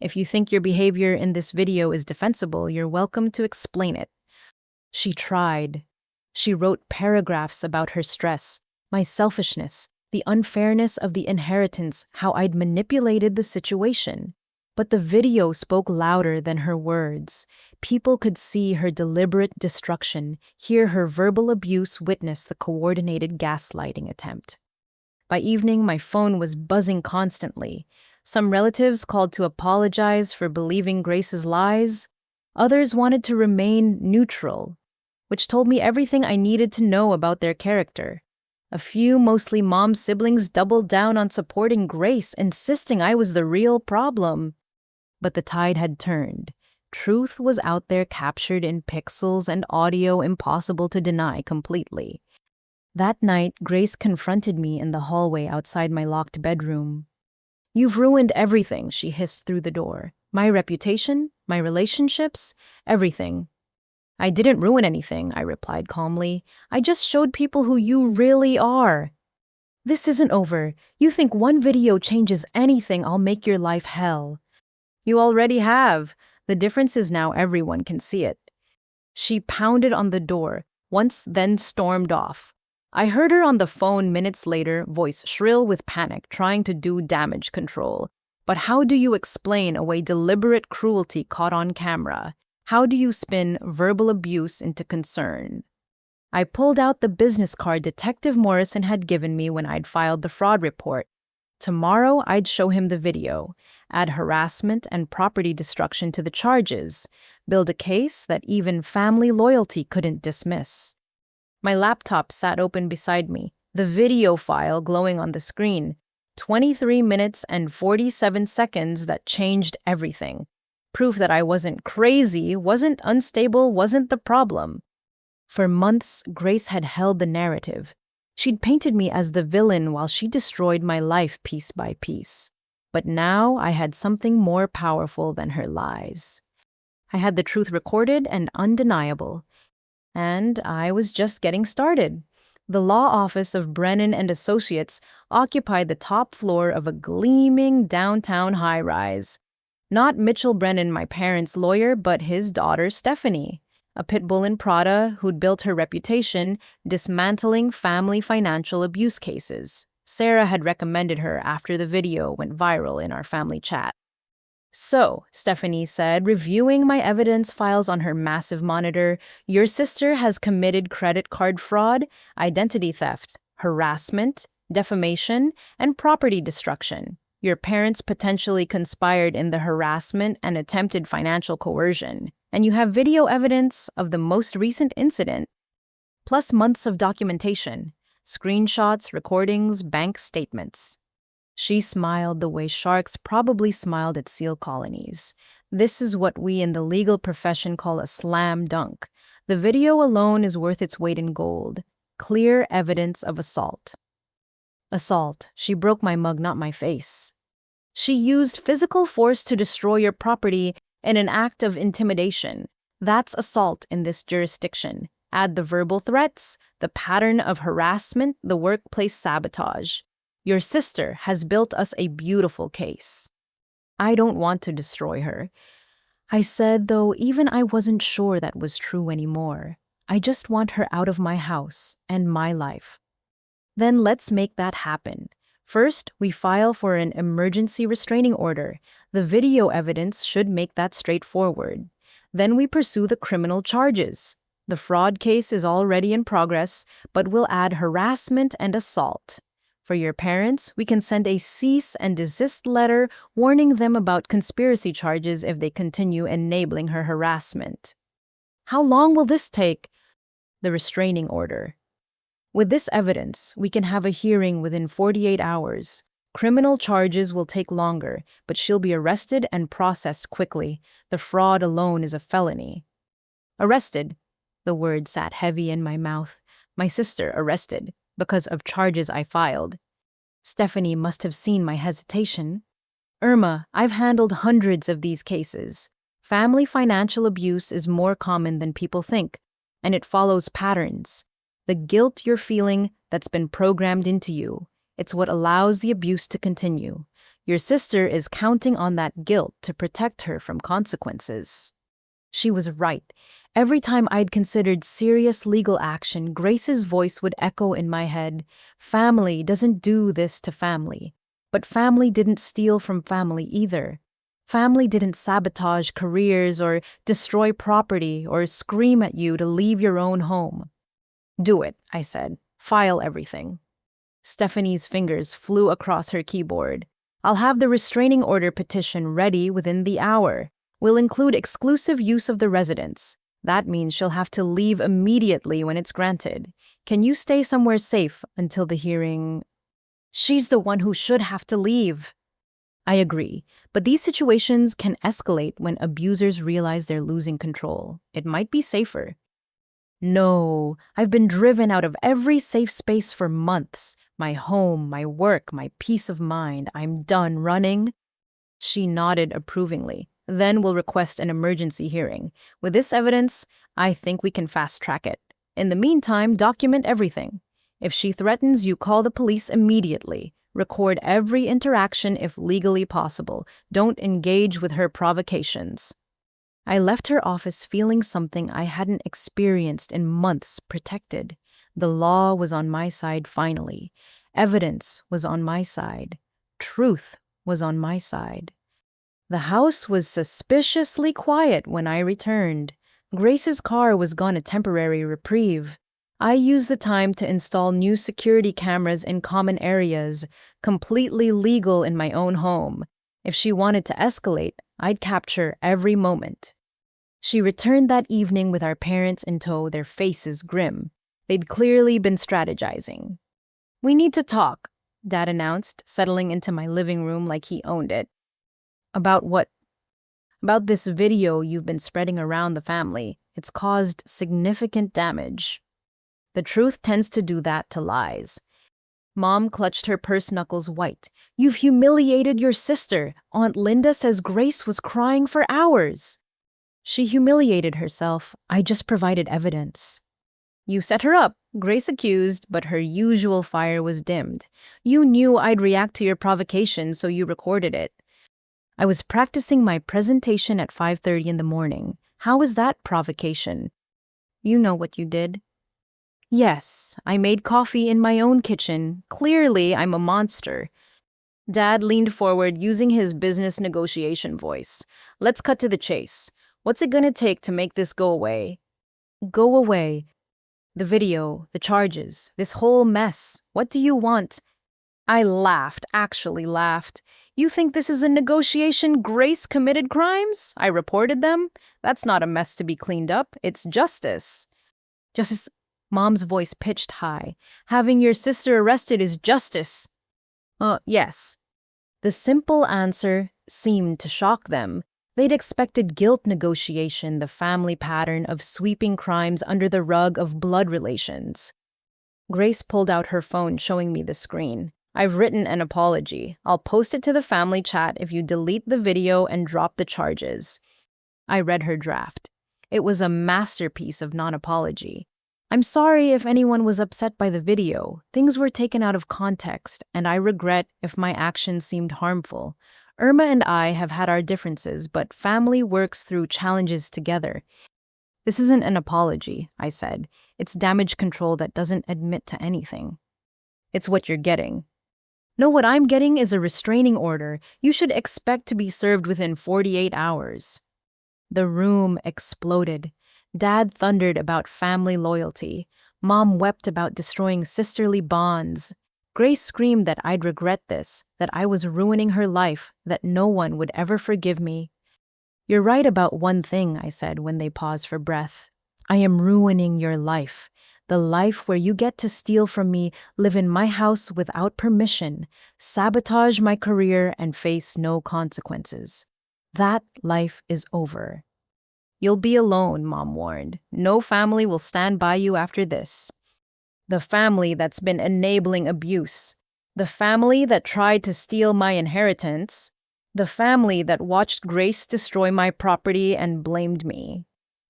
If you think your behavior in this video is defensible, you're welcome to explain it. She tried. She wrote paragraphs about her stress, my selfishness, the unfairness of the inheritance, how I'd manipulated the situation. But the video spoke louder than her words. People could see her deliberate destruction, hear her verbal abuse, witness the coordinated gaslighting attempt. By evening, my phone was buzzing constantly. Some relatives called to apologize for believing Grace's lies. Others wanted to remain neutral, which told me everything I needed to know about their character. A few, mostly mom siblings, doubled down on supporting Grace, insisting I was the real problem. But the tide had turned. Truth was out there, captured in pixels and audio impossible to deny completely. That night, Grace confronted me in the hallway outside my locked bedroom. "You've ruined everything," she hissed through the door. "My reputation, my relationships, everything." "I didn't ruin anything," I replied calmly. "I just showed people who you really are." "This isn't over. You think one video changes anything? I'll make your life hell." "You already have. The difference is now everyone can see it." She pounded on the door, once then stormed off. I heard her on the phone minutes later, voice shrill with panic, trying to do damage control. But how do you explain away deliberate cruelty caught on camera? How do you spin verbal abuse into concern? I pulled out the business card Detective Morrison had given me when I'd filed the fraud report. Tomorrow, I'd show him the video, add harassment and property destruction to the charges, build a case that even family loyalty couldn't dismiss. My laptop sat open beside me, the video file glowing on the screen. 23 minutes and 47 seconds that changed everything. Proof that I wasn't crazy, wasn't unstable, wasn't the problem. For months, Grace had held the narrative. She'd painted me as the villain while she destroyed my life piece by piece. But now I had something more powerful than her lies. I had the truth recorded and undeniable. And I was just getting started. The law office of Brennan and Associates occupied the top floor of a gleaming downtown high-rise. Not Mitchell Brennan, my parents' lawyer, but his daughter Stephanie, a pit bull in Prada who'd built her reputation dismantling family financial abuse cases. Sarah had recommended her after the video went viral in our family chat. "So," Stephanie said, reviewing my evidence files on her massive monitor, "your sister has committed credit card fraud, identity theft, harassment, defamation, and property destruction. Your parents potentially conspired in the harassment and attempted financial coercion, and you have video evidence of the most recent incident, plus months of documentation, screenshots, recordings, bank statements." She smiled the way sharks probably smiled at seal colonies. "This is what we in the legal profession call a slam dunk. The video alone is worth its weight in gold. Clear evidence of assault." Assault. She broke my mug, not my face. "She used physical force to destroy your property in an act of intimidation. That's assault in this jurisdiction. Add the verbal threats, the pattern of harassment, the workplace sabotage. Your sister has built us a beautiful case." "I don't want to destroy her," I said, though even I wasn't sure that was true anymore. "I just want her out of my house and my life." "Then let's make that happen. First, we file for an emergency restraining order. The video evidence should make that straightforward. Then we pursue the criminal charges. The fraud case is already in progress, but we'll add harassment and assault. For your parents, we can send a cease and desist letter warning them about conspiracy charges if they continue enabling her harassment." "How long will this take?" "The restraining order. With this evidence, we can have a hearing within 48 hours. Criminal charges will take longer, but she'll be arrested and processed quickly. The fraud alone is a felony." "Arrested?" The word sat heavy in my mouth. My sister arrested. because of charges I filed. Stephanie must have seen my hesitation. Irma, I've handled hundreds of these cases. Family financial abuse is more common than people think, and it follows patterns. The guilt you're feeling that's been programmed into you, it's what allows the abuse to continue. Your sister is counting on that guilt to protect her from consequences. She was right. Every time I'd considered serious legal action, Grace's voice would echo in my head. Family doesn't do this to family. But family didn't steal from family either. Family didn't sabotage careers or destroy property or scream at you to leave your own home. Do it, I said. File everything. Stephanie's fingers flew across her keyboard. I'll have the restraining order petition ready within the hour. We'll include exclusive use of the residence. That means she'll have to leave immediately when it's granted. Can you stay somewhere safe until the hearing? She's the one who should have to leave. I agree, but these situations can escalate when abusers realize they're losing control. It might be safer. No, I've been driven out of every safe space for months. My home, my work, my peace of mind. I'm done running. She nodded approvingly. Then we'll request an emergency hearing. With this evidence, I think we can fast-track it. In the meantime, document everything. If she threatens, you call the police immediately. Record every interaction if legally possible. Don't engage with her provocations. I left her office feeling something I hadn't experienced in months, protected. The law was on my side finally. Evidence was on my side. Truth was on my side. The house was suspiciously quiet when I returned. Grace's car was gone a temporary reprieve. I used the time to install new security cameras in common areas, completely legal in my own home. If she wanted to escalate, I'd capture every moment. She returned that evening with our parents in tow, their faces grim. They'd clearly been strategizing. We need to talk, Dad announced, settling into my living room like he owned it. About what? About this video you've been spreading around the family. It's caused significant damage. The truth tends to do that to lies. Mom clutched her purse knuckles white. You've humiliated your sister. Aunt Linda says Grace was crying for hours. She humiliated herself. I just provided evidence. You set her up, Grace accused, but her usual fire was dimmed. You knew I'd react to your provocation, so you recorded it. I was practicing my presentation at 5:30 in the morning. How is that provocation? You know what you did. Yes, I made coffee in my own kitchen. Clearly, I'm a monster. Dad leaned forward using his business negotiation voice. Let's cut to the chase. What's it gonna take to make this go away? Go away. The video, the charges, this whole mess. What do you want? I laughed, actually laughed. You think this is a negotiation? Grace committed crimes? I reported them? That's not a mess to be cleaned up. It's justice. Justice. Mom's voice pitched high. Having your sister arrested is justice. Yes. The simple answer seemed to shock them. They'd expected guilt negotiation, the family pattern of sweeping crimes under the rug of blood relations. Grace pulled out her phone, showing me the screen. I've written an apology. I'll post it to the family chat if you delete the video and drop the charges. I read her draft. It was a masterpiece of non-apology. I'm sorry if anyone was upset by the video. Things were taken out of context, and I regret if my actions seemed harmful. Irma and I have had our differences, but family works through challenges together. This isn't an apology, I said. It's damage control that doesn't admit to anything. It's what you're getting. No, what I'm getting is a restraining order. You should expect to be served within 48 hours. The room exploded. Dad thundered about family loyalty. Mom wept about destroying sisterly bonds. Grace screamed that I'd regret this, that I was ruining her life, that no one would ever forgive me. You're right about one thing, I said when they paused for breath. I am ruining your life. The life where you get to steal from me, live in my house without permission, sabotage my career, and face no consequences. That life is over. You'll be alone, Mom warned. No family will stand by you after this. The family that's been enabling abuse. The family that tried to steal my inheritance. The family that watched Grace destroy my property and blamed me.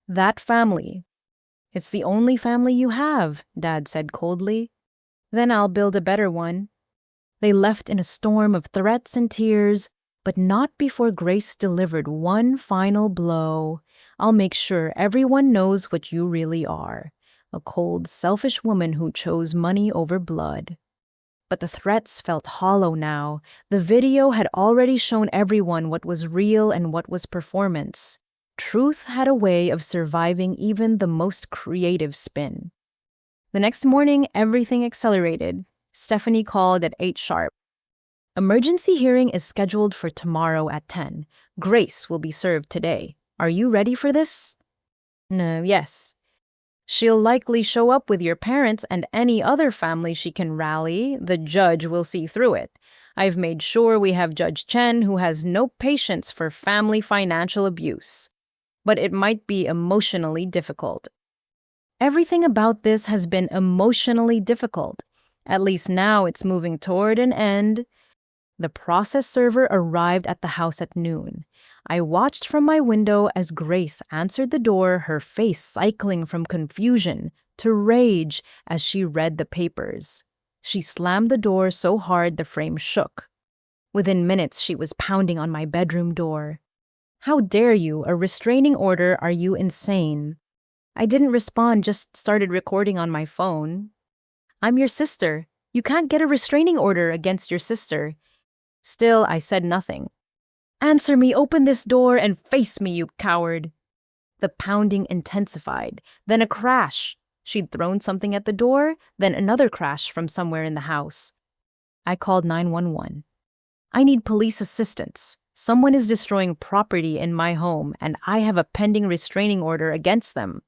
That family. It's the only family you have, Dad said coldly. Then I'll build a better one. They left in a storm of threats and tears, but not before Grace delivered one final blow. I'll make sure everyone knows what you really are. A cold, selfish woman who chose money over blood. But the threats felt hollow now. The video had already shown everyone what was real and what was performance. Truth had a way of surviving even the most creative spin. The next morning, everything accelerated. Stephanie called at 8 sharp. Emergency hearing is scheduled for tomorrow at 10. Grace will be served today. Are you ready for this? No, yes. She'll likely show up with your parents and any other family she can rally. The judge will see through it. I've made sure we have Judge Chen, who has no patience for family financial abuse. But it might be emotionally difficult. Everything about this has been emotionally difficult. At least now it's moving toward an end. The process server arrived at the house at noon. I watched from my window as Grace answered the door, her face cycling from confusion to rage as she read the papers. She slammed the door so hard the frame shook. Within minutes, she was pounding on my bedroom door. How dare you? A restraining order? Are you insane? I didn't respond, just started recording on my phone. I'm your sister. You can't get a restraining order against your sister. Still, I said nothing. Answer me, open this door, and face me, you coward. The pounding intensified, then a crash. She'd thrown something at the door, then another crash from somewhere in the house. I called 911. I need police assistance. Someone is destroying property in my home, and I have a pending restraining order against them.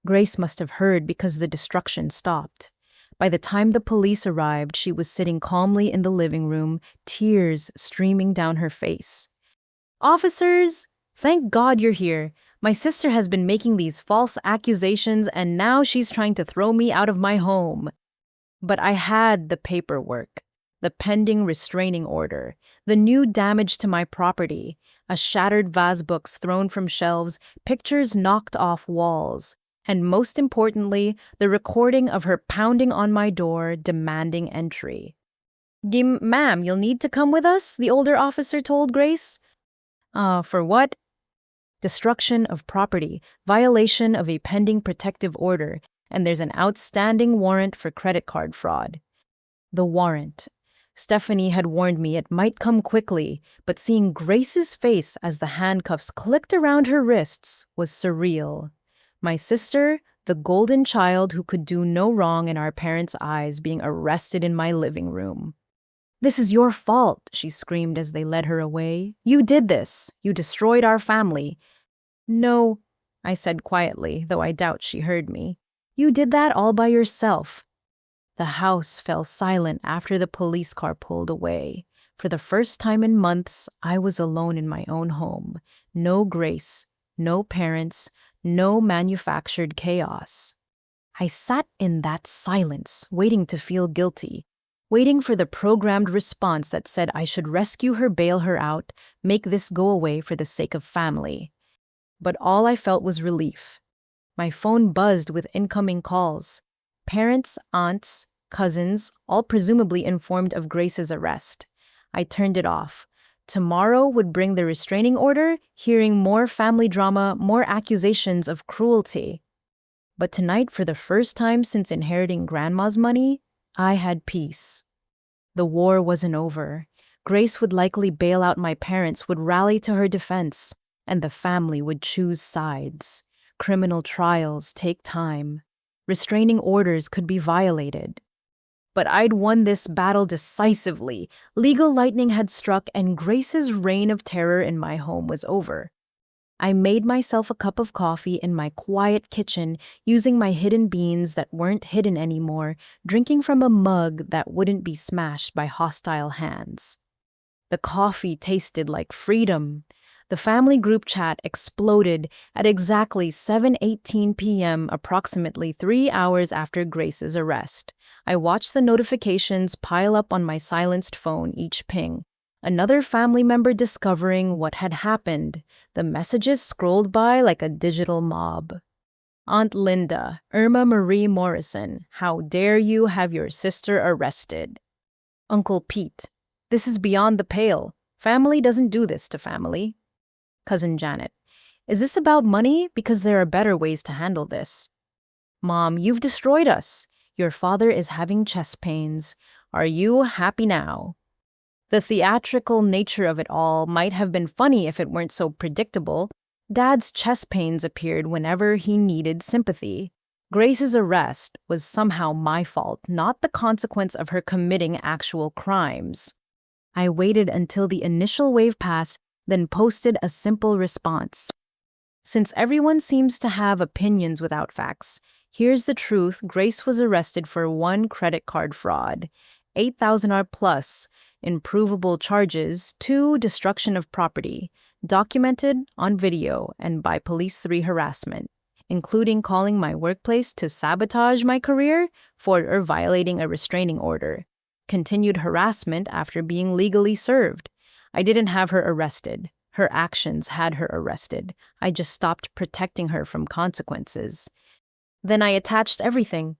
Grace must have heard because the destruction stopped. By the time the police arrived, she was sitting calmly in the living room, tears streaming down her face. Officers, thank God you're here. My sister has been making these false accusations, and now she's trying to throw me out of my home. But I had the paperwork, the pending restraining order, the new damage to my property, a shattered vase books thrown from shelves, pictures knocked off walls, and most importantly, the recording of her pounding on my door, demanding entry. Ma'am, you'll need to come with us, the older officer told Grace. For what? Destruction of property, violation of a pending protective order, and there's an outstanding warrant for credit card fraud. The warrant. Stephanie had warned me it might come quickly, but seeing Grace's face as the handcuffs clicked around her wrists was surreal. My sister, the golden child who could do no wrong in our parents' eyes, being arrested in my living room. This is your fault, she screamed as they led her away. You did this. You destroyed our family. No, I said quietly, though I doubt she heard me. You did that all by yourself. The house fell silent after the police car pulled away. For the first time in months, I was alone in my own home. No Grace, no parents, no manufactured chaos. I sat in that silence, waiting to feel guilty, waiting for the programmed response that said I should rescue her, bail her out, make this go away for the sake of family. But all I felt was relief. My phone buzzed with incoming calls. Parents, aunts, cousins, all presumably informed of Grace's arrest. I turned it off. Tomorrow would bring the restraining order, hearing more family drama, more accusations of cruelty. But tonight, for the first time since inheriting Grandma's money, I had peace. The war wasn't over. Grace would likely bail out my parents, would rally to her defense, and the family would choose sides. Criminal trials take time. Restraining orders could be violated. But I'd won this battle decisively. Legal lightning had struck, and Grace's reign of terror in my home was over. I made myself a cup of coffee in my quiet kitchen, using my hidden beans that weren't hidden anymore, drinking from a mug that wouldn't be smashed by hostile hands. The coffee tasted like freedom. The family group chat exploded at exactly 7:18 p.m., approximately 3 hours after Grace's arrest. I watched the notifications pile up on my silenced phone, each ping. Another family member discovering what had happened. The messages scrolled by like a digital mob. Aunt Linda, Irma Marie Morrison, how dare you have your sister arrested? Uncle Pete, this is beyond the pale. Family doesn't do this to family. Cousin Janet, is this about money? Because there are better ways to handle this. Mom, you've destroyed us. Your father is having chest pains. Are you happy now? The theatrical nature of it all might have been funny if it weren't so predictable. Dad's chest pains appeared whenever he needed sympathy. Grace's arrest was somehow my fault, not the consequence of her committing actual crimes. I waited until the initial wave passed, then posted a simple response. Since everyone seems to have opinions without facts, here's the truth. Grace was arrested for 1 credit card fraud, $8,000 plus in provable charges, 2 destruction of property, documented on video, and by police 3 harassment, including calling my workplace to sabotage my career for violating a restraining order, continued harassment after being legally served. I didn't have her arrested. Her actions had her arrested. I just stopped protecting her from consequences. Then I attached everything.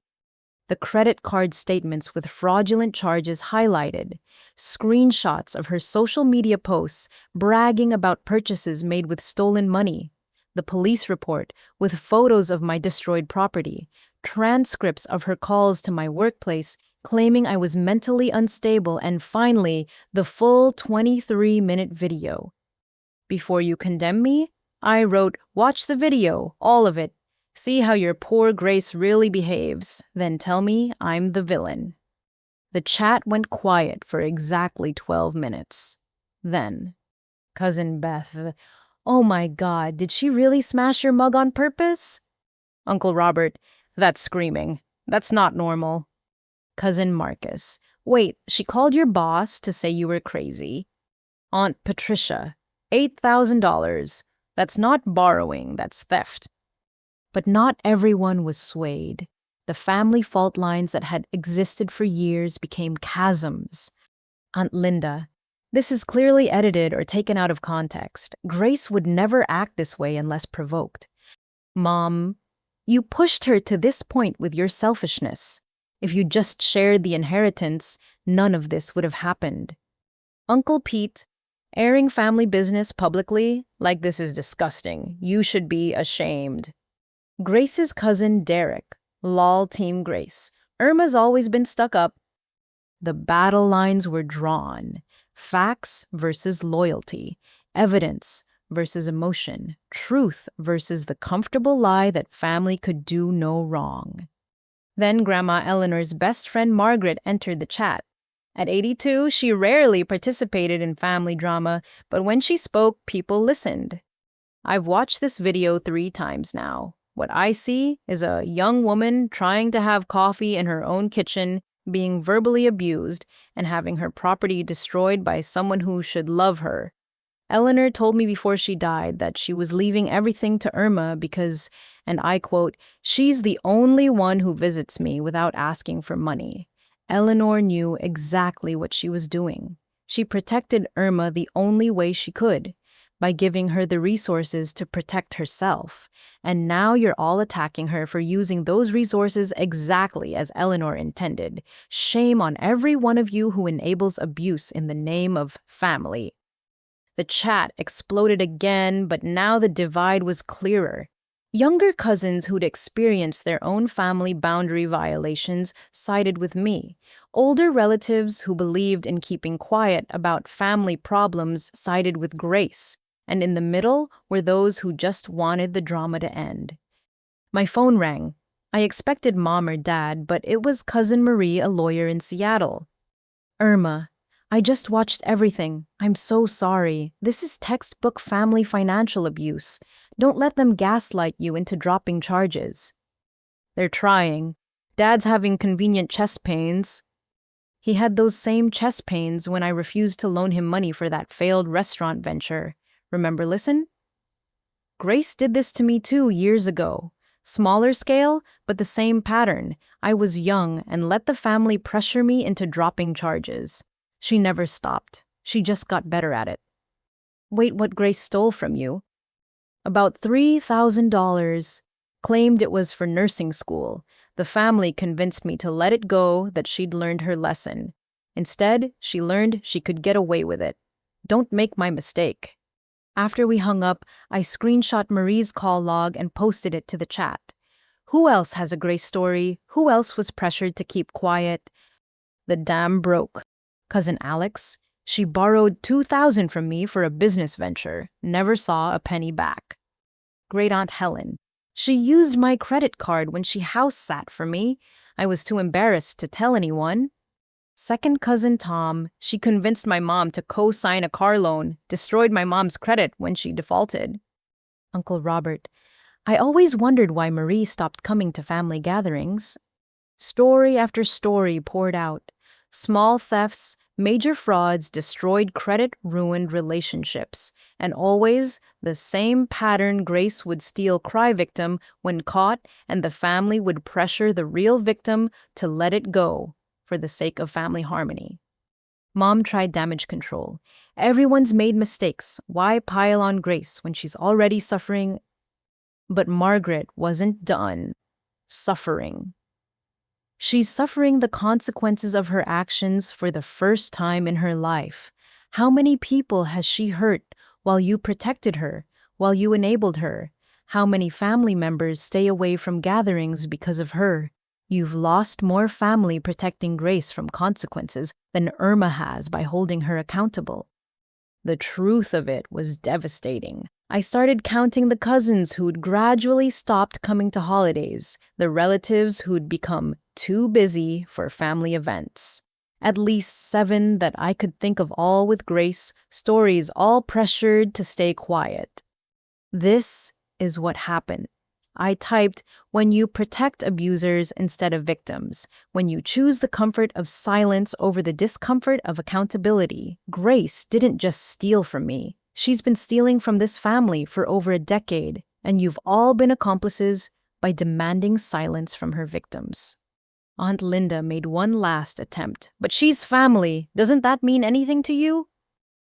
The credit card statements with fraudulent charges highlighted, screenshots of her social media posts bragging about purchases made with stolen money, the police report with photos of my destroyed property, transcripts of her calls to my workplace claiming I was mentally unstable, and finally, the full 23-minute video. Before you condemn me, I wrote, watch the video, all of it. See how your poor Grace really behaves, then tell me I'm the villain. The chat went quiet for exactly 12 minutes. Then, Cousin Beth, oh my God, did she really smash your mug on purpose? Uncle Robert, that's screaming. That's not normal. Cousin Marcus, wait, she called your boss to say you were crazy. Aunt Patricia, $8,000. That's not borrowing, that's theft. But not everyone was swayed. The family fault lines that had existed for years became chasms. Aunt Linda, this is clearly edited or taken out of context. Grace would never act this way unless provoked. Mom, you pushed her to this point with your selfishness. If you just shared the inheritance, none of this would have happened. Uncle Pete, airing family business publicly, like this is disgusting. You should be ashamed. Grace's cousin Derek, lol Team Grace. Irma's always been stuck up. The battle lines were drawn. Facts versus loyalty. Evidence versus emotion. Truth versus the comfortable lie that family could do no wrong. Then Grandma Eleanor's best friend Margaret entered the chat. At 82, she rarely participated in family drama, but when she spoke, people listened. I've watched this video 3 times now. What I see is a young woman trying to have coffee in her own kitchen, being verbally abused, and having her property destroyed by someone who should love her. Eleanor told me before she died that she was leaving everything to Irma because, and I quote, she's the only one who visits me without asking for money. Eleanor knew exactly what she was doing. She protected Irma the only way she could, by giving her the resources to protect herself. And now you're all attacking her for using those resources exactly as Eleanor intended. Shame on every one of you who enables abuse in the name of family. The chat exploded again, but now the divide was clearer. Younger cousins who'd experienced their own family boundary violations sided with me. Older relatives who believed in keeping quiet about family problems sided with Grace. And in the middle were those who just wanted the drama to end. My phone rang. I expected Mom or Dad, but it was Cousin Marie, a lawyer in Seattle. Irma, I just watched everything. I'm so sorry. This is textbook family financial abuse. Don't let them gaslight you into dropping charges. They're trying. Dad's having convenient chest pains. He had those same chest pains when I refused to loan him money for that failed restaurant venture. Remember, listen? Grace did this to me too years ago. Smaller scale, but the same pattern. I was young and let the family pressure me into dropping charges. She never stopped. She just got better at it. Wait, what Grace stole from you? About $3,000. Claimed it was for nursing school. The family convinced me to let it go, that she'd learned her lesson. Instead, she learned she could get away with it. Don't make my mistake. After we hung up, I screenshot Marie's call log and posted it to the chat. Who else has a Grace story? Who else was pressured to keep quiet? The dam broke. Cousin Alex, she borrowed $2,000 from me for a business venture, never saw a penny back. Great Aunt Helen, she used my credit card when she house sat for me. I was too embarrassed to tell anyone. Second cousin Tom, she convinced my mom to co-sign a car loan, destroyed my mom's credit when she defaulted. Uncle Robert, I always wondered why Marie stopped coming to family gatherings. Story after story poured out. Small thefts, major frauds, destroyed credit, ruined relationships. And always the same pattern. Grace would steal cry victim when caught, and the family would pressure the real victim to let it go for the sake of family harmony. Mom tried damage control. Everyone's made mistakes. Why pile on Grace when she's already suffering? But Margaret wasn't done suffering. She's suffering the consequences of her actions for the first time in her life. How many people has she hurt while you protected her, while you enabled her? How many family members stay away from gatherings because of her? You've lost more family protecting Grace from consequences than Irma has by holding her accountable. The truth of it was devastating. I started counting the cousins who'd gradually stopped coming to holidays, the relatives who'd become too busy for family events. At least 7 that I could think of, all with Grace, stories all pressured to stay quiet. This is what happened. I typed, when you protect abusers instead of victims, when you choose the comfort of silence over the discomfort of accountability. Grace didn't just steal from me. She's been stealing from this family for over a decade, and you've all been accomplices by demanding silence from her victims. Aunt Linda made one last attempt. But she's family. Doesn't that mean anything to you?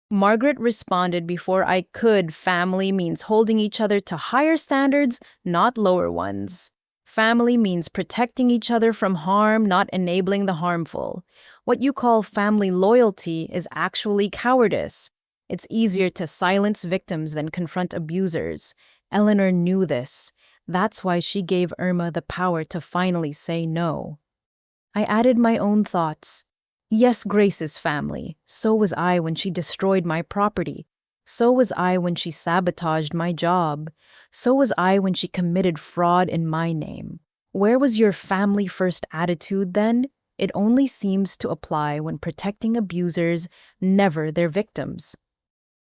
Margaret responded before I could. Family means holding each other to higher standards, not lower ones. Family means protecting each other from harm, not enabling the harmful. What you call family loyalty is actually cowardice. It's easier to silence victims than confront abusers. Eleanor knew this. That's why she gave Irma the power to finally say no. I added my own thoughts. Yes, Grace is family. So was I when she destroyed my property. So was I when she sabotaged my job. So was I when she committed fraud in my name. Where was your family-first attitude then? It only seems to apply when protecting abusers, never their victims.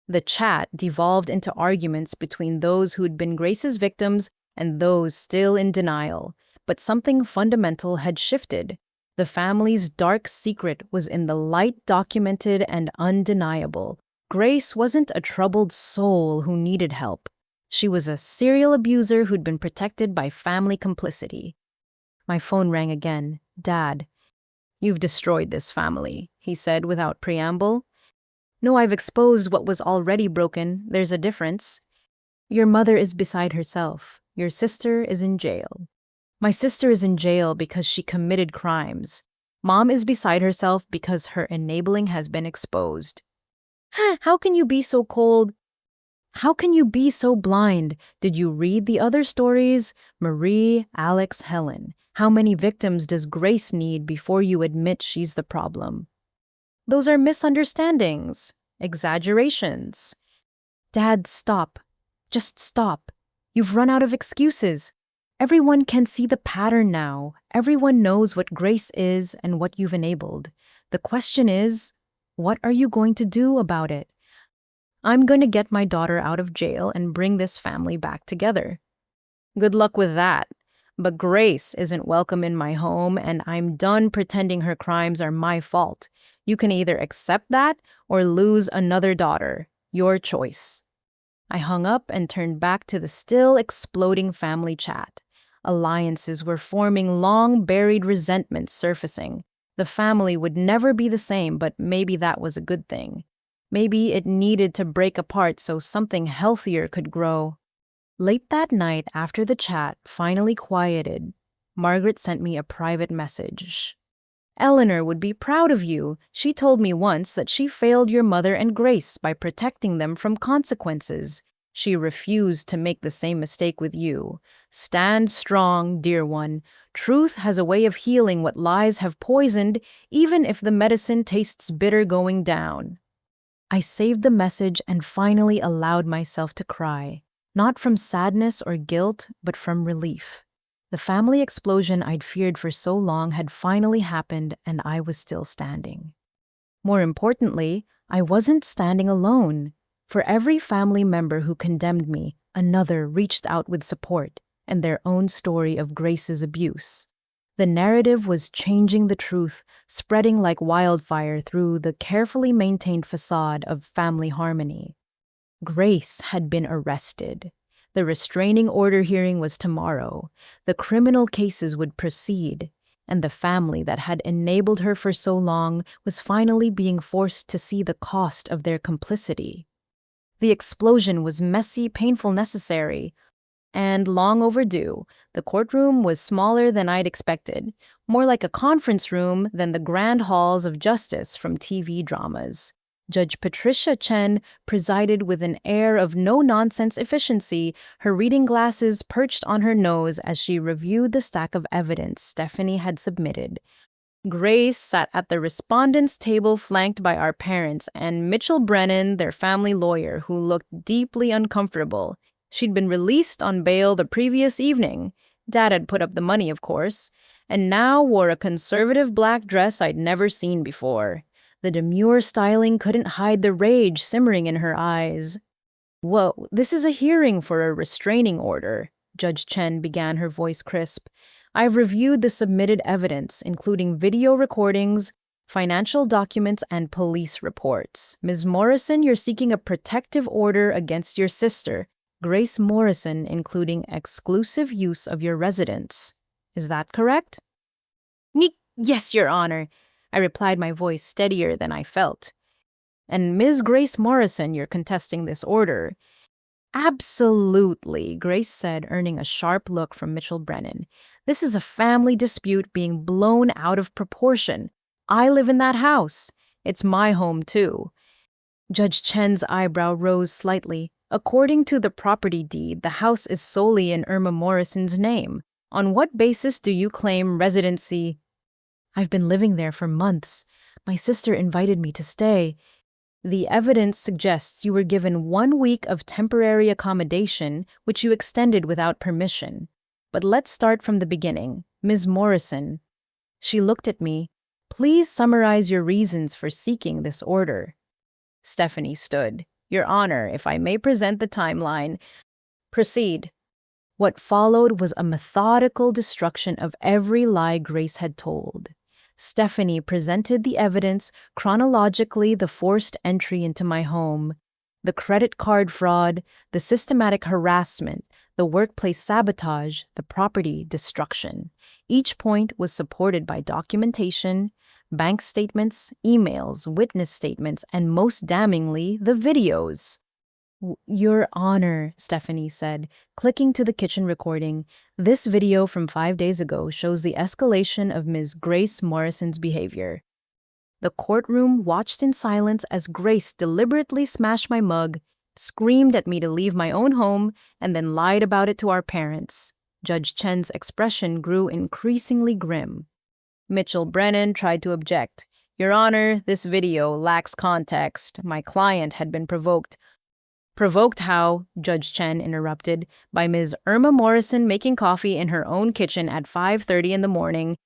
The chat devolved into arguments between those who'd been Grace's victims and those still in denial. But something fundamental had shifted. The family's dark secret was in the light, documented and undeniable. Grace wasn't a troubled soul who needed help. She was a serial abuser who'd been protected by family complicity. My phone rang again. Dad, you've destroyed this family, he said without preamble. No, I've exposed what was already broken. There's a difference. Your mother is beside herself. Your sister is in jail. My sister is in jail because she committed crimes. Mom is beside herself because her enabling has been exposed. How can you be so cold? How can you be so blind? Did you read the other stories? Marie, Alex, Helen. How many victims does Grace need before you admit she's the problem? Those are misunderstandings, exaggerations. Dad, stop. Just stop. You've run out of excuses. Everyone can see the pattern now. Everyone knows what Grace is and what you've enabled. The question is, what are you going to do about it? I'm going to get my daughter out of jail and bring this family back together. Good luck with that. But Grace isn't welcome in my home, and I'm done pretending her crimes are my fault. You can either accept that or lose another daughter. Your choice. I hung up and turned back to the still exploding family chat. Alliances were forming, long buried resentments surfacing. The family would never be the same, but maybe that was a good thing. Maybe it needed to break apart so something healthier could grow. Late that night, after the chat finally quieted, Margaret sent me a private message. Eleanor would be proud of you. She told me once that she failed your mother and Grace by protecting them from consequences. She refused to make the same mistake with you. Stand strong, dear one. Truth has a way of healing what lies have poisoned, even if the medicine tastes bitter going down. I saved the message and finally allowed myself to cry, not from sadness or guilt, but from relief. The family explosion I'd feared for so long had finally happened, and I was still standing. More importantly, I wasn't standing alone. For every family member who condemned me, another reached out with support and their own story of Grace's abuse. The narrative was changing the truth, spreading like wildfire through the carefully maintained facade of family harmony. Grace had been arrested. The restraining order hearing was tomorrow. The criminal cases would proceed, and the family that had enabled her for so long was finally being forced to see the cost of their complicity. The explosion was messy, painful, necessary, and long overdue. The courtroom was smaller than I'd expected, more like a conference room than the grand halls of justice from TV dramas. Judge Patricia Chen presided with an air of no-nonsense efficiency, her reading glasses perched on her nose as she reviewed the stack of evidence Stephanie had submitted. Grace sat at the respondents' table flanked by our parents and Mitchell Brennan, their family lawyer, who looked deeply uncomfortable. She'd been released on bail the previous evening. Dad had put up the money, of course, and now wore a conservative black dress I'd never seen before. The demure styling couldn't hide the rage simmering in her eyes. "Whoa, this is a hearing for a restraining order," Judge Chen began, her voice crisp. "I've reviewed the submitted evidence, including video recordings, financial documents, and police reports. Ms. Morrison, you're seeking a protective order against your sister, Grace Morrison, including exclusive use of your residence. Is that correct?" "Yes, Your Honor," I replied, my voice steadier than I felt. "And Ms. Grace Morrison, you're contesting this order." "Absolutely," Grace said, earning a sharp look from Mitchell Brennan. "This is a family dispute being blown out of proportion. I live in that house. It's my home, too." Judge Chen's eyebrow rose slightly. "According to the property deed, the house is solely in Irma Morrison's name. On what basis do you claim residency?" "I've been living there for months. My sister invited me to stay." "The evidence suggests you were given 1 week of temporary accommodation, which you extended without permission. But let's start from the beginning. Ms. Morrison." She looked at me. "Please summarize your reasons for seeking this order." Stephanie stood. "Your Honor, if I may present the timeline." "Proceed." What followed was a methodical destruction of every lie Grace had told. Stephanie presented the evidence chronologically: the forced entry into my home, the credit card fraud, the systematic harassment, the workplace sabotage, the property destruction. Each point was supported by documentation, bank statements, emails, witness statements, and most damningly, the videos. "Your Honor," Stephanie said, clicking to the kitchen recording, "this video from 5 days ago shows the escalation of Ms. Grace Morrison's behavior." The courtroom watched in silence as Grace deliberately smashed my mug, screamed at me to leave my own home, and then lied about it to our parents. Judge Chen's expression grew increasingly grim. Mitchell Brennan tried to object. "Your Honor, this video lacks context. My client had been provoked." "Provoked how?" Judge Chen interrupted. "By Ms. Irma Morrison making coffee in her own kitchen at 5:30 in the morning."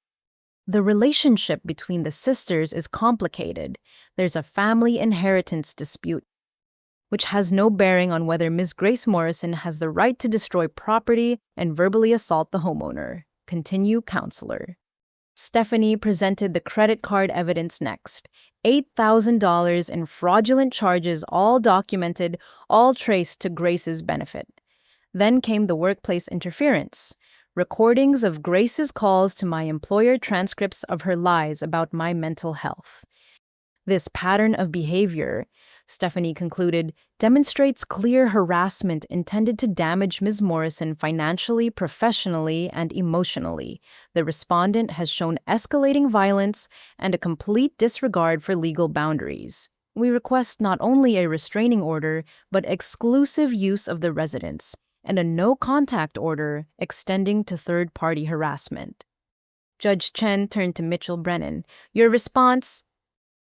The relationship between the sisters is complicated. There's a family inheritance dispute, which has no bearing on whether Ms. Grace Morrison has the right to destroy property and verbally assault the homeowner. Continue, counselor. Stephanie presented the credit card evidence next. $8,000 in fraudulent charges, all documented, all traced to Grace's benefit. Then came the workplace interference. Recordings of Grace's calls to my employer, transcripts of her lies about my mental health. This pattern of behavior, Stephanie concluded, demonstrates clear harassment intended to damage Ms. Morrison financially, professionally, and emotionally. The respondent has shown escalating violence and a complete disregard for legal boundaries. We request not only a restraining order, but exclusive use of the residence, and a no-contact order extending to third-party harassment. Judge Chen turned to Mitchell Brennan. Your response?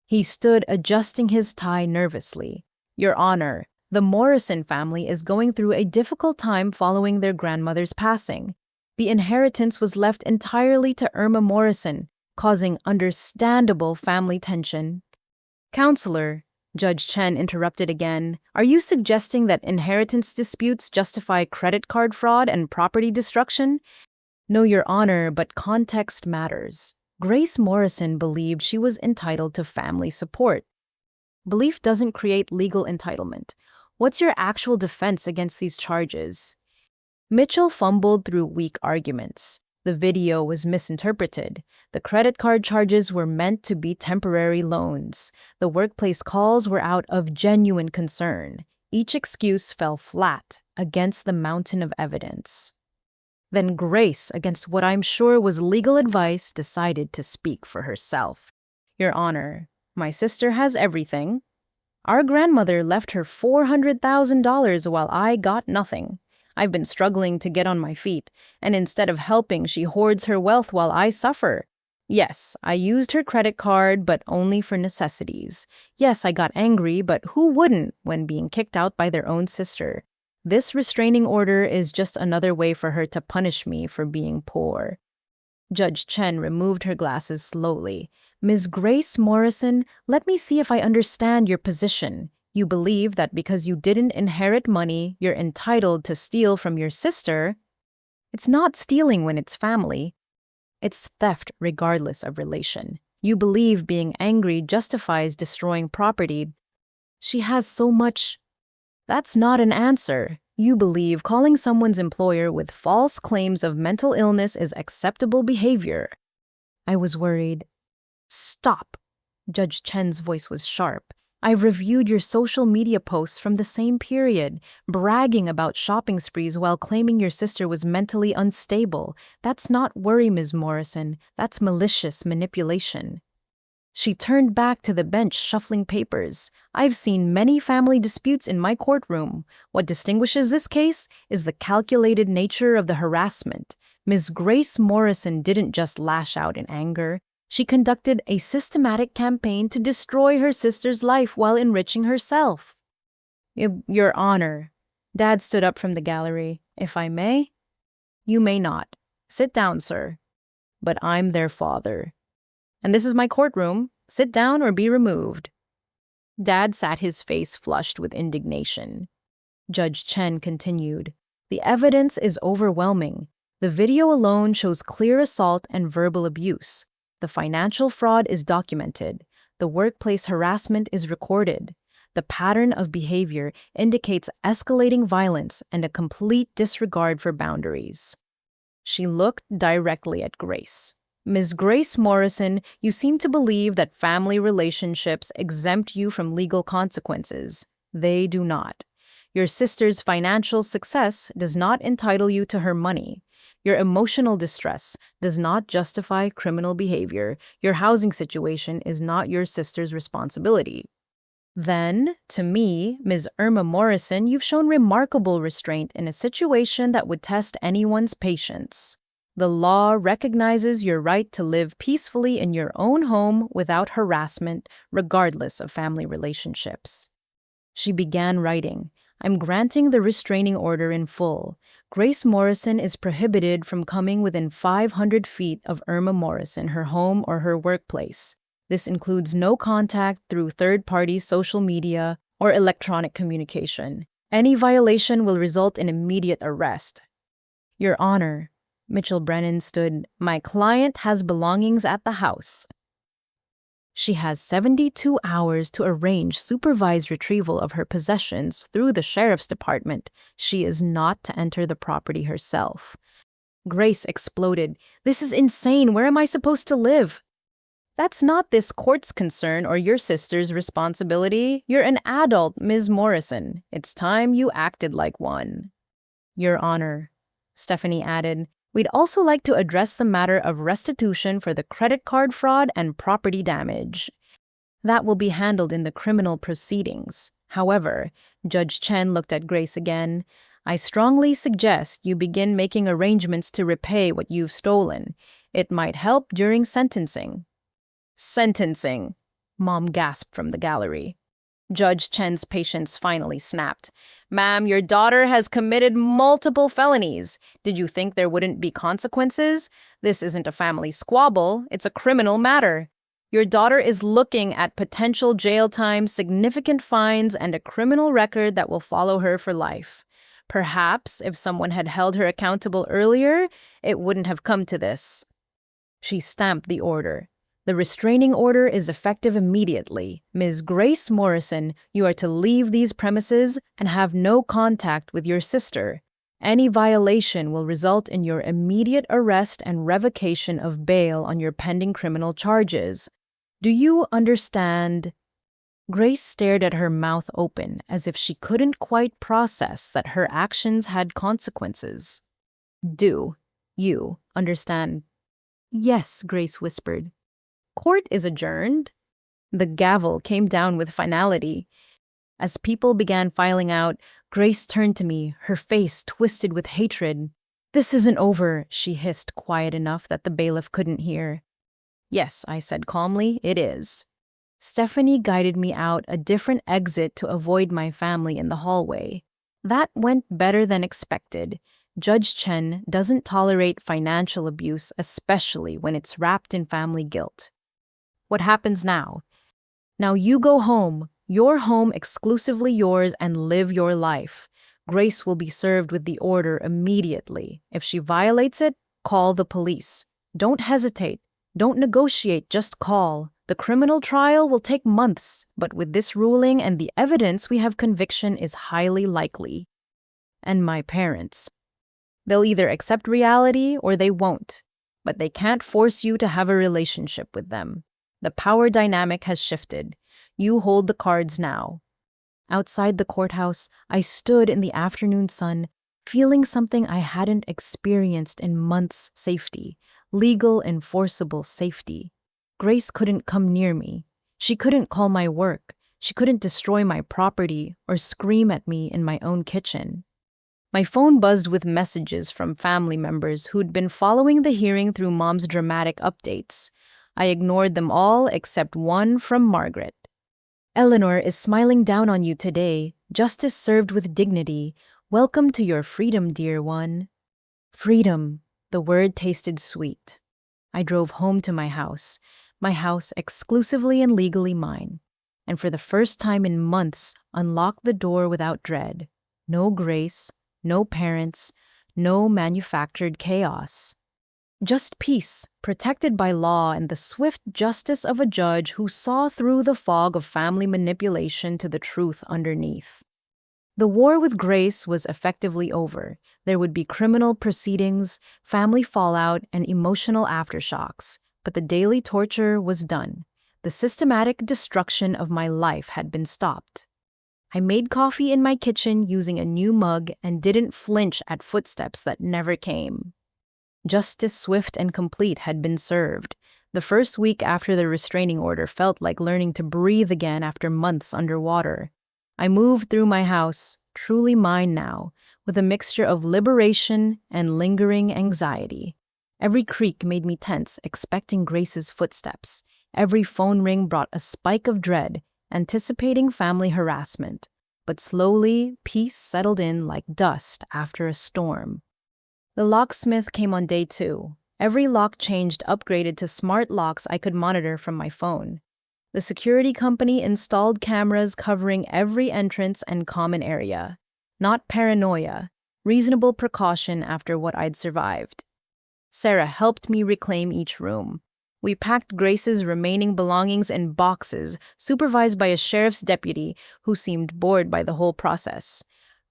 He stood adjusting his tie nervously. Your Honor, the Morrison family is going through a difficult time following their grandmother's passing. The inheritance was left entirely to Irma Morrison, causing understandable family tension. Counselor, Judge Chen interrupted again, are you suggesting that inheritance disputes justify credit card fraud and property destruction? No, Your Honor, but context matters. Grace Morrison believed she was entitled to family support. Belief doesn't create legal entitlement. What's your actual defense against these charges? Mitchell fumbled through weak arguments. The video was misinterpreted. The credit card charges were meant to be temporary loans. The workplace calls were out of genuine concern. Each excuse fell flat against the mountain of evidence. Then Grace, against what I'm sure was legal advice, decided to speak for herself. Your Honor, my sister has everything. Our grandmother left her $400,000 while I got nothing. I've been struggling to get on my feet, and instead of helping, she hoards her wealth while I suffer. Yes, I used her credit card, but only for necessities. Yes, I got angry, but who wouldn't when being kicked out by their own sister? This restraining order is just another way for her to punish me for being poor. Judge Chen removed her glasses slowly. Ms. Grace Morrison, let me see if I understand your position. You believe that because you didn't inherit money, you're entitled to steal from your sister? It's not stealing when it's family. It's theft regardless of relation. You believe being angry justifies destroying property. She has so much. That's not an answer. You believe calling someone's employer with false claims of mental illness is acceptable behavior. I was worried. Stop. Judge Chen's voice was sharp. I've reviewed your social media posts from the same period, bragging about shopping sprees while claiming your sister was mentally unstable. That's not worry, Ms. Morrison. That's malicious manipulation. She turned back to the bench, shuffling papers. I've seen many family disputes in my courtroom. What distinguishes this case is the calculated nature of the harassment. Ms. Grace Morrison didn't just lash out in anger. She conducted a systematic campaign to destroy her sister's life while enriching herself. Your Honor. Dad stood up from the gallery. If I may? You may not. Sit down, sir. But I'm their father. And this is my courtroom. Sit down or be removed. Dad sat, his face flushed with indignation. Judge Chen continued. The evidence is overwhelming. The video alone shows clear assault and verbal abuse. The financial fraud is documented. The workplace harassment is recorded. The pattern of behavior indicates escalating violence and a complete disregard for boundaries. She looked directly at Grace. Ms. Grace Morrison, you seem to believe that family relationships exempt you from legal consequences. They do not. Your sister's financial success does not entitle you to her money. Your emotional distress does not justify criminal behavior. Your housing situation is not your sister's responsibility. Then, to me, Ms. Irma Morrison, you've shown remarkable restraint in a situation that would test anyone's patience. The law recognizes your right to live peacefully in your own home without harassment, regardless of family relationships. She began writing. I'm granting the restraining order in full. Grace Morrison is prohibited from coming within 500 feet of Irma Morrison, her home or her workplace. This includes no contact through third-party social media or electronic communication. Any violation will result in immediate arrest. Your Honor, Mitchell Brennan stood. My client has belongings at the house. She has 72 hours to arrange supervised retrieval of her possessions through the sheriff's department. She is not to enter the property herself. Grace exploded. This is insane. Where am I supposed to live? That's not this court's concern or your sister's responsibility. You're an adult, Ms. Morrison. It's time you acted like one. Your Honor, Stephanie added, we'd also like to address the matter of restitution for the credit card fraud and property damage. That will be handled in the criminal proceedings. However, Judge Chen looked at Grace again. I strongly suggest you begin making arrangements to repay what you've stolen. It might help during sentencing. Sentencing, Mom gasped from the gallery. Judge Chen's patience finally snapped. Ma'am, your daughter has committed multiple felonies. Did you think there wouldn't be consequences? This isn't a family squabble. It's a criminal matter. Your daughter is looking at potential jail time, significant fines, and a criminal record that will follow her for life. Perhaps if someone had held her accountable earlier, it wouldn't have come to this. She stamped the order. The restraining order is effective immediately. Ms. Grace Morrison, you are to leave these premises and have no contact with your sister. Any violation will result in your immediate arrest and revocation of bail on your pending criminal charges. Do you understand? Grace stared at her mouth open as if she couldn't quite process that her actions had consequences. Do you understand? Yes, Grace whispered. Court is adjourned. The gavel came down with finality. As people began filing out, Grace turned to me, her face twisted with hatred. This isn't over, she hissed quiet enough that the bailiff couldn't hear. Yes, I said calmly, it is. Stephanie guided me out a different exit to avoid my family in the hallway. That went better than expected. Judge Chen doesn't tolerate financial abuse, especially when it's wrapped in family guilt. What happens now? Now you go home, your home exclusively yours, and live your life. Grace will be served with the order immediately. If she violates it, call the police. Don't hesitate. Don't negotiate, just call. The criminal trial will take months, but with this ruling and the evidence, we have conviction is highly likely. And my parents. They'll either accept reality or they won't, but they can't force you to have a relationship with them. The power dynamic has shifted. You hold the cards now. Outside the courthouse, I stood in the afternoon sun, feeling something I hadn't experienced in months: safety, legal, enforceable safety. Grace couldn't come near me. She couldn't call my work. She couldn't destroy my property or scream at me in my own kitchen. My phone buzzed with messages from family members who'd been following the hearing through Mom's dramatic updates. I ignored them all except one from Margaret. Eleanor is smiling down on you today. Justice served with dignity. Welcome to your freedom, dear one. Freedom. The word tasted sweet. I drove home to my house exclusively and legally mine, and for the first time in months, unlocked the door without dread. No Grace, no parents, no manufactured chaos. Just peace, protected by law and the swift justice of a judge who saw through the fog of family manipulation to the truth underneath. The war with Grace was effectively over. There would be criminal proceedings, family fallout, and emotional aftershocks, but the daily torture was done. The systematic destruction of my life had been stopped. I made coffee in my kitchen using a new mug and didn't flinch at footsteps that never came. Justice swift and complete had been served. The first week after the restraining order felt like learning to breathe again after months underwater. I moved through my house, truly mine now, with a mixture of liberation and lingering anxiety. Every creak made me tense, expecting Grace's footsteps. Every phone ring brought a spike of dread, anticipating family harassment. But slowly, peace settled in like dust after a storm. The locksmith came on day 2. Every lock changed upgraded to smart locks I could monitor from my phone. The security company installed cameras covering every entrance and common area. Not paranoia, reasonable precaution after what I'd survived. Sarah helped me reclaim each room. We packed Grace's remaining belongings in boxes, supervised by a sheriff's deputy who seemed bored by the whole process.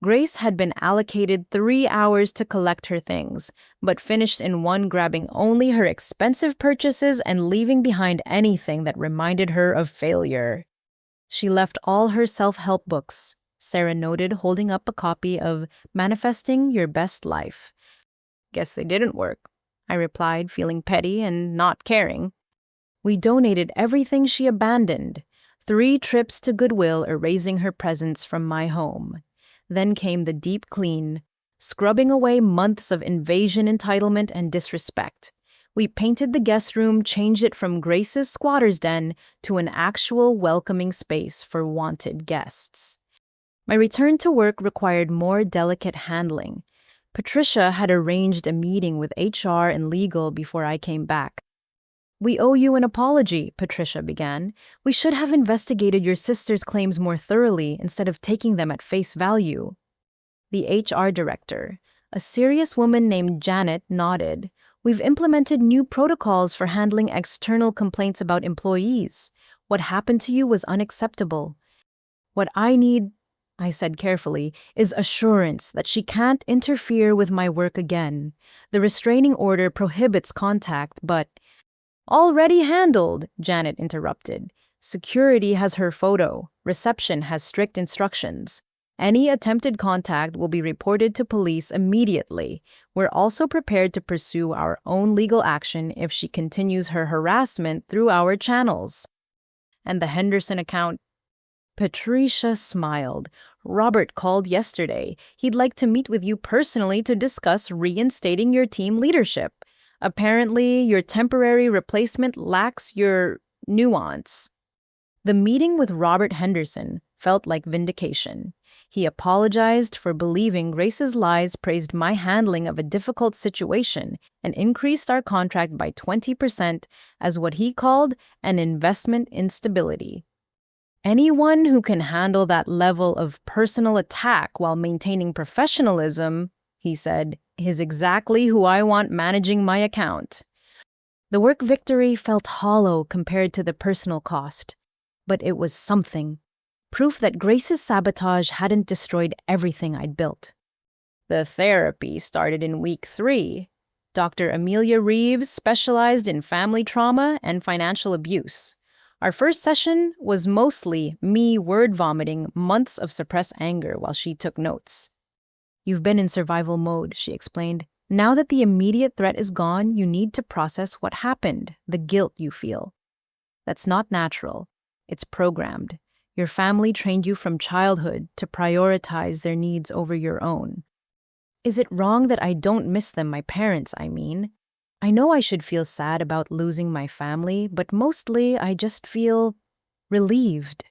Grace had been allocated 3 hours to collect her things, but finished in one, grabbing only her expensive purchases and leaving behind anything that reminded her of failure. She left all her self-help books, Sarah noted, holding up a copy of Manifesting Your Best Life. Guess they didn't work, I replied, feeling petty and not caring. We donated everything she abandoned. 3 trips to Goodwill erasing her presence from my home. Then came the deep clean, scrubbing away months of invasion, entitlement, and disrespect. We painted the guest room, changed it from Grace's squatter's den to an actual welcoming space for wanted guests. My return to work required more delicate handling. Patricia had arranged a meeting with HR and legal before I came back. "We owe you an apology," Patricia began. "We should have investigated your sister's claims more thoroughly instead of taking them at face value." The HR director, a serious woman named Janet, nodded. "We've implemented new protocols for handling external complaints about employees. What happened to you was unacceptable. What I need," I said carefully, "is assurance that she can't interfere with my work again. The restraining order prohibits contact, but—" "Already handled," Janet interrupted. "Security has her photo. Reception has strict instructions. Any attempted contact will be reported to police immediately. We're also prepared to pursue our own legal action if she continues her harassment through our channels." "And the Henderson account?" Patricia smiled. "Robert called yesterday. He'd like to meet with you personally to discuss reinstating your team leadership. Apparently, your temporary replacement lacks your nuance." The meeting with Robert Henderson felt like vindication. He apologized for believing Grace's lies, praised my handling of a difficult situation, and increased our contract by 20% as what he called an investment in stability. "Anyone who can handle that level of personal attack while maintaining professionalism," he said, "is exactly who I want managing my account." The work victory felt hollow compared to the personal cost, but it was something. Proof that Grace's sabotage hadn't destroyed everything I'd built. The therapy started in week 3. Dr. Amelia Reeves specialized in family trauma and financial abuse. Our first session was mostly me word vomiting months of suppressed anger while she took notes. "You've been in survival mode," she explained. "Now that the immediate threat is gone, you need to process what happened, the guilt you feel. That's not natural. It's programmed. Your family trained you from childhood to prioritize their needs over your own. Is it wrong that I don't miss them, my parents, I mean? I know I should feel sad about losing my family, but mostly I just feel relieved.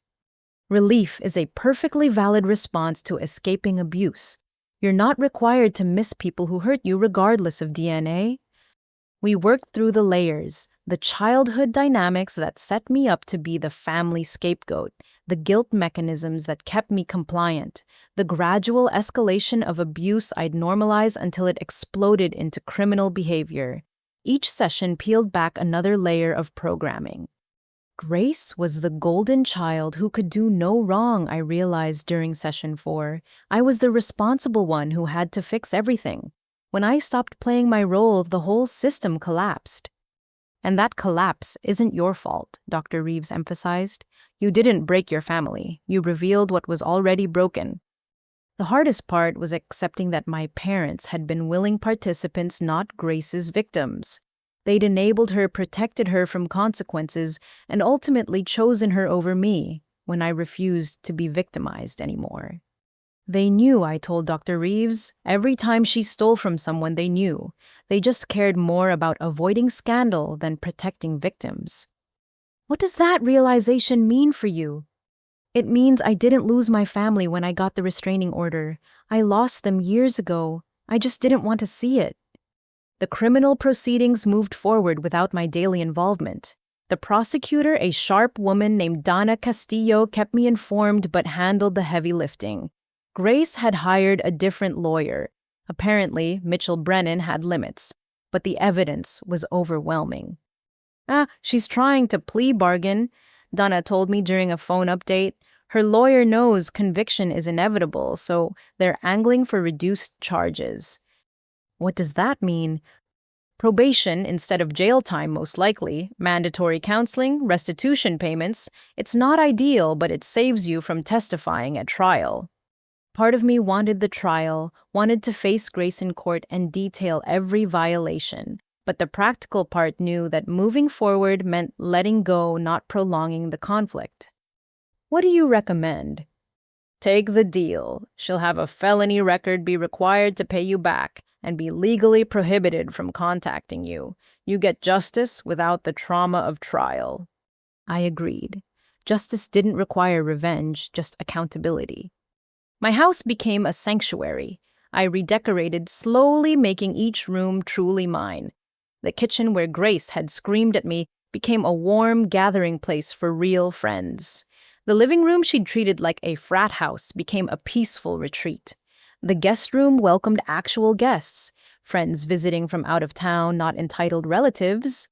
Relief is a perfectly valid response to escaping abuse. You're not required to miss people who hurt you regardless of DNA." We worked through the layers, the childhood dynamics that set me up to be the family scapegoat, the guilt mechanisms that kept me compliant, the gradual escalation of abuse I'd normalize until it exploded into criminal behavior. Each session peeled back another layer of programming. Grace was the golden child who could do no wrong, I realized during session 4. I was the responsible one who had to fix everything. When I stopped playing my role, the whole system collapsed. "And that collapse isn't your fault," Dr. Reeves emphasized. "You didn't break your family. You revealed what was already broken." The hardest part was accepting that my parents had been willing participants, not Grace's victims. They'd enabled her, protected her from consequences, and ultimately chosen her over me when I refused to be victimized anymore. "They knew," I told Dr. Reeves. "Every time she stole from someone, they knew. They just cared more about avoiding scandal than protecting victims." "What does that realization mean for you?" "It means I didn't lose my family when I got the restraining order. I lost them years ago. I just didn't want to see it." The criminal proceedings moved forward without my daily involvement. The prosecutor, a sharp woman named Donna Castillo, kept me informed but handled the heavy lifting. Grace had hired a different lawyer. Apparently, Mitchell Brennan had limits. but the evidence was overwhelming. She's trying to plea bargain, Donna told me during a phone update. Her lawyer knows conviction is inevitable, so they're angling for reduced charges. What does that mean? Probation instead of jail time, most likely, mandatory counseling, restitution payments. It's not ideal, but it saves you from testifying at trial. Part of me wanted the trial, wanted to face Grace in court and detail every violation, but the practical part knew that moving forward meant letting go, not prolonging the conflict. What do you recommend? Take the deal. She'll have a felony record, be required to pay you back, and be legally prohibited from contacting you. You get justice without the trauma of trial. I agreed. Justice didn't require revenge, just accountability. My house became a sanctuary. I redecorated, slowly making each room truly mine. The kitchen where Grace had screamed at me became a warm gathering place for real friends. The living room she'd treated like a frat house became a peaceful retreat. The guest room welcomed actual guests, friends visiting from out of town, not entitled relatives.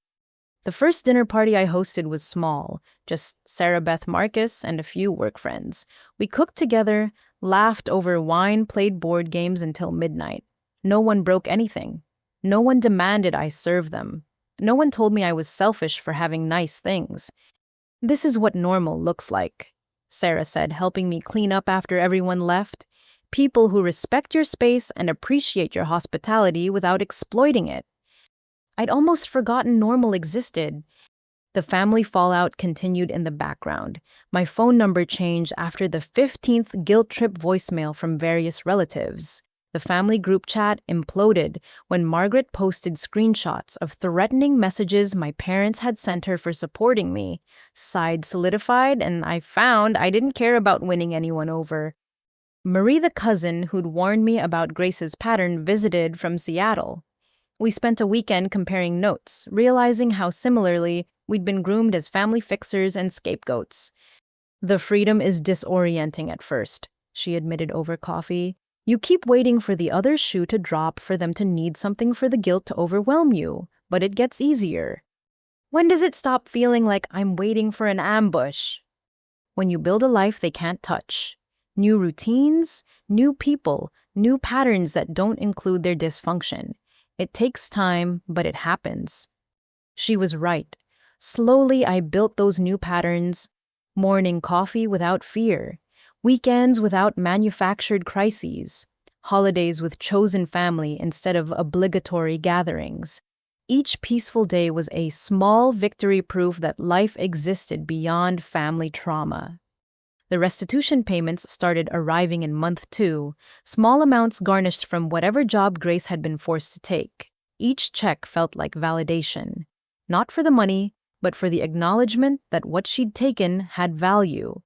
The first dinner party I hosted was small, just Sarah Beth Marcus and a few work friends. We cooked together, laughed over wine, played board games until midnight. No one broke anything. No one demanded I serve them. No one told me I was selfish for having nice things. This is what normal looks like, Sarah said, helping me clean up after everyone left. People who respect your space and appreciate your hospitality without exploiting it. I'd almost forgotten normal existed. The family fallout continued in the background. My phone number changed after the 15th guilt trip voicemail from various relatives. The family group chat imploded when Margaret posted screenshots of threatening messages my parents had sent her for supporting me. Side solidified, and I found I didn't care about winning anyone over. Marie, the cousin who'd warned me about Grace's pattern, visited from Seattle. We spent a weekend comparing notes, realizing how similarly we'd been groomed as family fixers and scapegoats. The freedom is disorienting at first, she admitted over coffee. You keep waiting for the other shoe to drop, for them to need something, for the guilt to overwhelm you, but it gets easier. When does it stop feeling like I'm waiting for an ambush? When you build a life they can't touch. New routines, new people, new patterns that don't include their dysfunction. It takes time, but it happens. She was right. Slowly I built those new patterns. Morning coffee without fear. Weekends without manufactured crises. Holidays with chosen family instead of obligatory gatherings. Each peaceful day was a small victory, proof that life existed beyond family trauma. The restitution payments started arriving in month 2, small amounts garnished from whatever job Grace had been forced to take. Each check felt like validation, not for the money, but for the acknowledgement that what she'd taken had value.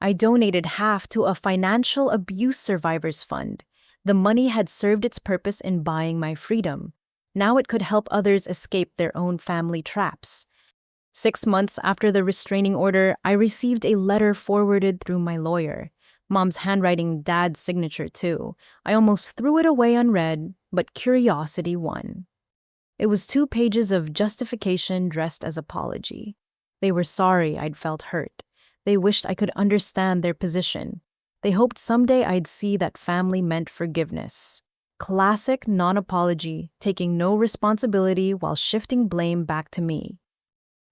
I donated half to a financial abuse survivors fund. The money had served its purpose in buying my freedom. Now it could help others escape their own family traps. 6 months after the restraining order, I received a letter forwarded through my lawyer. Mom's handwriting, Dad's signature too. I almost threw it away unread, but curiosity won. It was 2 pages of justification dressed as apology. They were sorry I'd felt hurt. They wished I could understand their position. They hoped someday I'd see that family meant forgiveness. Classic non-apology, taking no responsibility while shifting blame back to me.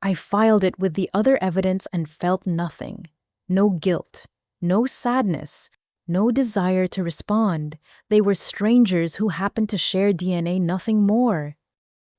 I filed it with the other evidence and felt nothing. No guilt, no sadness, no desire to respond. They were strangers who happened to share DNA, nothing more.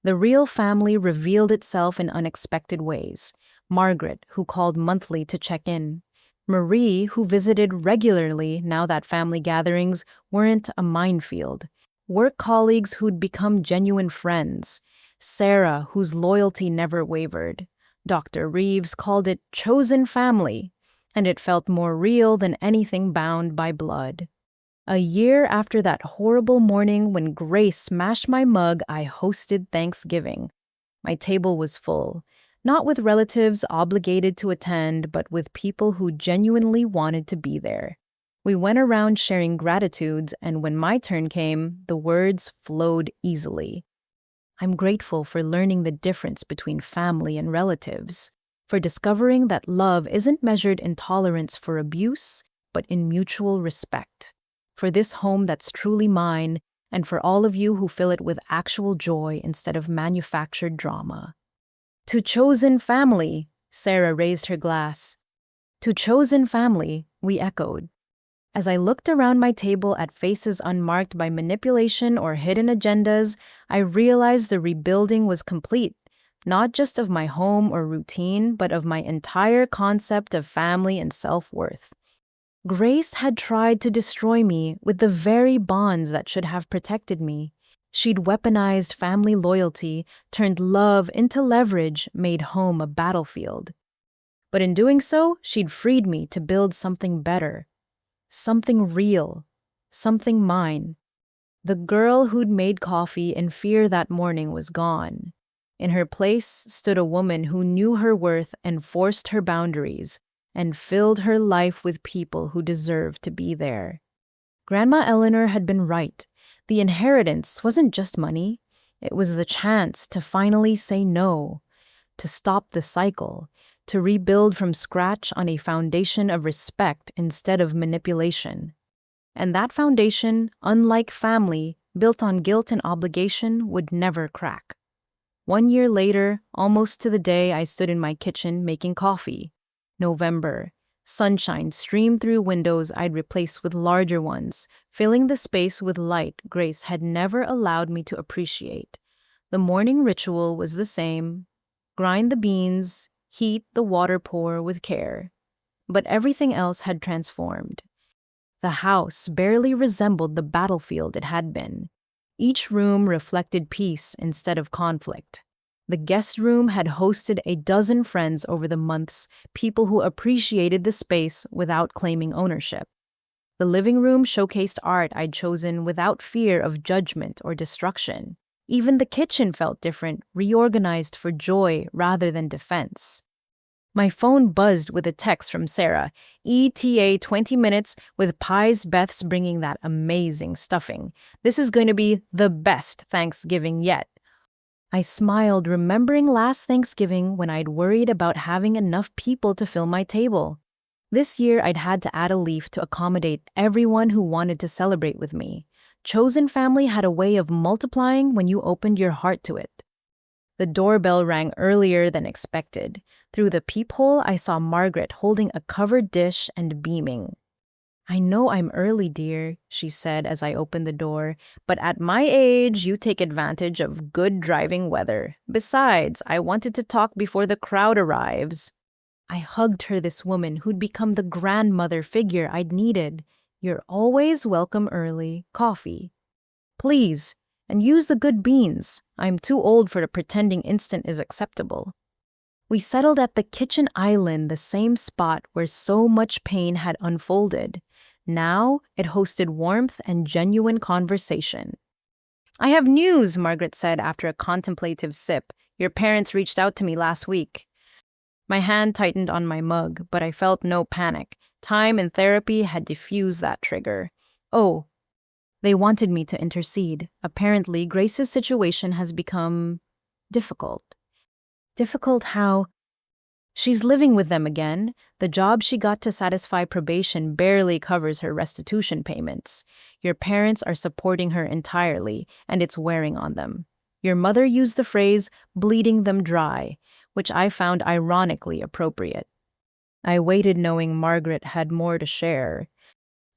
The real family revealed itself in unexpected ways. Margaret, who called monthly to check in. Marie, who visited regularly now that family gatherings weren't a minefield. Work colleagues who'd become genuine friends. Sarah, whose loyalty never wavered. Dr. Reeves called it chosen family, and it felt more real than anything bound by blood. A year after that horrible morning when Grace smashed my mug, I hosted Thanksgiving. My table was full. Not with relatives obligated to attend, but with people who genuinely wanted to be there. We went around sharing gratitudes, and when my turn came, the words flowed easily. I'm grateful for learning the difference between family and relatives, for discovering that love isn't measured in tolerance for abuse, but in mutual respect, for this home that's truly mine, and for all of you who fill it with actual joy instead of manufactured drama. To chosen family, Sarah raised her glass. To chosen family, we echoed. As I looked around my table at faces unmarked by manipulation or hidden agendas, I realized the rebuilding was complete, not just of my home or routine, but of my entire concept of family and self-worth. Grace had tried to destroy me with the very bonds that should have protected me. She'd weaponized family loyalty, turned love into leverage, made home a battlefield. But in doing so, she'd freed me to build something better. Something real. Something mine. The girl who'd made coffee in fear that morning was gone. In her place stood a woman who knew her worth, enforced her boundaries, and filled her life with people who deserved to be there. Grandma Eleanor had been right. The inheritance wasn't just money. It was the chance to finally say no, to stop the cycle, to rebuild from scratch on a foundation of respect instead of manipulation. And that foundation, unlike family, built on guilt and obligation, would never crack. 1 year later, almost to the day, I stood in my kitchen making coffee. November. Sunshine streamed through windows I'd replaced with larger ones, filling the space with light Grace had never allowed me to appreciate. The morning ritual was the same. Grind the beans, heat the water, pour with care. But everything else had transformed. The house barely resembled the battlefield it had been. Each room reflected peace instead of conflict. The guest room had hosted a dozen friends over the months, people who appreciated the space without claiming ownership. The living room showcased art I'd chosen without fear of judgment or destruction. Even the kitchen felt different, reorganized for joy rather than defense. My phone buzzed with a text from Sarah. ETA 20 minutes with pies Beth's bringing that amazing stuffing. This is going to be the best Thanksgiving yet. I smiled, remembering last Thanksgiving when I'd worried about having enough people to fill my table. This year I'd had to add a leaf to accommodate everyone who wanted to celebrate with me. Chosen family had a way of multiplying when you opened your heart to it. The doorbell rang earlier than expected. Through the peephole, I saw Margaret holding a covered dish and beaming. "I know I'm early, dear," she said as I opened the door, "but at my age, you take advantage of good driving weather. Besides, I wanted to talk before the crowd arrives." I hugged her, this woman who'd become the grandmother figure I'd needed. "You're always welcome early. Coffee, please. And use the good beans. I'm too old for the pretending instant is acceptable." We settled at the kitchen island, the same spot where so much pain had unfolded. Now it hosted warmth and genuine conversation. "I have news," Margaret said after a contemplative sip. "Your parents reached out to me last week." My hand tightened on my mug, but I felt no panic. Time and therapy had diffused that trigger. "Oh, they wanted me to intercede. Apparently, Grace's situation has become difficult." "Difficult how?" "She's living with them again. The job she got to satisfy probation barely covers her restitution payments. Your parents are supporting her entirely, and it's wearing on them. Your mother used the phrase, bleeding them dry, which I found ironically appropriate." I waited, knowing Margaret had more to share.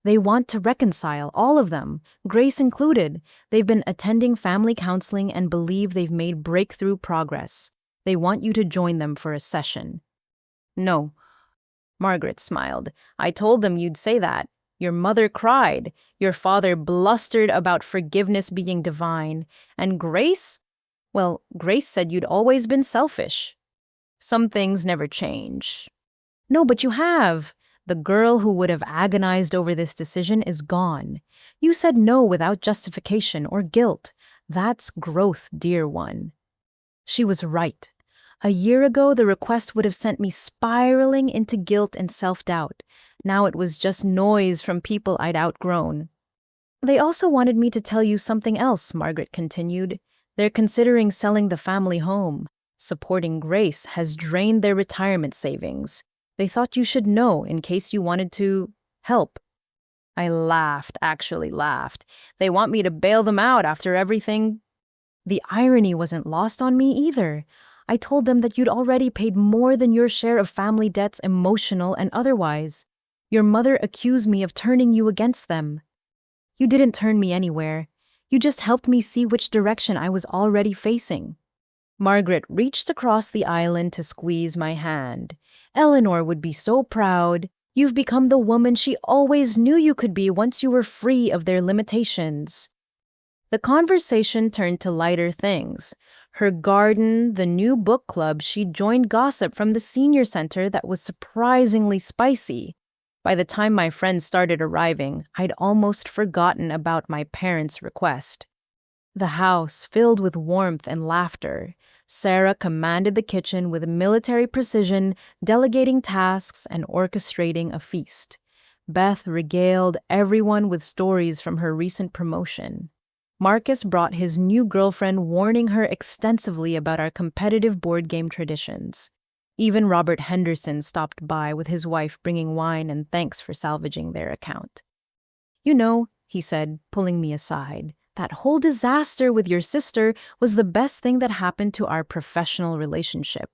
"They want to reconcile, all of them, Grace included. They've been attending family counseling and believe they've made breakthrough progress. They want you to join them for a session." "No." Margaret smiled. "I told them you'd say that. Your mother cried. Your father blustered about forgiveness being divine. And Grace? Well, Grace said you'd always been selfish. Some things never change." "No, but you have. The girl who would have agonized over this decision is gone. You said no without justification or guilt. That's growth, dear one." She was right. A year ago, the request would have sent me spiraling into guilt and self-doubt. Now it was just noise from people I'd outgrown. "They also wanted me to tell you something else," Margaret continued. They're considering selling the family home. Supporting Grace has drained their retirement savings. They thought you should know in case you wanted to help. I laughed, actually laughed. They want me to bail them out after everything. The irony wasn't lost on me either. I told them that you'd already paid more than your share of family debts, emotional and otherwise. Your mother accused me of turning you against them. You didn't turn me anywhere. You just helped me see which direction I was already facing. Margaret reached across the island to squeeze my hand. Eleanor would be so proud. You've become the woman she always knew you could be once you were free of their limitations. The conversation turned to lighter things. Her garden, the new book club she'd joined, gossip from the senior center that was surprisingly spicy. By the time my friends started arriving, I'd almost forgotten about my parents' request. The house filled with warmth and laughter. Sarah commanded the kitchen with military precision, delegating tasks and orchestrating a feast. Beth regaled everyone with stories from her recent promotion. Marcus brought his new girlfriend, warning her extensively about our competitive board game traditions. Even Robert Henderson stopped by with his wife, bringing wine and thanks for salvaging their account. "You know," he said, pulling me aside, "that whole disaster with your sister was the best thing that happened to our professional relationship.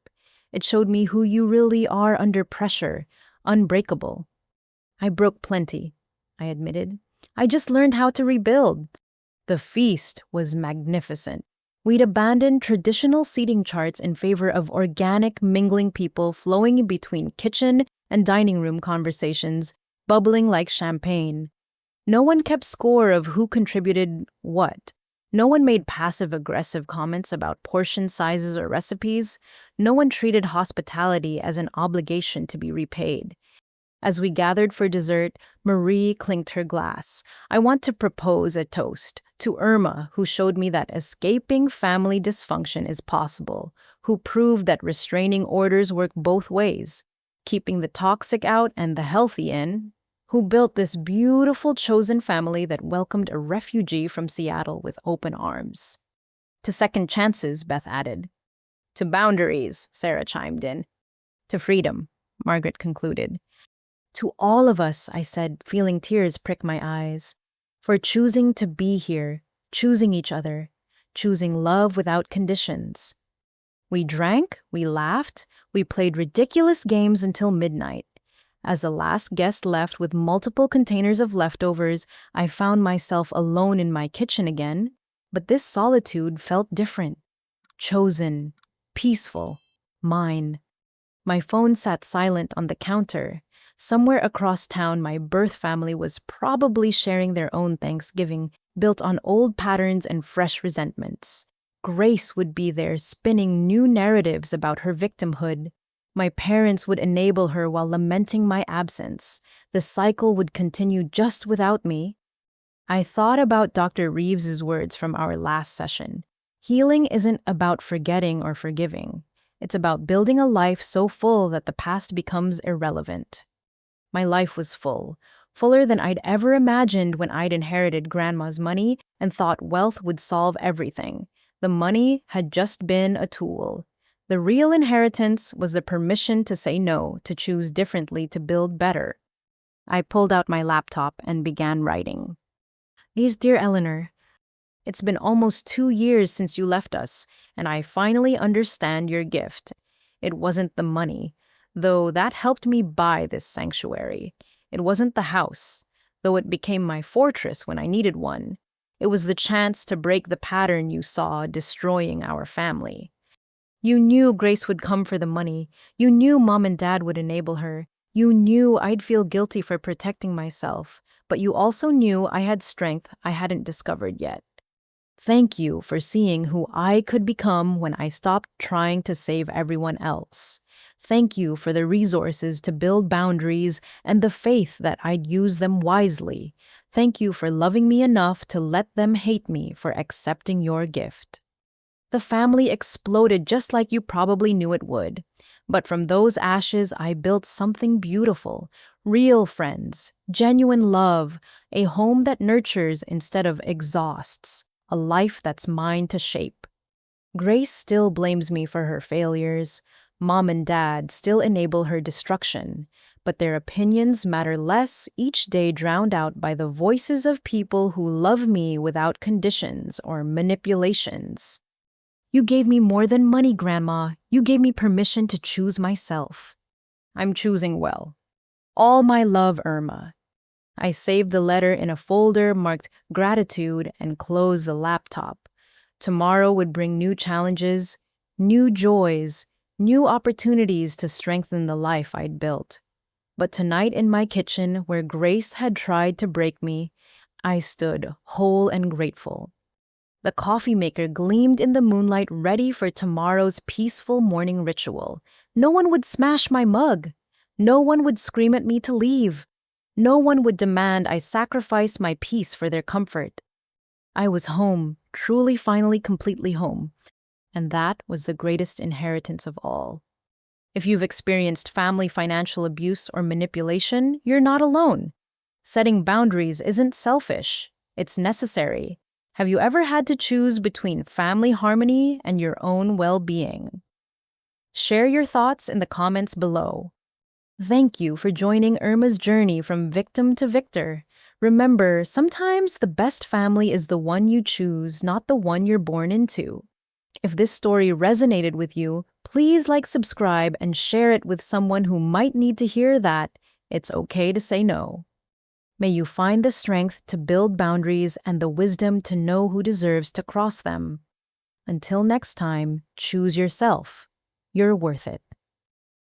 It showed me who you really are under pressure, unbreakable." "I broke plenty," I admitted. "I just learned how to rebuild." The feast was magnificent. We'd abandoned traditional seating charts in favor of organic, mingling people flowing in between kitchen and dining room conversations, bubbling like champagne. No one kept score of who contributed what. No one made passive-aggressive comments about portion sizes or recipes. No one treated hospitality as an obligation to be repaid. As we gathered for dessert, Marie clinked her glass. "I want to propose a toast to Irma, who showed me that escaping family dysfunction is possible, who proved that restraining orders work both ways, keeping the toxic out and the healthy in, who built this beautiful chosen family that welcomed a refugee from Seattle with open arms." "To second chances," Beth added. "To boundaries," Sarah chimed in. "To freedom," Margaret concluded. "To all of us," I said, feeling tears prick my eyes, "for choosing to be here, choosing each other, choosing love without conditions." We drank, we laughed, we played ridiculous games until midnight. As the last guest left with multiple containers of leftovers, I found myself alone in my kitchen again, but this solitude felt different. Chosen, peaceful, mine. My phone sat silent on the counter. Somewhere across town, my birth family was probably sharing their own Thanksgiving, built on old patterns and fresh resentments. Grace would be there, spinning new narratives about her victimhood. My parents would enable her while lamenting my absence. The cycle would continue just without me. I thought about Dr. Reeves's words from our last session. Healing isn't about forgetting or forgiving. It's about building a life so full that the past becomes irrelevant. My life was full, fuller than I'd ever imagined when I'd inherited Grandma's money and thought wealth would solve everything. The money had just been a tool. The real inheritance was the permission to say no, to choose differently, to build better. I pulled out my laptop and began writing. Dear Eleanor, it's been almost 2 years since you left us, and I finally understand your gift. It wasn't the money, though that helped me buy this sanctuary. It wasn't the house, though it became my fortress when I needed one. It was the chance to break the pattern you saw destroying our family. You knew Grace would come for the money. You knew Mom and Dad would enable her. You knew I'd feel guilty for protecting myself, but you also knew I had strength I hadn't discovered yet. Thank you for seeing who I could become when I stopped trying to save everyone else. Thank you for the resources to build boundaries and the faith that I'd use them wisely. Thank you for loving me enough to let them hate me for accepting your gift. The family exploded just like you probably knew it would. But from those ashes, I built something beautiful. Real friends, genuine love, a home that nurtures instead of exhausts, a life that's mine to shape. Grace still blames me for her failures. Mom and Dad still enable her destruction, but their opinions matter less each day, drowned out by the voices of people who love me without conditions or manipulations. You gave me more than money, Grandma. You gave me permission to choose myself. I'm choosing well. All my love, Irma. I saved the letter in a folder marked gratitude and closed the laptop. Tomorrow would bring new challenges, new joys, new opportunities to strengthen the life I'd built. But tonight in my kitchen, where Grace had tried to break me, I stood whole and grateful. The coffee maker gleamed in the moonlight, ready for tomorrow's peaceful morning ritual. No one would smash my mug. No one would scream at me to leave. No one would demand I sacrifice my peace for their comfort. I was home, truly, finally, completely home. And that was the greatest inheritance of all. If you've experienced family financial abuse or manipulation, you're not alone. Setting boundaries isn't selfish, it's necessary. Have you ever had to choose between family harmony and your own well-being? Share your thoughts in the comments below. Thank you for joining Irma's journey from victim to victor. Remember, sometimes the best family is the one you choose, not the one you're born into. If this story resonated with you, please subscribe, and share it with someone who might need to hear that it's okay to say no. May you find the strength to build boundaries and the wisdom to know who deserves to cross them. Until next time, choose yourself. You're worth it.